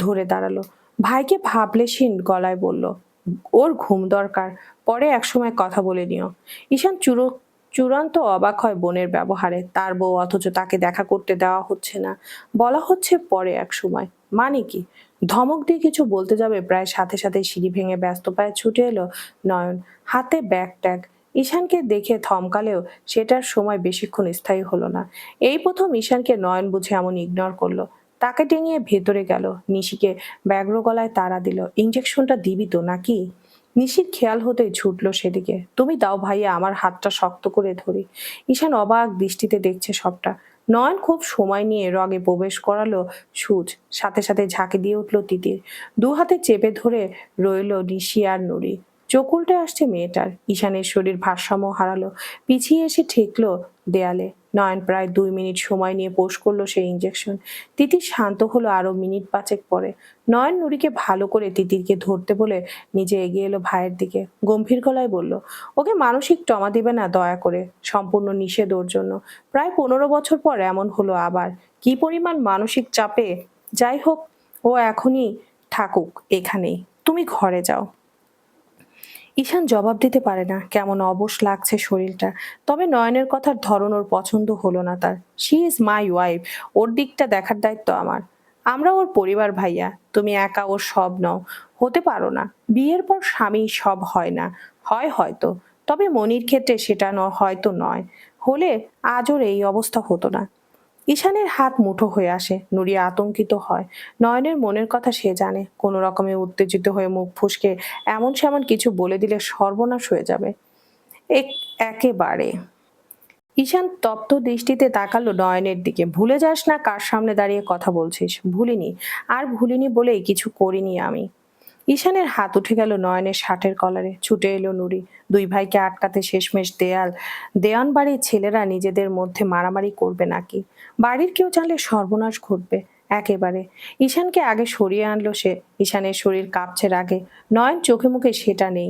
ধরে দাঁড়ালো। ভাইকে ভাবলেশীন গলায় বলল, ওর ঘুম দরকার, পরে একসময় কথা বলে নিও। ঈশান চূড়ান্ত অবাক হয় বোনের ব্যবহারে। তার বউ, অথচ তাকে দেখা করতে দেওয়া হচ্ছে না। বলা হচ্ছে পরে এক সময়। মানে কি? ধমক দিয়ে কিছু বলতে যাবে, প্রায় সাথে সাথে সিঁড়ি ভেঙে ব্যস্ত পায়ে ছুটে এলো নয়ন, হাতে ব্যাগ ট্যাগ। ঈশানকে দেখে থমকালেও সেটার সময় বেশিক্ষণ স্থায়ী হলো না। এই প্রথম ঈশানকে নয়ন বুঝে এমন ইগনোর করলো। তাকে টেনে ভেতরে গেল, নিশিকে ব্যগ্র গলায় তাড়া দিল, ইঞ্জেকশনটা দিবি তো নাকি? নিশির খেয়াল হতেই ছুটলো সেদিকে। তুমি দাও ভাইয়া, আমার হাতটা শক্ত করে ধরি। ঈশান অবাক দৃষ্টিতে দেখছে সবটা। নয়ন খুব সময় নিয়ে রগে প্রবেশ করালো সুচ, সাথে সাথে ঝাঁকি দিয়ে উঠল তিতির। দু হাতে চেপে ধরে রইল নিশি আর নুরি। চোখ উল্টে আসছে মেয়েটার। ঈশানের শরীর ভারসাম্য হারালো, পিছিয়ে এসে ঠেকলো দেয়ালে। নয়ন প্রায় 2 মিনিট সময় নিয়ে পোষ করলো সেই ইঞ্জেকশন। তিতির শান্ত হলো আরো মিনিট পাঁচেক পরে। নয়ন নুরিকে ভালো করে তিতিরকে ধরতে বলে নিজে এগিয়ে এলো ভাইয়ের দিকে, গম্ভীর গলায় বলল, ওকে মানসিক ট্রমা দিবে না দয়া করে, সম্পূর্ণ নিষেধ ওর জন্য। প্রায় 15 বছর পর এমন হলো আবার, কি পরিমাণ মানসিক চাপে। যাই হোক, ও এখনই থাকুক এখানেই, তুমি ঘরে যাও। ঈশান জবাব দিতে পারে না, কেমন অবশ লাগছে শরীরটা। তবে নয়নের কথার ধরন ওর পছন্দ হলো না তার। শি ইজ মাই ওয়াইফ, ওর দিকটা দেখার দায়িত্ব আমার। আমরা ওর পরিবার ভাইয়া, তুমি একা ওর সব নও, হতে পারো না। বিয়ের পর স্বামী সব হয় না, হয় হয়তো, তবে মনির ক্ষেত্রে সেটা হয়তো নয়। হলে আজ ওর এই অবস্থা হতো না। ঈশানের হাত মুঠো হয়ে আসে, নুরিয়া আতঙ্কিত হয়। নয়নের মনের কথা সে জানে, কোনো রকমে উত্তেজিত হয়ে মুখ ফুসকে এমন সেমন কিছু বলে দিলে সর্বনাশ হয়ে যাবে একেবারে। ঈশান তপ্ত দৃষ্টিতে তাকালো নয়নের দিকে। ভুলে যাস না কার সামনে দাঁড়িয়ে কথা বলছিস। ভুলিনি, আর ভুলিনি বলেই কিছু করিনি আমি। ঈশানের হাত উঠে গেল নয়নের শার্টের কলারে, ছুটে এলো নুরি। দুই ভাইকে আটকাতে শেষমেশ দেওয়ান বাড়ির ছেলেরা নিজেদের মধ্যে মারামারি করবে নাকি? বাড়ির কেউ জানলে সর্বনাশ ঘটবে একেবারে। ঈশানকে আগে সরিয়ে আনলো সে। ঈশানের শরীর কাঁপছে রাগে, নয়ন চোখে মুখে সেটা নেই।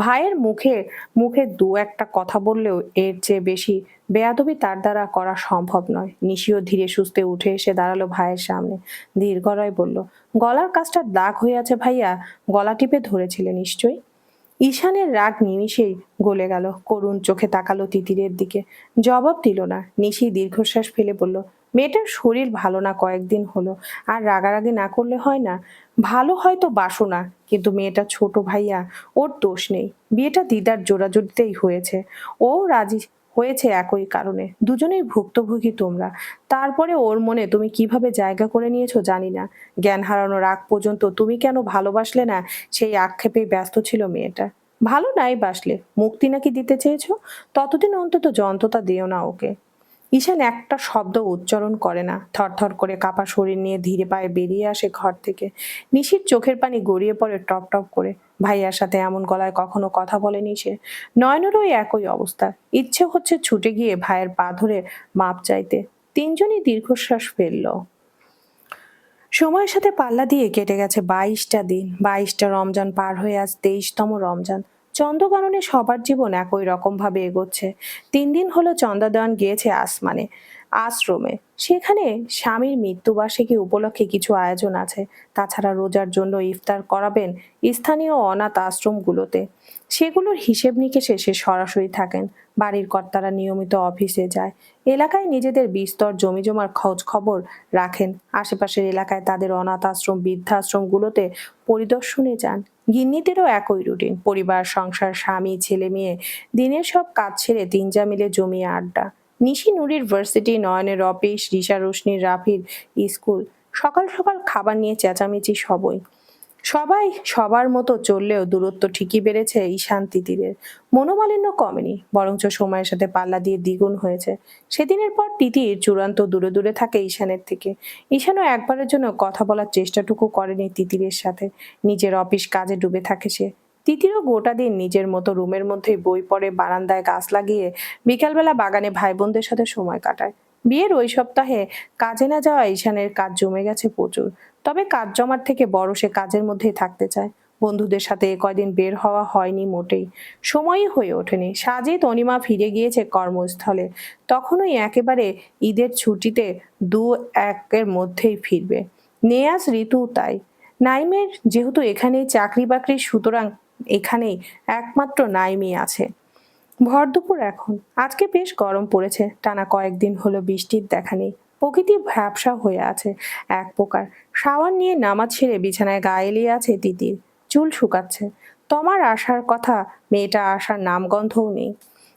ভাইয়ের মুখে মুখে দু একটা কথা বললেও এর চেয়ে বেশি বেয়াদবি তার দ্বারা করা সম্ভব নয়। নিশিও ধীরে সুস্থে উঠে এসে দাঁড়ালো ভাইয়ের সামনে, ধীর গলায় বলল, গলার কাছটা দাগ হয়ে আছে ভাইয়া, গলা টিপে ধরেছিলে নিশ্চয়ই। ঈশানের রাগ নিমিষেই গলে গেল, করুণ চোখে তাকালো তিতিরের দিকে। জবাব দিল না। নিশি দীর্ঘশ্বাস ফেলে বলল, মেয়েটার শরীর ভালো না কয়েকদিন হলো, আর রাগারাগি না করলে হয় না। ভালো হয়তো বাসো না, কিন্তু মেয়েটা ছোট ভাইয়া, ওর দোষ নেই। বিয়েটা দিদার জোড়াজুড়িতেই হয়েছে, ও রাজি হয়েছে একই কারণে। দুজনেই ভুক্তভোগী তোমরা। তারপরে ওর মনে তুমি কিভাবে জায়গা করে নিয়েছো জানি না। জ্ঞান হারানোর আগ পর্যন্ত তুমি কেন ভালোবাসলে না সেই আক্ষেপেই ব্যস্ত ছিল মেয়েটা। ভালো নাই বাসলে মুক্তি নাকি দিতে চেয়েছো? ততদিন অন্তত যন্ত্রটা দিও না ওকে। ঈশান একটা শব্দ উচ্চারণ করে না, থরথর করে কাঁপা শরীর নিয়ে ধীরে পায়ে বেরিয়ে আসে ঘর থেকে। নিশির চোখের পানি গড়িয়ে পড়ে টপ টপ করে। ভাইয়ার সাথে এমন গলায় কখনো কথা বলেনি সে। নয়নেরও একই অবস্থা। ইচ্ছে হচ্ছে ছুটে গিয়ে ভাইয়ের পা ধরে মাপ চাইতে। তিনজনই দীর্ঘশ্বাস ফেলল। সময়ের সাথে পাল্লা দিয়ে কেটে গেছে 22টা দিন। 22টা রমজান পার হয়ে আজ 23তম রমজান। চন্দ্রগ্রহণে সবার জীবন একই রকম ভাবে এগোচ্ছে। 3 দিন হলো চন্দ্রা দেওয়ান গিয়েছে আসমানে, আশ্রমে। সেখানে স্বামীর মৃত্যুবার্ষিকী উপলক্ষে কিছু আয়োজন আছে। তাছাড়া রোজার জন্য ইফতার করাবেন স্থানীয় অনাথ আশ্রমগুলোতে। সেগুলোর হিসেব নিকেশে সে সরাসরি থাকেন। বাড়ির কর্তারা নিয়মিত অফিসে যায়। এলাকায় নিজেদের বিস্তর জমিজমার খোঁজ খবর রাখেন। আশেপাশের এলাকায় তাদের অনাথ আশ্রম, বৃদ্ধাশ্রমগুলোতে পরিদর্শনে যান। গিন্নিদেরও একই রুটিন, পরিবার, সংসার, স্বামী, ছেলে মেয়ে, দিনের সব কাজ ছেড়ে তিনজা মিলে জমিয়ে আড্ডা। নিশি নুরির ভার্সিটি, নয়নের অফিস, রিশা রোশনির রাফির স্কুল। সকাল সকাল খাবার নিয়ে চেঁচামেচি সবাই সবার মতো চললেও দূরত্ব ঠিকই বেড়েছে ঈশান তিতিরের। মনোমালিন্য কমেনি, বরঞ্চ সময়ের সাথে পাল্লা দিয়ে দ্বিগুণ হয়েছে। সেদিনের পর তিতির চূড়ান্ত দূরে দূরে থাকে ঈশানের থেকে। ঈশানও একবারের জন্য কথা বলার চেষ্টাটুকু করেনি তিতিরের সাথে। নিজের অফিস কাজে ডুবে থাকে সে। তিতিরও গোটা দিন নিজের মতো রুমের মধ্যেই বই পড়ে, বারান্দায় গাছ লাগিয়ে, বিকালবেলা বাগানে ভাই বোনদের সাথে সময় কাটায়। বিয়ের ওই সপ্তাহে কাজে না যাওয়া ঈশানের কাজ জমে গেছে প্রচুর। তবে কাজ জমার থেকে বড় সে কাজের মধ্যেই থাকতে চায়। বন্ধুদের সাথে কয়দিন বের হওয়া হয়নি মোটেই, সময়ই হয়ে ওঠেনি। সাজিদ অনিমা ফিরে গিয়েছে কর্মস্থলে, তখনই একেবারে ঈদের ছুটিতে 2-1 মধ্যেই ফিরবে। নেয়াজ, ঋতু তাই। নাইমের যেহেতু এখানেই চাকরি বাকরি, সুতরাং এখানেই একমাত্র নাইমই আছে। ভর দুপুর এখন। আজকে বেশ গরম পড়েছে, টানা কয়েকদিন হলো বৃষ্টির দেখা নেই। প্রকৃতি ভ্যাপসা হয়ে আছে এক প্রকার। শাওয়ার নিয়ে নামাজ সেরে বিছানায় গা এলিয়ে আছে তিতির, চুল শুকাচ্ছে। তোমার আসার কথা, মেয়েটা আসার নামগন্ধও নেই।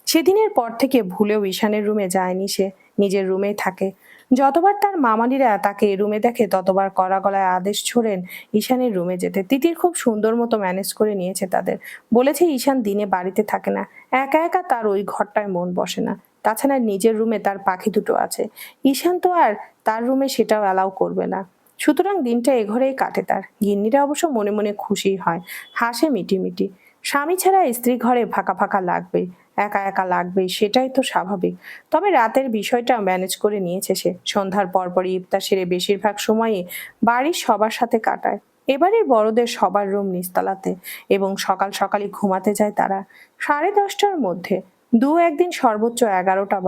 সেদিনের পর থেকে ভুলেও ঈশানের রুমে যায়নি সে, নিজের রুমেই থাকে। যতবার তার মামালিরা তাকে রুমে দেখে ততবার কড়া গলায় আদেশ ছোড়েন ঈশানের রুমে যেতে। তিতির খুব সুন্দর মতো ম্যানেজ করে নিয়েছে তাদের। বলেছে ঈশান দিনে বাড়িতে থাকে না, একা একা তার ওই ঘরটায় মন বসে না। তাছাড়া নিজের রুমে তার পাখি দুটো আছে, ঈশান তো আর তার রুমে সেটাও অ্যালাউ করবে না। সুতরাং দিনটা এ ঘরেই কাটে তার। গিন্নিরা অবশ্য মনে মনে খুশি হয়, হাসে মিটিমিটি। স্বামী ছাড়া স্ত্রী ঘরে ফাঁকা ফাঁকা লাগবেই, একা একা লাগবেই, সেটাই তো স্বাভাবিক। তবে রাতের বিষয়টা ম্যানেজ করে নিয়েছে সে। সন্ধ্যার পরপরই ইফতার সেরে বেশিরভাগ সময়ই বাড়ির সবার সাথে কাটায়। এবারের বড়দের সবার রুম নিচতলাতে, এবং সকাল সকালই ঘুমাতে যায় তারা 10:30টার মধ্যে। দু একদিন সর্বোচ্চ 11টা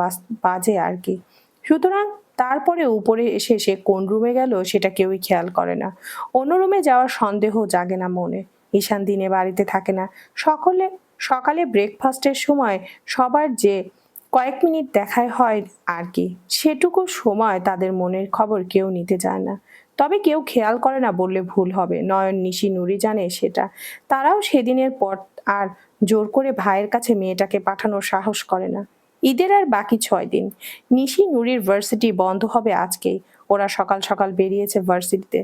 বাজে আর কি। সুতরাং তারপরে উপরে এসে সে কোন রুমে গেল সেটা কেউই খেয়াল করে না। অন্য রুমে যাওয়ার সন্দেহ জাগে না মনে। ঈশান দিনে বাড়িতে থাকে না। সকলে সকালে ব্রেকফাস্টের সময় সবার যে কয়েক মিনিট দেখায় হয় আর কি, সেটুকু সময় তাদের মনের খবর কেউ নিতে চায় না। তবে কেউ খেয়াল করে না বললে ভুল হবে। নয়ন, নিশি, নুরি জানে সেটা। তারাও সেদিনের পর আর জোর করে ভাইয়ের কাছে মেয়েটাকে পাঠানোর সাহস করে না। ঈদের আর বাকি 6 দিন। নিশি, নুরির ভার্সিটি বন্ধ হবে আজকেই। ওরা সকাল সকাল বেরিয়েছে ভার্সিটিতে।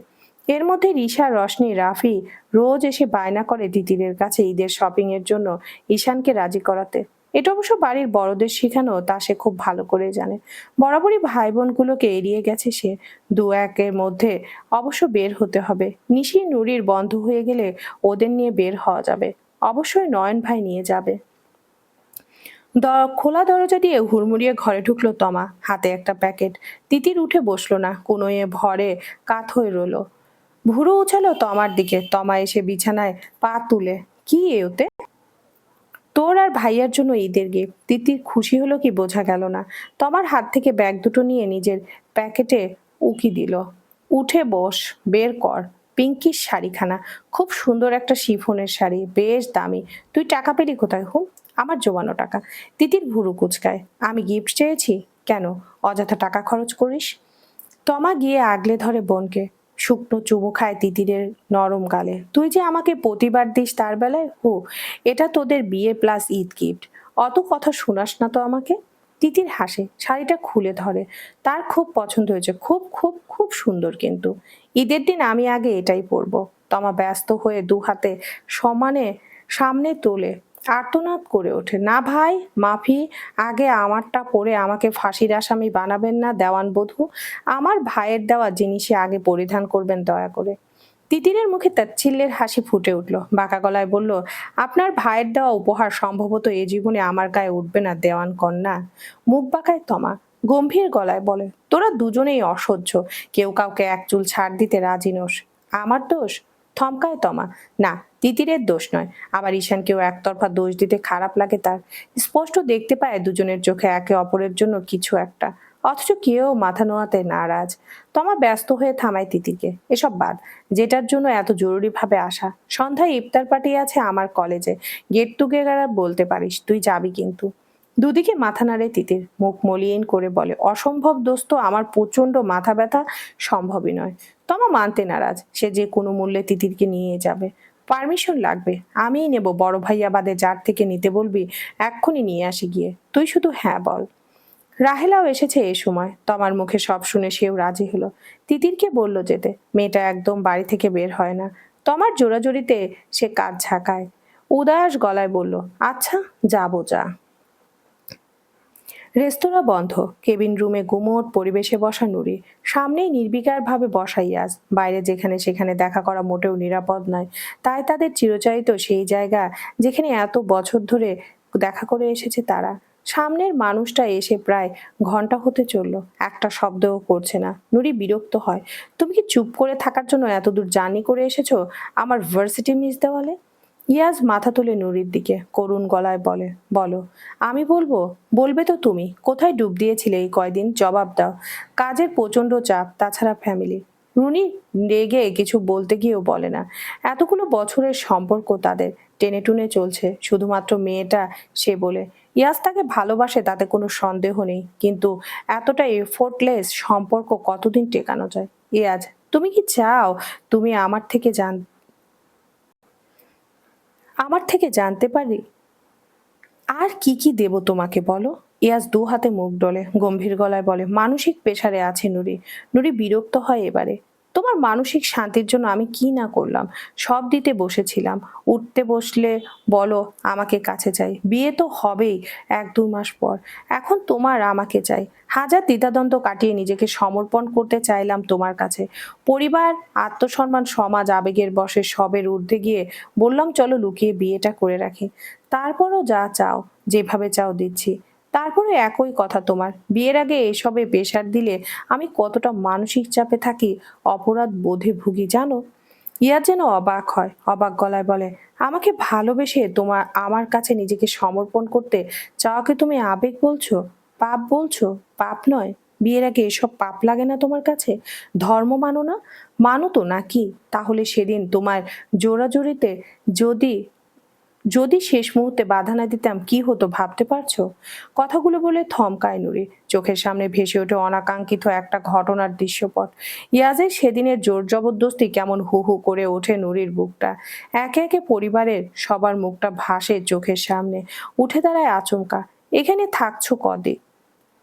এর মধ্যে রিশা, রশনি, রাফি রোজ এসে বায়না করে তিতিরের কাছে ঈদের শপিং এর জন্য ঈশানকে রাজি করাতে। এটা অবশ্য বাড়ির বড়দের শেখানো, তা সে খুব ভালো করে জানে। বরাবরই ভাই বোনগুলোকে এড়িয়ে গেছে সে। দু একের মধ্যে অবশ্য বের হতে হবে। নিশি, নুরির বন্ধ হয়ে গেলে ওদের নিয়ে বের হওয়া যাবে। অবশ্যই নয়ন ভাই নিয়ে যাবে। খোলা দরজা দিয়ে হুড়মুড়িয়ে ঘরে ঢুকলো তমা, হাতে একটা প্যাকেট। তিতির উঠে বসলো না, কোনোয়ে ভরে কাত হয়ে রইল। ভুরু উছালো তমার দিকে। তমা এসে বিছানায় পা তুলে, কি ওতে? তোর আর ভাইয়ার জন্য ঈদের গিফট। তিতির খুশি হলো কি বোঝা গেল না। তমার হাত থেকে ব্যাগ দুটো নিয়ে নিজের প্যাকেটে উকি দিল। উঠে বস, বের কর। পিঙ্কির শাড়িখানা, খুব সুন্দর একটা শিফনের শাড়ি, বেশ দামি। তুই টাকা পেলি কোথায় হুম? আমার জমানো টাকা। তিতির ভুরু কুচকায়। আমি গিফট চেয়েছি? কেন অযথা টাকা খরচ করিস? তমা গিয়ে আগলে ধরে বোনকে। শুকনো চুমু খায় তিতিরের নরম গালে। তুই যে আমাকে প্রতিবার দিস তার বেলায় হো, এটা তোদের বিয়ে প্লাস ঈদ গিফট। অত কথা শোনাস না তো আমাকে। তিতির হাসে, শাড়িটা খুলে ধরে। তার খুব পছন্দ হয়েছে, খুব খুব খুব সুন্দর। কিন্তু ঈদের দিন আমি আগে এটাই পরবো। তমা ব্যস্ত হয়ে দু হাতে সমানে সামনে তোলে, আর্তনাদ করে ওঠে, না ভাই, মাফি। আগে আমারটা পরে আমাকে ফাঁসির আসামি বানাবেন না দেওয়ান বধূ। আমার ভাইয়ের দেওয়া জিনিসই আগে পরিধান করবেন দয়া করে। তিতিরের মুখে তাচ্ছিল্যের হাসি ফুটে উঠল। বাঁকা গলায় বলল, আপনার ভাইয়ের দেওয়া উপহার সম্ভবত এ জীবনে আমার গায়ে উঠবে না দেওয়ান কন্যা। মুখ বাঁকায় তমা, গম্ভীর গলায় বলে, তোরা দুজনেই অসহ্য, কেউ কাউকে এক চুল ছাড় দিতে রাজি নোস। আমার দোষ? থমকায় তমা। না, তিতিরের দোষ নয়। আবার ঈশানকেও একতরফা দোষ দিতে খারাপ লাগে তার। স্পষ্ট দেখতে পায় দুজনের চোখে একে অপরের জন্য কিছু একটা, অথচ কেউ মাথা নোয়াতে নারাজ। তমা ব্যস্ত হয়ে থামায় তিতিরকে, এসব বাদ, যেটার জন্য এত জরুরি ভাবে আসা। সন্ধ্যায় ইফতার পার্টি আছে আমার কলেজে, গেট টুগেদার বলতে পারিস, তুই যাবি কিন্তু। দুদিকে মাথা নাড়ে তিতির, মুখ মলিন করে বলে, অসম্ভব দোস্ত, আমার প্রচন্ড মাথা ব্যথা, সম্ভবই নয়। তমা মানতে নারাজ। সে যে কোনো মূল্যে তিতিরকে নিয়ে যাবে। পারমিশন লাগবে, আমিই নেব। বড় ভাইয়া বাদে যার থেকে নিতে বলবি এক্ষুনি নিয়ে আসি গিয়ে, তুই শুধু হ্যাঁ বল। রাহেলাও এসেছে এ সময়। তমার মুখে সব শুনে সেও রাজি হলো। তিতিরকে বলল যেতে। মেয়েটা একদম বাড়ি থেকে বের হয় না। তমার জোরাজোরিতে সে কাজ ঝাঁকায়। উদাস গলায় বলল, আচ্ছা যাবো যা। রেস্তোরাঁ বন্ধ। কেবিন রুমে গুমোট পরিবেশে বসা নুরি। সামনেই নির্বিকার ভাবে বসা ইয়াস। বাইরে যেখানে সেখানে দেখা করা মোটেও নিরাপদ নয়। তাই তাদের চিরচারিত সেই জায়গা, যেখানে এত বছর ধরে দেখা করে এসেছে তারা। সামনের মানুষটা এসে প্রায় ঘন্টা হতে চললো, একটা শব্দও করছে না। নুরি বিরক্ত হয়। তুমি কি চুপ করে থাকার জন্য এতদূর জার্নি করে এসেছো আমার ভার্সিটি মিস দেওয়ালে? ইয়াজ মাথা তুলে নুরির দিকে করুণ গলায় বলে, বলো। আমি বলবো? বলবে তো তুমি। কোথায় ডুব দিয়েছিলে এই কয়দিন, জবাব দাও। কাজের প্রচন্ড চাপ, তাছাড়া ফ্যামিলি। রুনি রেগে কিছু বলতে গিয়েও বলে না। এতগুলো বছরের সম্পর্ক তাদের টেনে টুনে চলছে শুধুমাত্র মেয়েটা সে বলে। ইয়াস তাকে ভালোবাসে, তাতে কোনো সন্দেহ নেই, কিন্তু এতটা এফোর্টলেস সম্পর্ক কতদিন টেকানো যায়? ইয়াজ, তুমি কি চাও তুমি আমার থেকে আমার থেকে জানতে পারি আর কি কি দেব তোমাকে বলো? ইয়াস দু হাতে মুখ ডলে গম্ভীর গলায় বলে, মানসিক প্রেসারে আছে নুরি। নুরি বিরক্ত হয় এবারে। তোমার মানসিক শান্তির জন্য আমি কি না করলাম, সব দিতে বসেছিলাম। উঠতে বসলে বলো আমাকে কাছে চাই, বিয়ে তো হবেই 1-2 মাস পর। এখন তোমার আমাকে চাই। হাজার দ্বিধাদ্বন্দ্ব কাটিয়ে নিজেকে সমর্পণ করতে চাইলাম তোমার কাছে। পরিবার, আত্মসম্মান, সমাজ, আবেগের বশে সবের ঊর্ধ্বে গিয়ে বললাম চলো লুকিয়ে বিয়েটা করে রাখি। তারপরও যা চাও, যেভাবে চাও দিচ্ছি। তারপরে একই কথা তোমার, বিয়ের আগে এসবে প্রেশার দিলে আমি কতটা মানসিক চাপে থাকি, অপরাধ বোধে ভুগি জানো? ইয়া যেন অবাক হয়, অবাক গলায় বলে, আমাকে ভালোবেসে আমার কাছে নিজেকে সমর্পণ করতে চাওয়াকে তুমি আবেগ বলছো? পাপ বলছো? পাপ নয়? বিয়ের আগে এসব পাপ লাগে না তোমার কাছে? ধর্ম মানো না? মানো তো নাকি? তাহলে সেদিন তোমার জোরাজুরিতে যদি যদি শেষ মুহূর্তে বাধা না দিতাম কি হতো ভাবতে পারছো? কথাগুলো বলে থমকায় নুরি। চোখের সামনে ভেসে ওঠে অনাকাঙ্ক্ষিত একটা ঘটনার দৃশ্যপট। ইয়াজের সেদিনের জোর জবরদস্তি কেমন হু হু করে ওঠে নুরির বুকটা। একে একে পরিবারের সবার মুখটা ভাসে চোখের সামনে। উঠে দাঁড়ায় আচমকা। এখানে থাকছো কদিন?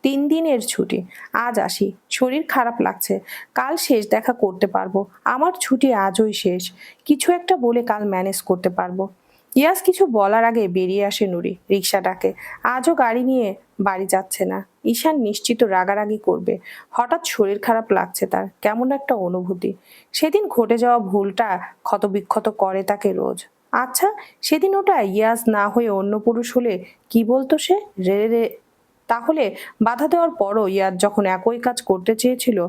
3 দিনের ছুটি। আজ আসি, শরীর খারাপ লাগছে। কাল শেষ দেখা করতে পারবো। আমার ছুটি আজই শেষ। কিছু একটা বলে কাল ম্যানেজ করতে পারবো। ইয়াস কিছু বলার আগে বেরিয়ে আসে নুরি, রিক্সা ডাকে। আজও গাড়ি নিয়ে বাড়ি যাচ্ছে না। ঈশান নিশ্চিত রাগারাগি করবে। হঠাৎ শরীর খারাপ লাগছে তার, কেমন একটা অনুভূতি। সেদিন ঘটে যাওয়া ভুলটা ক্ষতবিক্ষত করে তাকে রোজ। আচ্ছা, সেদিন ওটা ইয়াস না হয়ে অন্য পুরুষ হলে কি বলতো সে? রে রে তাহলে বাধা দেওয়ার পরও ইয়াদ যখন একই কাজ করতে চেয়েছিল,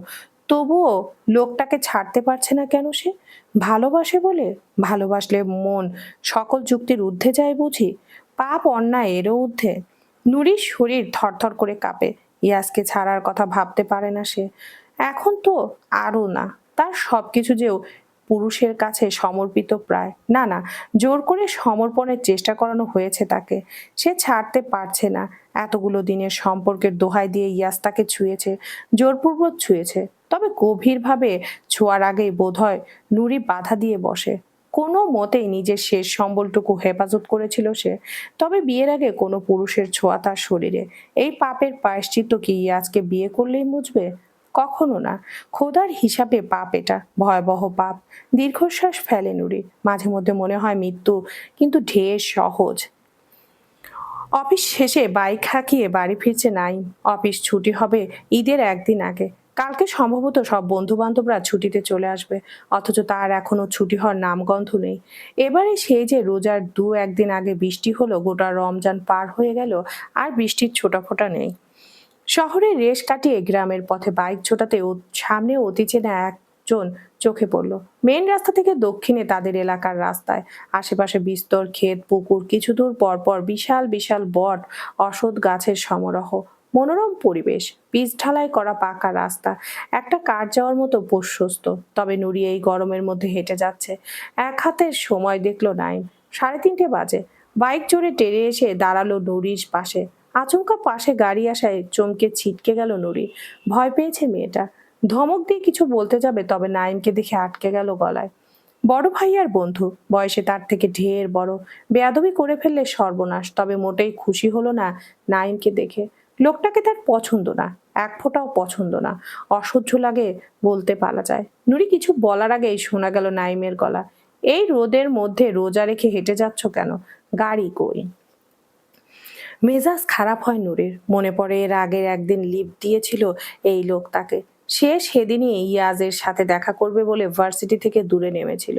তবুও লোকটাকে ছাড়তে পারছে না কেন সে? ভালোবাসে বলে? ভালোবাসলে মন সকল যুক্তির ঊর্ধ্বে যায় বুঝি? পাপ অন্যায় এরও ঊর্ধ্বে? নুরির শরীর থরথর করে কাঁপে। ইয়াসকে ছাড়ার কথা ভাবতে পারে না সে। এখন তো আরও না। তার সবকিছু যে পুরুষের কাছে সমর্পিত প্রায়। না না, জোর করে সমর্পণের চেষ্টা করানো হয়েছে তাকে। সে ছাড়তে পারছে না। এতগুলো দিনের সম্পর্কের দোহাই দিয়ে ইয়াস তাকে ছুঁয়েছে, জোরপূর্বক ছুঁয়েছে। তবে গভীরভাবে ছোঁয়ার আগেই বোধহয় নুরি বাধা দিয়ে বসে। কোনো মতেই নিজের শেষ সম্বলটুকু হেফাজত করেছিল সে। তবে বিয়ের আগে কোনো পুরুষের ছোঁয়া তার শরীরে, এই পাপের প্রায়শ্চিত্ত কি আজকে বিয়ে করলেই মুছবে? কখনো না। খোদার হিসাবে পাপ এটা, ভয়াবহ পাপ। দীর্ঘশ্বাস ফেলে নুরি। মাঝে মধ্যে মনে হয় মৃত্যু কিন্তু ঢের সহজ। অফিস শেষে বাইক হাঁকিয়ে বাড়ি ফিরছে নাইম। অফিস ছুটি হবে ঈদের একদিন আগে। কালকে সম্ভবত সব বন্ধু বান্ধবরা ছুটিতে চলে আসবে, অথচ তার এখনো ছুটি হওয়ার নামগন্ধ নেই। এবারে সেই যে রোজার 2-1 দিন আগে বৃষ্টি হলো, গোটা রমজান পার হয়ে গেল, আর বৃষ্টির ছোটাফোঁটা নেই। শহরে রেশ কাটিয়ে গ্রামের পথে বাইক ছোটাতে সামনে অতি চেনা একজন চোখে পড়ল। মেন রাস্তা থেকে দক্ষিণে তাদের এলাকার রাস্তায়। আশেপাশে বিস্তর ক্ষেত, পুকুর, কিছু দূর পর পর বিশাল বিশাল বট, অশ্বত্থ গাছের সমারোহ। মনোরম পরিবেশ, পিচ ঢালাই করা পাকা রাস্তা, একটা কার যাওয়ার মতো প্রশস্ত। তবে নুরি এই গরমের মধ্যে হেঁটে যাচ্ছে। এক হাতের সময় দেখলো নাইম, 3:30 বাজে। বাইক চড়ে টেরে এসে দাঁড়ালো নুরির পাশে। আচমকা পাশে গাড়ি আসায় চমকে ছিটকে গেল নুরি। ভয় পেয়েছে মেয়েটা। ধমক দিয়ে কিছু বলতে যাবে, তবে নাইমকে দেখে আটকে গেল গলায়। বড় ভাই আর বন্ধু, বয়সে তার থেকে ঢের বড়। বেয়াদবি করে ফেললে সর্বনাশ। তবে মোটেই খুশি হলো না নাইমকে দেখে। লোকটাকে তার পছন্দ না, এক ফোঁটাও পছন্দ না। অসহ্য লাগে বলতে পারা যায়। নুরি কিছু বলার আগেই শোনা গেল নাইমের গলা, এই রোদের মধ্যে রোজা রেখে হেঁটে যাচ্ছ কেন? গাড়ি কই? মেজাজ খারাপ হয় নুরির। মনে পড়ে এর আগের একদিন লিফট দিয়েছিল এই লোক তাকে। সে সেদিনই ইয়াজের সাথে দেখা করবে বলে ভার্সিটি থেকে দূরে নেমেছিল।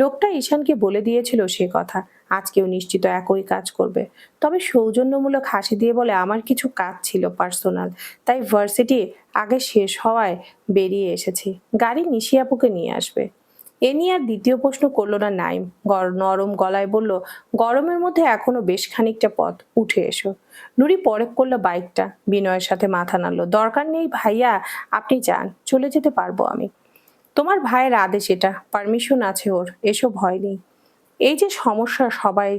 লোকটা ঈশানকে বলে দিয়েছিল সে কথা। আজকেও নিশ্চিত একই কাজ করবে। তবে সৌজন্যমূলক হাসি দিয়ে বলে, আমার কিছু কাজ ছিল পার্সোনাল, তাই ভার্সিটি আগে শেষ হওয়ায় বেরিয়ে এসেছি। গাড়ি নিশি আপুকে নিয়ে আসবে। এ নিয়ে আর দ্বিতীয় প্রশ্ন করলো না নাইম। নরম গলায় বলল, গরমের মধ্যে এখনো বেশ খানিকটা পথ, উঠে এসো। নুরি পরেক করলো বাইকটা, বিনয়ের সাথে মাথা নাড়লো। দরকার নেই ভাইয়া, আপনি যান, চলে যেতে পারবো আমি। তোমার ভাইয়ের আদেশ এটা, পারমিশন আছে ওর, এসব ভয় নেই। এই যে সমস্যা, সবাই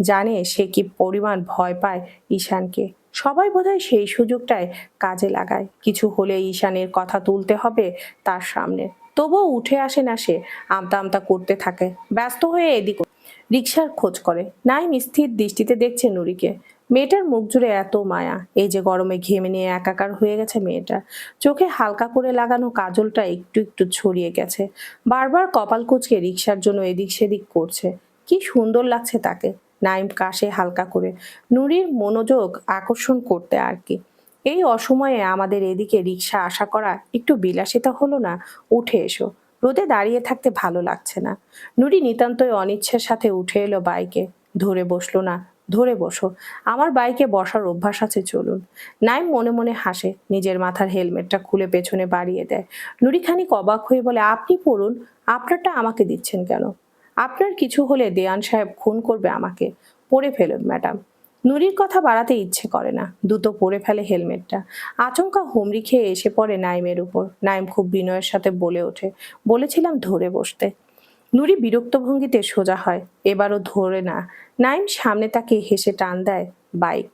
জানে সে কি পরিমাণ ভয় পায় ঈশানকে। সবাই বোধহয় সেই সুযোগটায় কাজে লাগায়। কিছু হলে ঈশানের কথা তুলতে হবে তার সামনে। তবুও উঠে আসে না সে, আমতা আমতা করতে থাকে, ব্যস্ত হয়ে এদিক। রিকশার খোঁজ করে। নাইম স্থির দৃষ্টিতে দেখছে নুরিকে। মেয়েটার মুখ জুড়ে এত মায়া, এই যে গরমে ঘেমে নিয়ে একাকার হয়ে গেছে মেয়েটা। চোখে হালকা করে লাগানো কাজলটা একটু একটু ছড়িয়ে গেছে। বারবার কপাল কুঁচকে রিকশার জন্য এদিক সেদিক করছে। কি সুন্দর লাগছে তাকে। নাইম কাশে হালকা করে, নুরির মনোযোগ আকর্ষণ করতে আর কি। এই অসময়ে আমাদের এদিকে রিকশা আশা করা একটু বিলাসিতা হলো না? উঠে এসো, রোদে দাঁড়িয়ে থাকতে ভালো লাগছে না। নুরি নিতান্তই অনিচ্ছার সাথে উঠে এলো বাইকে। ধরে বসলো না, ধরে বসো, আমার বাইকে বসার অভ্যাস আছে, চলুন। নাইম মনে মনে হাসে, নিজের মাথার হেলমেটটা খুলে পেছনে বাড়িয়ে দেয়। নুরি খানিক অবাক হয়ে বলে, আপনি পড়ুন, আপনারটা আমাকে দিচ্ছেন কেন? আপনার কিছু হলে দেওয়ান সাহেব খুন করবে আমাকে। পড়ে ফেলুন ম্যাডাম। নুরির কথা বাড়াতে ইচ্ছে করে না, দ্রুত পরে ফেলে হেলমেটটা। আচমকা হুমড়ি খেয়ে এসে পড়ে নাইমের উপর। নাইম খুব বিনয়ের সাথে বলে ওঠে, বলেছিলাম ধরে বসতে। নুরি বিরক্ত ভঙ্গিতে সোজা হয়, এবারও ধরে না। নাইম সামনে তাকে হেসে টান দেয় বাইক।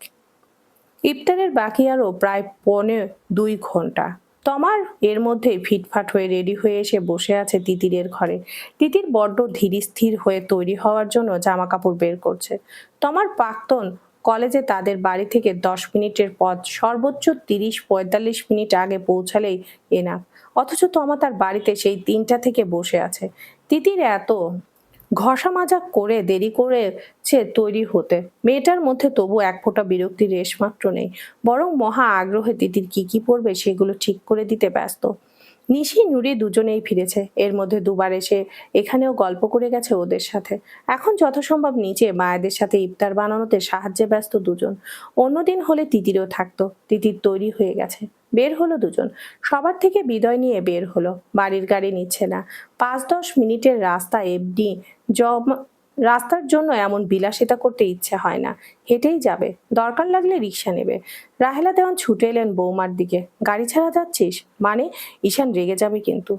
ইফতারের বাকি আরো প্রায় 1.25 ঘন্টা। তমার এর মধ্যে ফিটফাট হয়ে রেডি হয়ে এসে বসে আছে তিতিরের ঘরে। তিতির বড্ড ধীর স্থির হয়ে তৈরি হওয়ার জন্য জামা কাপড় বের করছে। তমার প্রাক্তন কলেজে তাদের বাড়ি থেকে 10 মিনিটের পথ, সর্বোচ্চ 30-45 মিনিট আগে পৌঁছালেই এনাফ। অথচ তমা তার বাড়িতে সেই 3টা থেকে বসে আছে। তিতির এত ঘষা মাজা করে দেরি করেছে তৈরি হতে। মেয়েটার মধ্যে তবু এক ফোঁটা বিরক্তির রেশমাত্র নেই, বরং মহা আগ্রহে তিতির কি কি পড়বে সেগুলো ঠিক করে দিতে ব্যস্ত। নিশি নুরি দুজনেই ফিরেছে, এর মধ্যে দুবার এসে এখানেও গল্প করে গেছে ওদের সাথে। এখন যথাসম্ভব নিচে মায়েদের সাথে ইফতার বানানোতে সাহায্যে ব্যস্ত দুজন। অন্যদিন হলে তিতিরও থাকতো। তিতির তৈরি হয়ে গেছে, বের হলো দুজন। সবার থেকে বিদায় নিয়ে বের হলো। বাড়ির গাড়ি নিচ্ছে না। 5-10 মিনিটের রাস্তা এমনি রাস্তার জন্য এমন বিলাসিতা করতে ইচ্ছে হয় না। হেঁটেই যাবে, দরকার লাগলে রিক্সা নেবে। রাহেলা দেওয়ান ছুটে এলেন বৌমার দিকে। গাড়ি ছাড়া যাচ্ছিস মানে? ঈশান রেগে যাবে কিন্তু।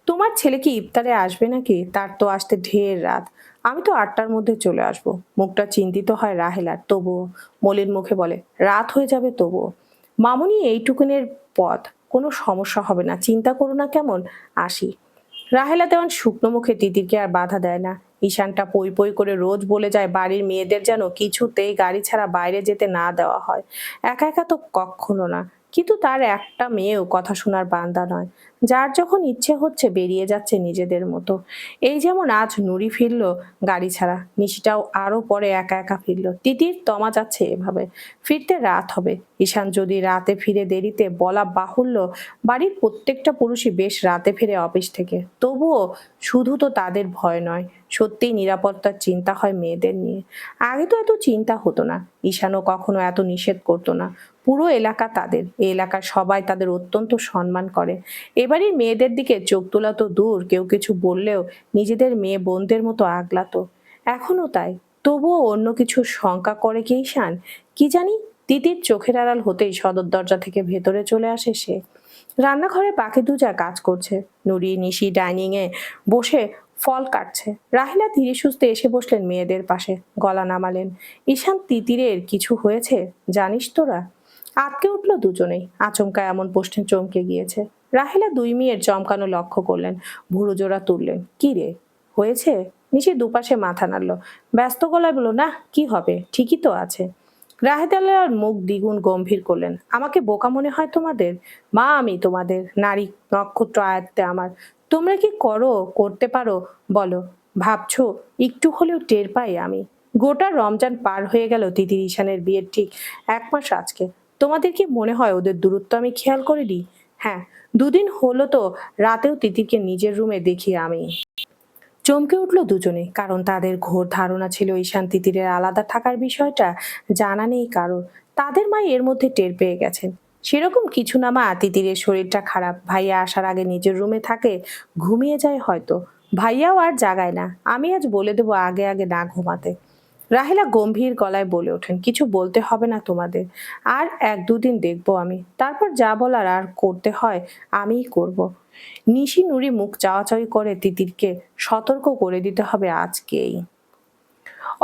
তোমার ছেলে কি ইফতারে আসবে নাকি? তার তো আসতে ঢের রাত। আমি তো 8টার মধ্যে চলে আসবো। মুখটা চিন্তিত হয় রাহেলার, তবুও মলিন মুখে বলে, রাত হয়ে যাবে তবুও। মামুনি এইটুকুনের পথ, কোনো সমস্যা হবে না, চিন্তা করো না কেমন। আসি। রাহেলা দেওয়ান শুকনো মুখে তিতিরকে আর বাধা দেয় না। ঈশানটা পই পই করে রোজ বলে যায় বাড়ির মেয়েদের যেন কিছুতেই গাড়ি ছাড়া বাইরে যেতে না দেওয়া হয়। একা একা তো কখনো না। কিন্তু তার একটা মেয়েও কথা শোনার বান্দা নয়। যার যখন ইচ্ছে হচ্ছে বেরিয়ে যাচ্ছে নিজেদের মতো। এই যেমন আজ নুরি ফিরল গাড়ি ছাড়া, নিশিটাও আরো পরে একা একা ফিরল। তিতির তমা যাচ্ছে এভাবে। ফিরতে রাত হবে। ঈশান যদি রাতে ফিরে দেরিতে, বলা বাহুল্য বাড়ির প্রত্যেকটা পুরুষই বেশ রাতে ফিরে অফিস থেকে। তবুও শুধু তো তাদের ভয় নয়, সত্যিই নিরাপত্তার চিন্তা হয় মেয়েদের নিয়ে। আগে তো এত চিন্তা হতো না। ঈশানও কখনো এত নিষেধ করতো না। পুরো এলাকা তাদের, এই এলাকার সবাই তাদের অত্যন্ত সম্মান করে। এবারই মেয়েদের দিকে চোখ তোলা তো দূর, কেউ কিছু বললেও নিজেদের মেয়ে বোনদের মতো আগলাতো। এখনো তাই। তবুও অন্য কিছু শঙ্কা করে কি ঈশান? কি জানি। তিতির চোখের আড়াল হতেই সদর দরজা থেকে ভেতরে চলে আসে সে। রান্নাঘরে বাকি দুজা কাজ করছে। নুরি নিশি ডাইনিং এ বসে ফল কাটছে। রাহিলা ধীরে সুস্থে এসে বসলেন মেয়েদের পাশে, গলা নামালেন। ঈশান, তিতিরের কিছু হয়েছে জানিস তোরা? আটকে উঠলো দুজনেই। আচমকা এমন প্রশ্নে চমকে গিয়েছে। রাহিলা দুই মেয়ের চমকানো লক্ষ্য করলেন, ভুরু জোড়া তুললেন। কি রে, হয়েছে? নিশি দুপাশে মাথা নাড়ল, ব্যস্ত গলায় বলল, না কি হবে, ঠিকই তো আছে। রাহেদালার মুখ দ্বিগুণ গম্ভীর করলেন, আমাকে বোকা মনে হয় তোমাদের? মা আমি তোমাদের, নারী নক্ষত্র আয়ত্তে আমার। তোমরা কি করতে পারো বলো? ভাবছো একটু হলেও টের পাই আমি? গোটা রমজান পার হয়ে গেল তিতির ঈশানের বিয়ের ঠিক 1 মাস আজকে। তোমাদের কি মনে হয় ওদের দূরত্ব আমি খেয়াল করিনি? হ্যাঁ, দুদিন হলো তো রাতেও তিতিরকে নিজের রুমে দেখি আমি। চমকে উঠল দুজনে, কারণ তাদের ঘোর ধারণা ছিল ঈশান তিতিরের আলাদা থাকার বিষয়টা জানা নেই কারো। তাদের মা এর মধ্যে টের পেয়ে গেছেন। সেরকম কিছু না মা, তিতিরের শরীরটা খারাপ, ভাইয়া আসার আগে নিজের রুমে থাকে, ঘুমিয়ে যায় হয়তো। ভাইয়াও আর জাগায় না। আমি আজ বলে দেবো আগে আগে না ঘুমাতে। রাহেলা গম্ভীর গলায় বলে ওঠেন, কিছু বলতে হবে না তোমাদের। আর 1-2 দিন দেখবো আমি, তারপর যা বলার আর করতে হয় আমিই করব। নিশি নুরি মুখ চাওয়াচাওয়ি করে তিতিরকে সতর্ক করে দিতে হবে আজকেই।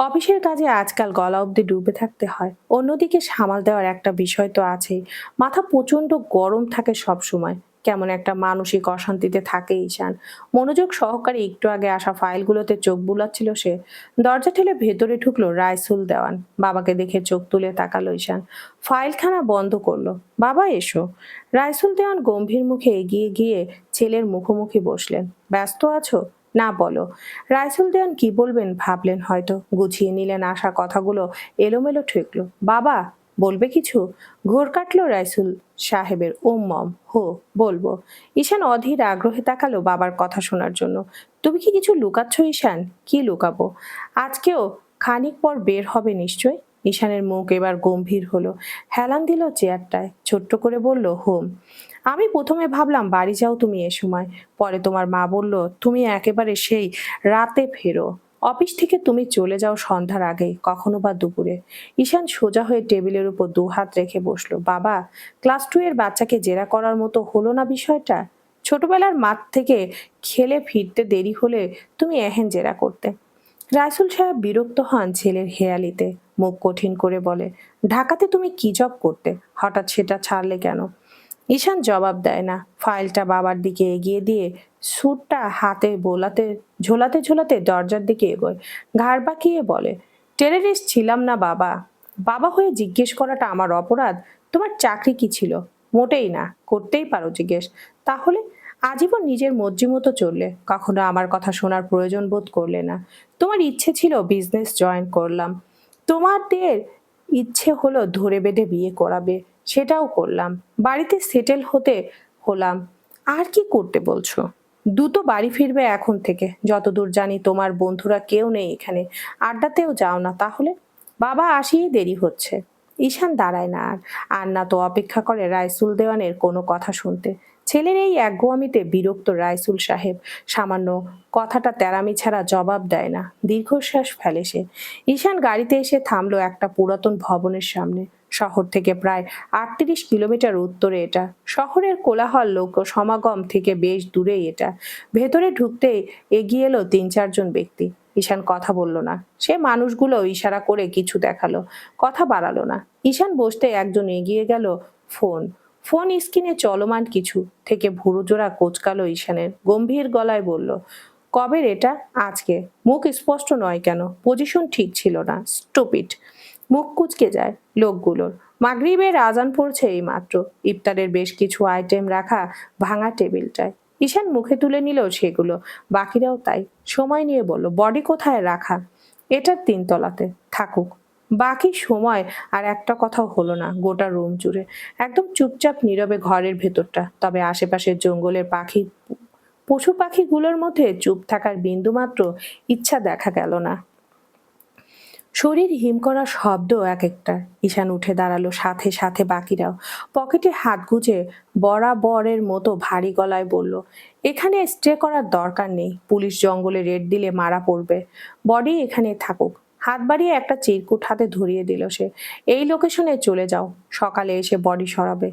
অফিসের কাজে আজকাল গলা অবধি ডুবে থাকতে হয়। অন্যদিকে সামাল দেওয়ার একটা বিষয় তো আছেই। মাথা প্রচন্ড গরম থাকে সব সময়। কেমন একটা মানসিক অশান্তিতে থাকে ঈশান। মনোযোগ সহকারে একটু আগে আসা ফাইলগুলোতে চোখ বুলাচ্ছিল সে। দরজা ঠেলে ভেতরে ঢুকলো রাইসুল দেওয়ান। বাবাকে দেখে চোখ তুলে তাকালো ঈশান। ফাইলখানা বন্ধ করলো। বাবা এসো। রাইসুল দেওয়ান গম্ভীর মুখে এগিয়ে গিয়ে ছেলের মুখোমুখি বসলেন। ব্যস্ত আছো? না, বলো। রাইসুল দেওয়ান কি বলবেন ভাবলেন হয়তো, গুছিয়ে নিলেন আসা কথাগুলো। এলোমেলো ঠেকলো। বাবা, বলবে কিছু? ঘোর কাটলো রাইসুল সাহেবের। মম, হো, বলবো। ঈশান অধীর আগ্রহে তাকালো বাবার কথা শোনার জন্য। তুমি কি কিছু লুকাচ্ছ ঈশান? কি লুকাবো? আজকেও খানিক পর বের হবে নিশ্চয়। ঈশানের মুখ এবার গম্ভীর হলো। হেলান দিল চেয়ারটায়, ছোট্ট করে বলল, হোম। আমি প্রথমে ভাবলাম বাড়ি যাও তুমি এ সময়, পরে তোমার মা বলল তুমি একেবারে সেই রাতে ফেরো। অফিস থেকে তুমি চলে যাও সন্ধ্যার আগে, কখনো বা দুপুরে। ঈশান সোজা হয়ে টেবিলের উপর দু হাত রেখে বসলো। বাবা, ক্লাস 2 এর বাচ্চাকে জেরা করার মতো হলো না বিষয়টা? ছোটবেলার মাঠ থেকে খেলে ফিরতে দেরি হলে তুমি এহেন জেরা করতে। রাইসুল সাহেব বিরক্ত হন ছেলের হেয়ালিতে। মুখ কঠিন করে বলে, ঢাকাতে তুমি কি জব করতে? হঠাৎ সেটা ছাড়লে কেন? ঈশান জবাব দেয় না। ফাইলটা বাবার দিকে এগিয়ে দিয়ে স্যুটটা হাতে ঝোলাতে ঝোলাতে দরজার দিকে এগোয়। ঘাড় বাঁকিয়ে বলে, টেররিস্ট ছিলাম না বাবা। বাবা হয়ে জিজ্ঞেস করাটা আমার অপরাধ? তোমার চাকরি কি ছিল? মোটেই না। করতেই পারো জিজ্ঞেস। তাহলে আজীবন নিজের মর্জি মতো চললে, কখনো আমার কথা শোনার প্রয়োজন বোধ করলে না। তোমার ইচ্ছে ছিল বিজনেস জয়েন করলাম, তোমাদের ইচ্ছে হলো ধরে বেঁধে বিয়ে করাবে, সেটাও করলাম। বাড়িতে সেটেল হতে হলাম। আর কি করতে বলছো? দ্রুত বাড়ি ফিরবে এখন থেকে। যতদূর জানি তোমার বন্ধুরা কেউ নেই এখানে, আড্ডাতেও যাও না। তাহলে বাবা আসিই দেরি হচ্ছে। ঈশান দাঁড়ায় না আর না তো অপেক্ষা করে রাইসুল দেওয়ানের কোনো কথা শুনতে। ছেলের এই একগুয়ামিতে বিরক্ত রাইসুল সাহেব সামান্য কথাটা তেরামি ছাড়া জবাব দেয় না। দীর্ঘশ্বাস ফেলে সে। ঈশান গাড়িতে এসে থামলো একটা পুরাতন ভবনের সামনে। শহর থেকে প্রায় 38 কিলোমিটার উত্তরে এটা। শহরের কোলাহল লোক সমাগম থেকে বেশ দূরেই এটা। ভেতরে ঢুকতেই এগিয়ে এলো 3-4 জন ব্যক্তি। ঈশান কথা বলল না। সে মানুষগুলো ইশারা করে কিছু দেখালো, কথা বাড়ালো না। ঈশান বসতে একজন এগিয়ে গেল। ফোন ফোন স্ক্রিনে চলমান কিছু থেকে ভুরু জোড়া কোচকালো ঈশানের। গম্ভীর গলায় বলল, কবের এটা? আজকে। মুখ স্পষ্ট নয় কেন? পজিশন ঠিক ছিল না। স্টুপিড। মুখ কুচকে যায় লোকগুলোর। মাগরিবের আজান পড়ছে এই মাত্র। ইফতারের বেশ কিছু আইটেম রাখা ভাঙা টেবিলটায়। ঈশান মুখে তুলে নিল সেগুলো। বাকিরাও তাই। সময় নিয়ে বলল, বডি কোথায় রাখা? এটার 3 তলাতে। থাকুক। বাকি সময় আর একটা কথাও হলো না গোটা রুম জুড়ে। একদম চুপচাপ নীরবে ঘরের ভেতরটা। তবে আশেপাশের জঙ্গলের পশু পাখিগুলোর মধ্যে চুপ থাকার বিন্দুমাত্র ইচ্ছা দেখা গেল না। শরীর হিম করা শব্দ এক একটা। ঈশান উঠে দাঁড়ালো, সাথে সাথে বাকিরাও। পকেটে হাত গুজে বরাবরের মতো ভারী গলায় বলল, এখানে স্টে করার দরকার নেই। পুলিশ জঙ্গলে রেড দিলে মারা পড়বে। বডি এখানে থাকুক। হাত বাড়িয়ে একটা চিরকুট হাতে ধরিয়ে দিল সে। এই লোকেশনে চলে যাও, সকালে এসে বডি সরাবে।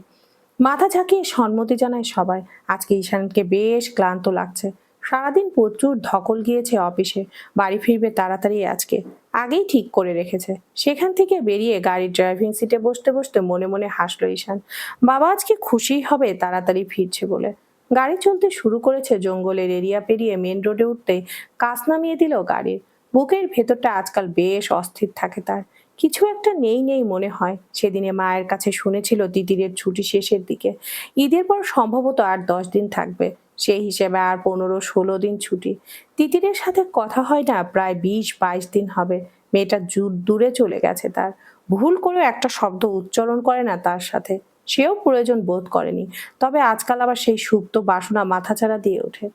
মাথা ঝাঁকিয়ে সম্মতি জানায় সবাই। আজকে ঈশানকে বেশ ক্লান্ত লাগছে। সারাদিন প্রচুর ধকল গিয়েছে অফিসে। বাড়ি ফিরবে তাড়াতাড়ি আজকে, আগেই ঠিক করে রেখেছে। সেখান থেকে বেরিয়ে গাড়ির ড্রাইভিং সিটে বসতে বসতে মনে মনে হাসলো ঈশান। বাবা আজকে খুশিই হবে তাড়াতাড়ি ফিরছে বলে। গাড়ি চলতে শুরু করেছে। জঙ্গলের এরিয়া পেরিয়ে মেন রোডে উঠতেই কাঁচ নামিয়ে দিল গাড়ির। বুকের ভেতরটা আজকাল বেশ অস্থির থাকে তার। কিছু একটা নেই নেই মনে হয়। সেদিনে মায়ের কাছে শুনেছিল তিতিরের ছুটি শেষের দিকে। ঈদের পর সম্ভবত আর 10 দিন থাকবে। সেই হিসেবে আর 15-16 দিন ছুটি। তিতিরের সাথে কথা হয় না প্রায় 20-22 দিন হবে। মেয়েটা দূরে চলে গেছে তার। ভুল করে একটা শব্দ উচ্চারণ করে না তার সাথে। সেও প্রয়োজন বোধ করেনি। তবে আজকাল আবার সেই সুপ্ত বাসনা মাথাচাড়া দিয়ে ওঠে।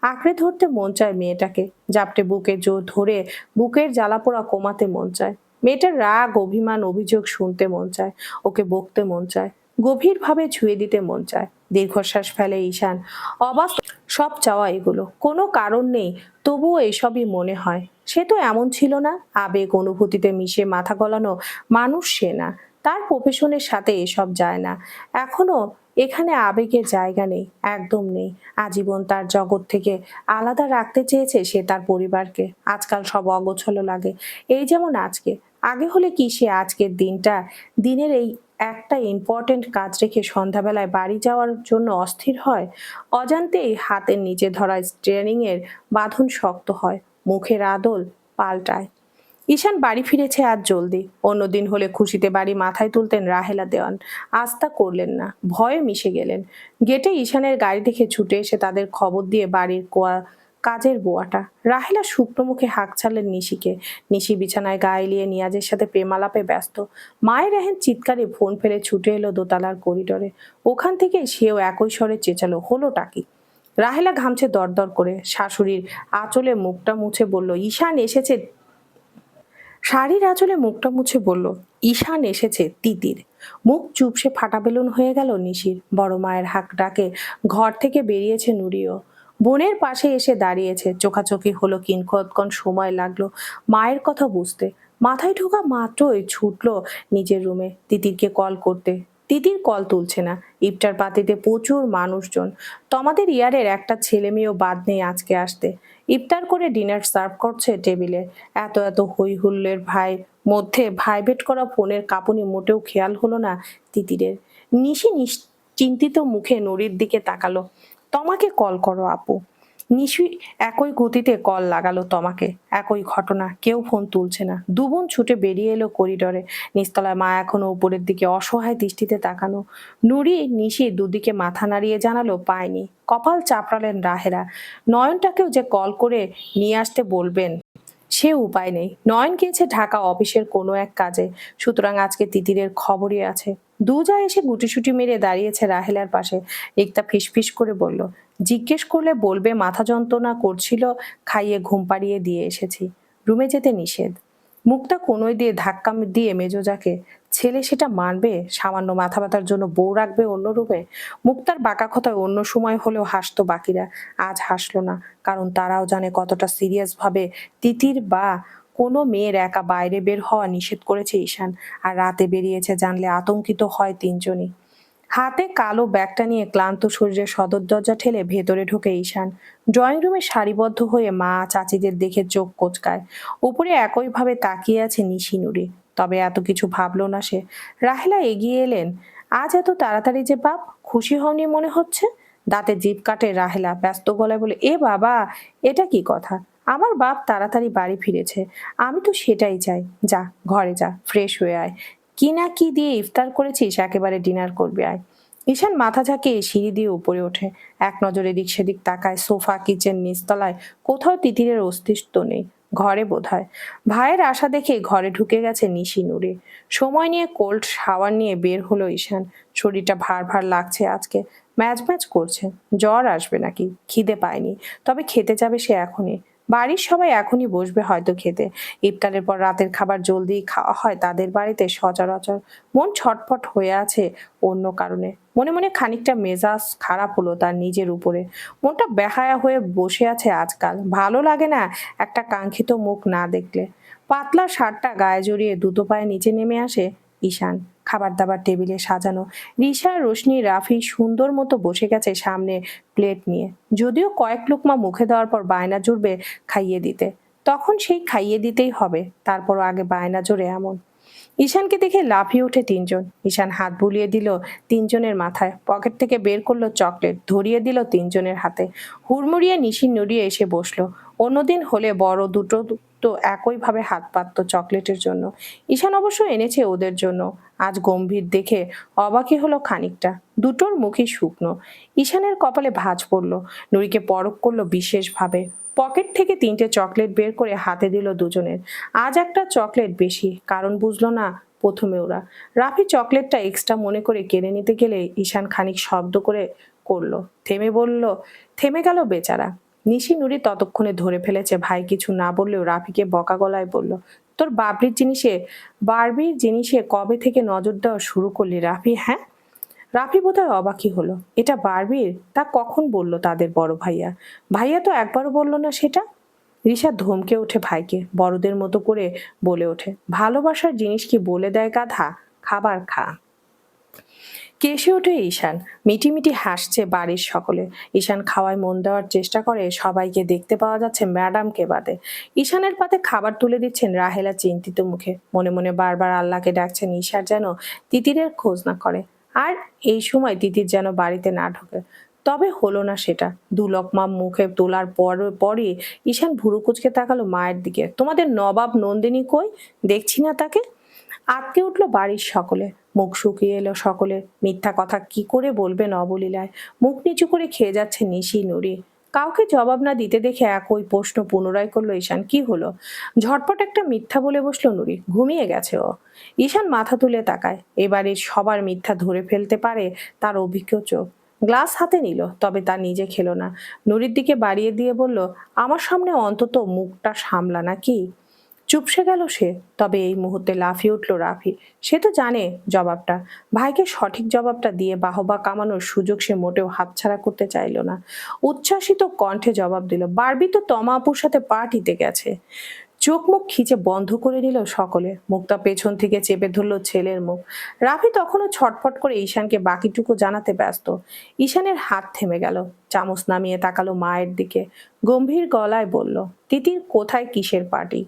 আঁকড়ে ধরতে মন চায় মেয়েটাকে। জাপটে বুকে জোর ধরে বুকের জ্বালাপোড়া কমাতে মন চায়। মেয়েটার রাগ, অভিমান, অভিযোগ শুনতে মন চায়। ওকে বকতে মন চায়। গভীরভাবে ছুঁয়ে দিতে মন চায়। দীর্ঘশ্বাস ফেলে ঈশান। অবাস্তব সব চাওয়া এগুলো, কোনো কারণ নেই, তবুও এসবই মনে হয়। সে তো এমন ছিল না। আবেগ অনুভূতিতে মিশে মাথা গলানো মানুষ সে না। তার প্রফেশনের সাথে এসব যায় না। এখনো এখানে আবেগের জায়গা নেই, একদম নেই। আজীবন তার জগৎ থেকে আলাদা রাখতে চেয়েছে সে তার পরিবারকে। আজকাল সব অগোছালো লাগে। এই যেমন আজকে। আগে হলে কি সে আজকের দিনের এই একটা ইম্পর্টেন্ট কাজ রেখে সন্ধ্যাবেলায় বাড়ি যাওয়ার জন্য অস্থির হয়। অজান্তেই হাতের নিচে ধরা স্টিয়ারিং এর বাঁধন শক্ত হয়, মুখের আদল পাল্টায়। ঈশান বাড়ি ফিরেছে আজ জলদি। অন্যদিন হলে খুশিতে বাড়ি মাথায় তুলতেন রাহেলা দেওয়ান। আজ তা করলেন না, ভয়ে মিশে গেলেন। গেটে ঈশানের গাড়ি দেখে ছুটে এসে তাদের খবর দিয়ে বাড়ির কাজের বুয়াটা রাহেলা শুকনো মুখে হাঁক ছাড়লেন নিশিকে। নিশি বিছানায় গা এলিয়ে নিয়াজের সাথে প্রেমালাপে ব্যস্ত। মায়ের এহেন চিৎকারে ফোন ফেলে ছুটে এলো দোতলার করিডোরে। ওখান থেকে সেও একই স্বরে চেঁচালো, হলোটা কি? রাহেলা ঘামছে দরদর করে, শাশুড়ির আঁচলে মুখটা মুছে বলল, ঈশান এসেছে। শাড়ির আঁচলে মুখটা মুছে বলল, ঈশান এসেছে তিতির। মুখ চুপসে ফাটা বেলুন হয়ে গেল নিশির। বড় মায়ের হাঁক ডাকে ঘর থেকে বেরিয়েছে নুরিও। বোনের পাশে এসে দাঁড়িয়েছে। চোখাচোখি হলো, কিঞ্চিৎক্ষণ সময় লাগলো মায়ের কথা বুঝতে। মাথায় ঢোকা মাত্রই ছুটলো নিজের রুমে তিতিরকে কল করতে। তিতির কল তুলছে না। ইফতার পার্টিতে প্রচুর মানুষজন। তোমাদের ইয়ারের একটা ছেলে মেয়েও বাদ নেই আজকে আসতে। ইফতার করে ডিনার সার্ভ করছে টেবিলে। এত এত হই হুল্লের মধ্যে ভাইব্রেট করা ফোনের কাঁপুনি মোটেও খেয়াল হলো না তিতিরের। নিশি চিন্তিত মুখে নুরির দিকে তাকালো। তোমাকে কল করো আপু। নিশি একই গতিতে কল লাগালো তোমাকে। একই ঘটনা, কেউ ফোন তুলছে না। দুবোন ছুটে বেরিয়ে এলো করিডরে। নিচতলায় মা এখনো উপরের দিকে অসহায় দৃষ্টিতে তাকানো। নুরি নিশি দুদিকে মাথা নাড়িয়ে জানালো পায়নি। কপাল চাপড়ালেন রাহেরা। নয়নটাকেও যে কল করে নিয়ে আসতে বলবেন সে উপায় নেই। নয়ন গিয়েছে ঢাকা অফিসের কোনো এক কাজে, সুতরাং আজকে তিতিরের খবরই আছে। দুজা এসে গুটিসুটি মেরে দাঁড়িয়েছে রাহেলার পাশে। রিক্তা ফিসফিস করে বলল, জিজ্ঞেস করলে বলবে মাথা যন্ত্রণা করছিল, খাইয়ে ঘুম পাড়িয়ে দিয়ে এসেছি। রুমে যেতে নিষেধ। মুখটা কোনোই দিয়ে ধাক্কা দিয়ে মেজোজাকে, ছেলে সেটা মানবে? সামান্য মাথা ব্যথার জন্য বউ রাখবে অন্য রুমে? মুক্তার বাঁকা কথায় অন্য সময় হলেও হাসতো বাকিরা, আজ হাসলো না। কারণ তারাও জানে কতটা সিরিয়াস ভাবে তিতির বা কোনো মেয়ের একা বাইরে বের হওয়া নিষেধ করেছে ঈশান। আর রাতে বেরিয়েছে জানলে আতঙ্কিত হয় তিনজনই। হাতে কালো ব্যাগটা নিয়ে ক্লান্ত শরীরে সদর দরজা ঠেলে ভেতরে ঢোকে ঈশান। ড্রয়িং রুমে সারিবদ্ধ হয়ে মা চাচিদের দেখে চোখ কোঁচকায়। উপরে একইভাবে তাকিয়ে আছে নিশি নুরি। তবে এত কিছু ভাবলো না সে। রাহেলা এগিয়ে এলেন। আজ এত তাড়াতাড়ি যে বাপ, খুশি হওনি মনে হচ্ছে? দাঁতে জিভ কাটে রাহেলা, ব্যস্ত গলায় বলে, এ বাবা, এটা কি কথা? আমার বাপ তাড়াতাড়ি বাড়ি ফিরেছে, আমি তো সেটাই চাই। যা ঘরে যা, ফ্রেশ হয়ে আয়। কি না কি দিয়ে ইফতার করেছিস, একেবারে ডিনার করবি আয়। ঈশান মাথা ঝাঁকিয়ে সিঁড়ি দিয়ে উপরে ওঠে। এক নজরে দিক সেদিক তাকায়। সোফা, কিচেন, নিচতলায় কোথাও তিতিরের অস্তিত্ব নেই। ঘরে বোধহয়। ভাইয়ের আশা দেখে ঘরে ঢুকে গেছে নিশি নুরে। সময় নিয়ে কোল্ড শাওয়ার নিয়ে বের হলো ঈশান। শরীরটা ভার ভার লাগছে আজকে। ম্যাচ ম্যাচ করছে। জ্বর আসবে নাকি? খিদে পায়নি, তবে খেতে যাবে সে এখনই। বাড়ির সবাই এখনই বসবে হয়তো খেতে। ইফতারের পর রাতের খাবার জলদি খাওয়া হয় তাদের বাড়িতে সচরাচর। মন ছটফট হয়ে আছে অন্য কারণে। মনে মনে খানিকটা মেজাজ খারাপ হলো তার নিজের উপরে। মনটা বেহায়া হয়ে বসে আছে আজকাল। ভালো লাগে না একটা কাঙ্ক্ষিত মুখ না দেখলে। পাতলা শার্টটা গায়ে জড়িয়ে দুটো পায়ে নিচে নেমে আসে ঈশান। খাবার দাবার টেবিলে সাজানো। রিশা, রোশনি, রাফি সুন্দর মতো বসে গেছে সামনে প্লেট নিয়ে। যদিও কয়েক লুকমা মুখে দেওয়ার পর বায়না জুড়বে খাইয়ে দিতে, তখন সেই খাইয়ে দিতেই হবে। তারপরও আগে বায়না জোরে এমন। ঈশানকে দেখে লাফিয়ে উঠে তিনজন। ঈশান হাত বুলিয়ে দিল তিনজনের মাথায়। পকেট থেকে বের করলো চকলেট, ধরিয়ে দিল তিনজনের হাতে। হুড়মুড়িয়ে নিশি নড়িয়ে এসে বসলো। অন্যদিন হলে বড় দুটো তো একইভাবে হাত পাতত চকলেটের জন্য। ঈশান অবশ্য এনেছে ওদের জন্য। আজ গম্ভীর দেখে অবাকই হলো খানিকটা। দুটোর মুখই শুকনো। ঈশানের কপালে ভাঁজ পড়ল। নুরিকে পরখ করলো বিশেষভাবে। পকেট থেকে তিনটে চকলেট বের করে হাতে দিল দুজনের। আজ একটা চকলেট বেশি, কারণ বুঝলো না প্রথমে ওরা। রাফি চকলেটটা এক্সট্রা মনে করে কেড়ে নিতে গেলে ঈশান খানিক শব্দ করলো। থেমে গেল বেচারা। নিশি নুরি ততক্ষণে ধরে ফেলেছে ভাই কিছু না বললেও রাফিকে বকা গলায় বলল, তোর বারবির জিনিসে কবে থেকে নজর দেওয়া শুরু করলি রাফি? হ্যাঁ? রাফি বোধহয় অবাকই হলো। এটা বারবির? তা কখন বলল তাদের বড় ভাইয়া? ভাইয়া তো একবারও বলল না সেটা। রিশা ধমকে ওঠে ভাইকে, বড়দের মতো করে বলে ওঠে, ভালোবাসার জিনিস কি বলে দেয় গাধা? খাবার খা। কেসে ওঠে ঈশান। মিটিমিটি হাসছে বাড়ির সকলে। ঈশান খাওয়ায় মন দেওয়ার চেষ্টা করে, সবাইকে দেখতে পাওয়া যাচ্ছে ম্যাডামকে বাদে। ঈশানের পাতে খাবার তুলে দিচ্ছেন রাহেলা চিন্তিত মুখে। মনে মনে বারবার আল্লাহকে ডাকছেন ঈশার যেন তিতিরের খোঁজ না করে, আর এই সময় তিতির যেন বাড়িতে না ঢোকে। তবে হলো না সেটা। দুলকমা মুখে তোলার পরই ঈশান ভুরু কুচকে তাকালো মায়ের দিকে। তোমাদের নবাব নন্দিনী কই? দেখছি না তাকে। আঁতকে উঠলো বাড়ির সকলে। মুখ শুকিয়ে এলো সকলে। মিথ্যা কথা কি করে বলবেন অবলীলায়। মুখ নিচু করে খেয়ে যাচ্ছে নিশি নুরি। কাউকে জবাব না দিতে দেখে একই প্রশ্ন পুনরায় করলো ঈশান। কি হলো? ঝটপট একটা মিথ্যা বলে বসলো নুরি। ঘুমিয়ে গেছে ও। ঈশান মাথা তুলে তাকায়। এবারে সবার মিথ্যা ধরে ফেলতে পারে তার অভিজ্ঞ চোখ। গ্লাস হাতে নিল, তবে তা নিজে খেলো না। নুরির দিকে বাড়িয়ে দিয়ে বলল, আমার সামনে অন্তত মুখটা সামলা নাকি। চুপসে গেল সে। তবে এই মুহূর্তে লাফিয়ে উঠল রাফি। সে তো জানে জবাবটা। ভাইকে সঠিক জবাবটা দিয়ে বাহবা কামানোর সুযোগ সে মোটেও হাতছাড়া করতে চাইল না। উচ্ছ্বাসিত কণ্ঠে জবাব দিল, বারবি তো তমা আপুর সাথে পার্টিতে গেছে। চোখ মুখ খিচে বন্ধ করে নিল সকলে। মুখটা পেছন থেকে চেপে ধরল ছেলের মুখ। রাফি তখনও ছটফট করে ঈশানকে বাকিটুকু জানাতে ব্যস্ত। ঈশানের হাত থেমে গেল। চামচ নামিয়ে তাকালো মায়ের দিকে। গম্ভীর গলায় বলল, তিতির কোথায়, কিসের পার্টি?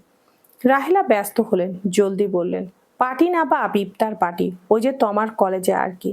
রাহেলা ব্যস্ত হলেন, জলদি বললেন, পার্টি না বা ইফতার পার্টি, ওই যে তোমার কলেজে আর কি।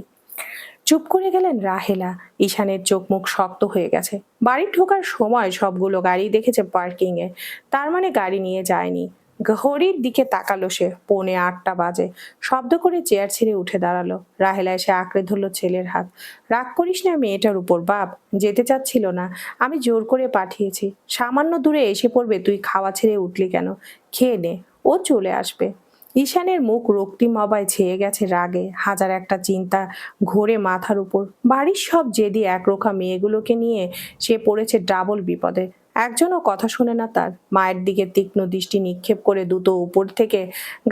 চুপ করে গেলেন রাহেলা। ঈশানের চোখ মুখ শক্ত হয়ে গেছে। বাড়ি ঢোকার সময় সবগুলো গাড়ি দেখেছে পার্কিং এ। তার মানে গাড়ি নিয়ে যায়নি। ঘড়ির দিকে তাকালো সে। 7:45 বাজে। শব্দ করে চেয়ার ছেড়ে উঠে দাঁড়ালো। রাহেলা এসে আঁকড়ে ধরলো ছেলের হাত। রাগ করিস না মেয়েটার উপর বাপ, যেতে চাচ্ছিল না, আমি জোর করে পাঠিয়েছি। সামান্য দূরে এসে পড়বে, তুই খাওয়া ছেড়ে উঠলি কেন? খেয়ে নে, ও চলে আসবে। ঈশানের মুখ রক্তিম অবায় ছেয়ে গেছে রাগে। হাজার একটা চিন্তা ঘোরে মাথার উপর। বাড়ির সব জেদি একরোখা মেয়েগুলোকে নিয়ে সে পড়েছে ডাবল বিপদে। একজনও কথা শোনে না তার। মায়ের দিকে তীক্ষ্ণ দৃষ্টি নিক্ষেপ করে দ্রুত উপর থেকে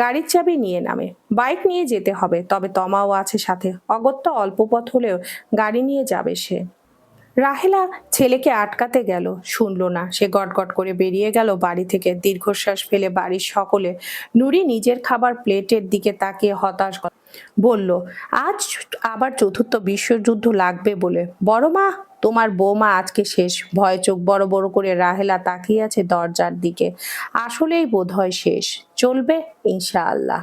গাড়ির চাবি নিয়ে নামে। বাইক নিয়ে যেতে হবে, তবে তমাও আছে সাথে। অগত্যা অল্প পথ হলেও গাড়ি নিয়ে যাবে সে। রাহেলা ছেলেকে আটকাতে গেল, শুনল না। সে গটগট করে বেরিয়ে গেল বাড়ি থেকে। দীর্ঘশ্বাস ফেলে বাড়ির সকলে। নুরি নিজের খাবার প্লেটের দিকে তাকিয়ে হতাশ বলল, আজ আবার চতুর্থ বিশ্বযুদ্ধ লাগবে বলে। বড় মা, তোমার বৌমা আজকে শেষ। ভয়ে চোখ বড় বড় করে রাহেলা তাকিয়ে আছে দরজার দিকে। আসলেই বোধহয় শেষ। চলবে ইনশাআল্লাহ।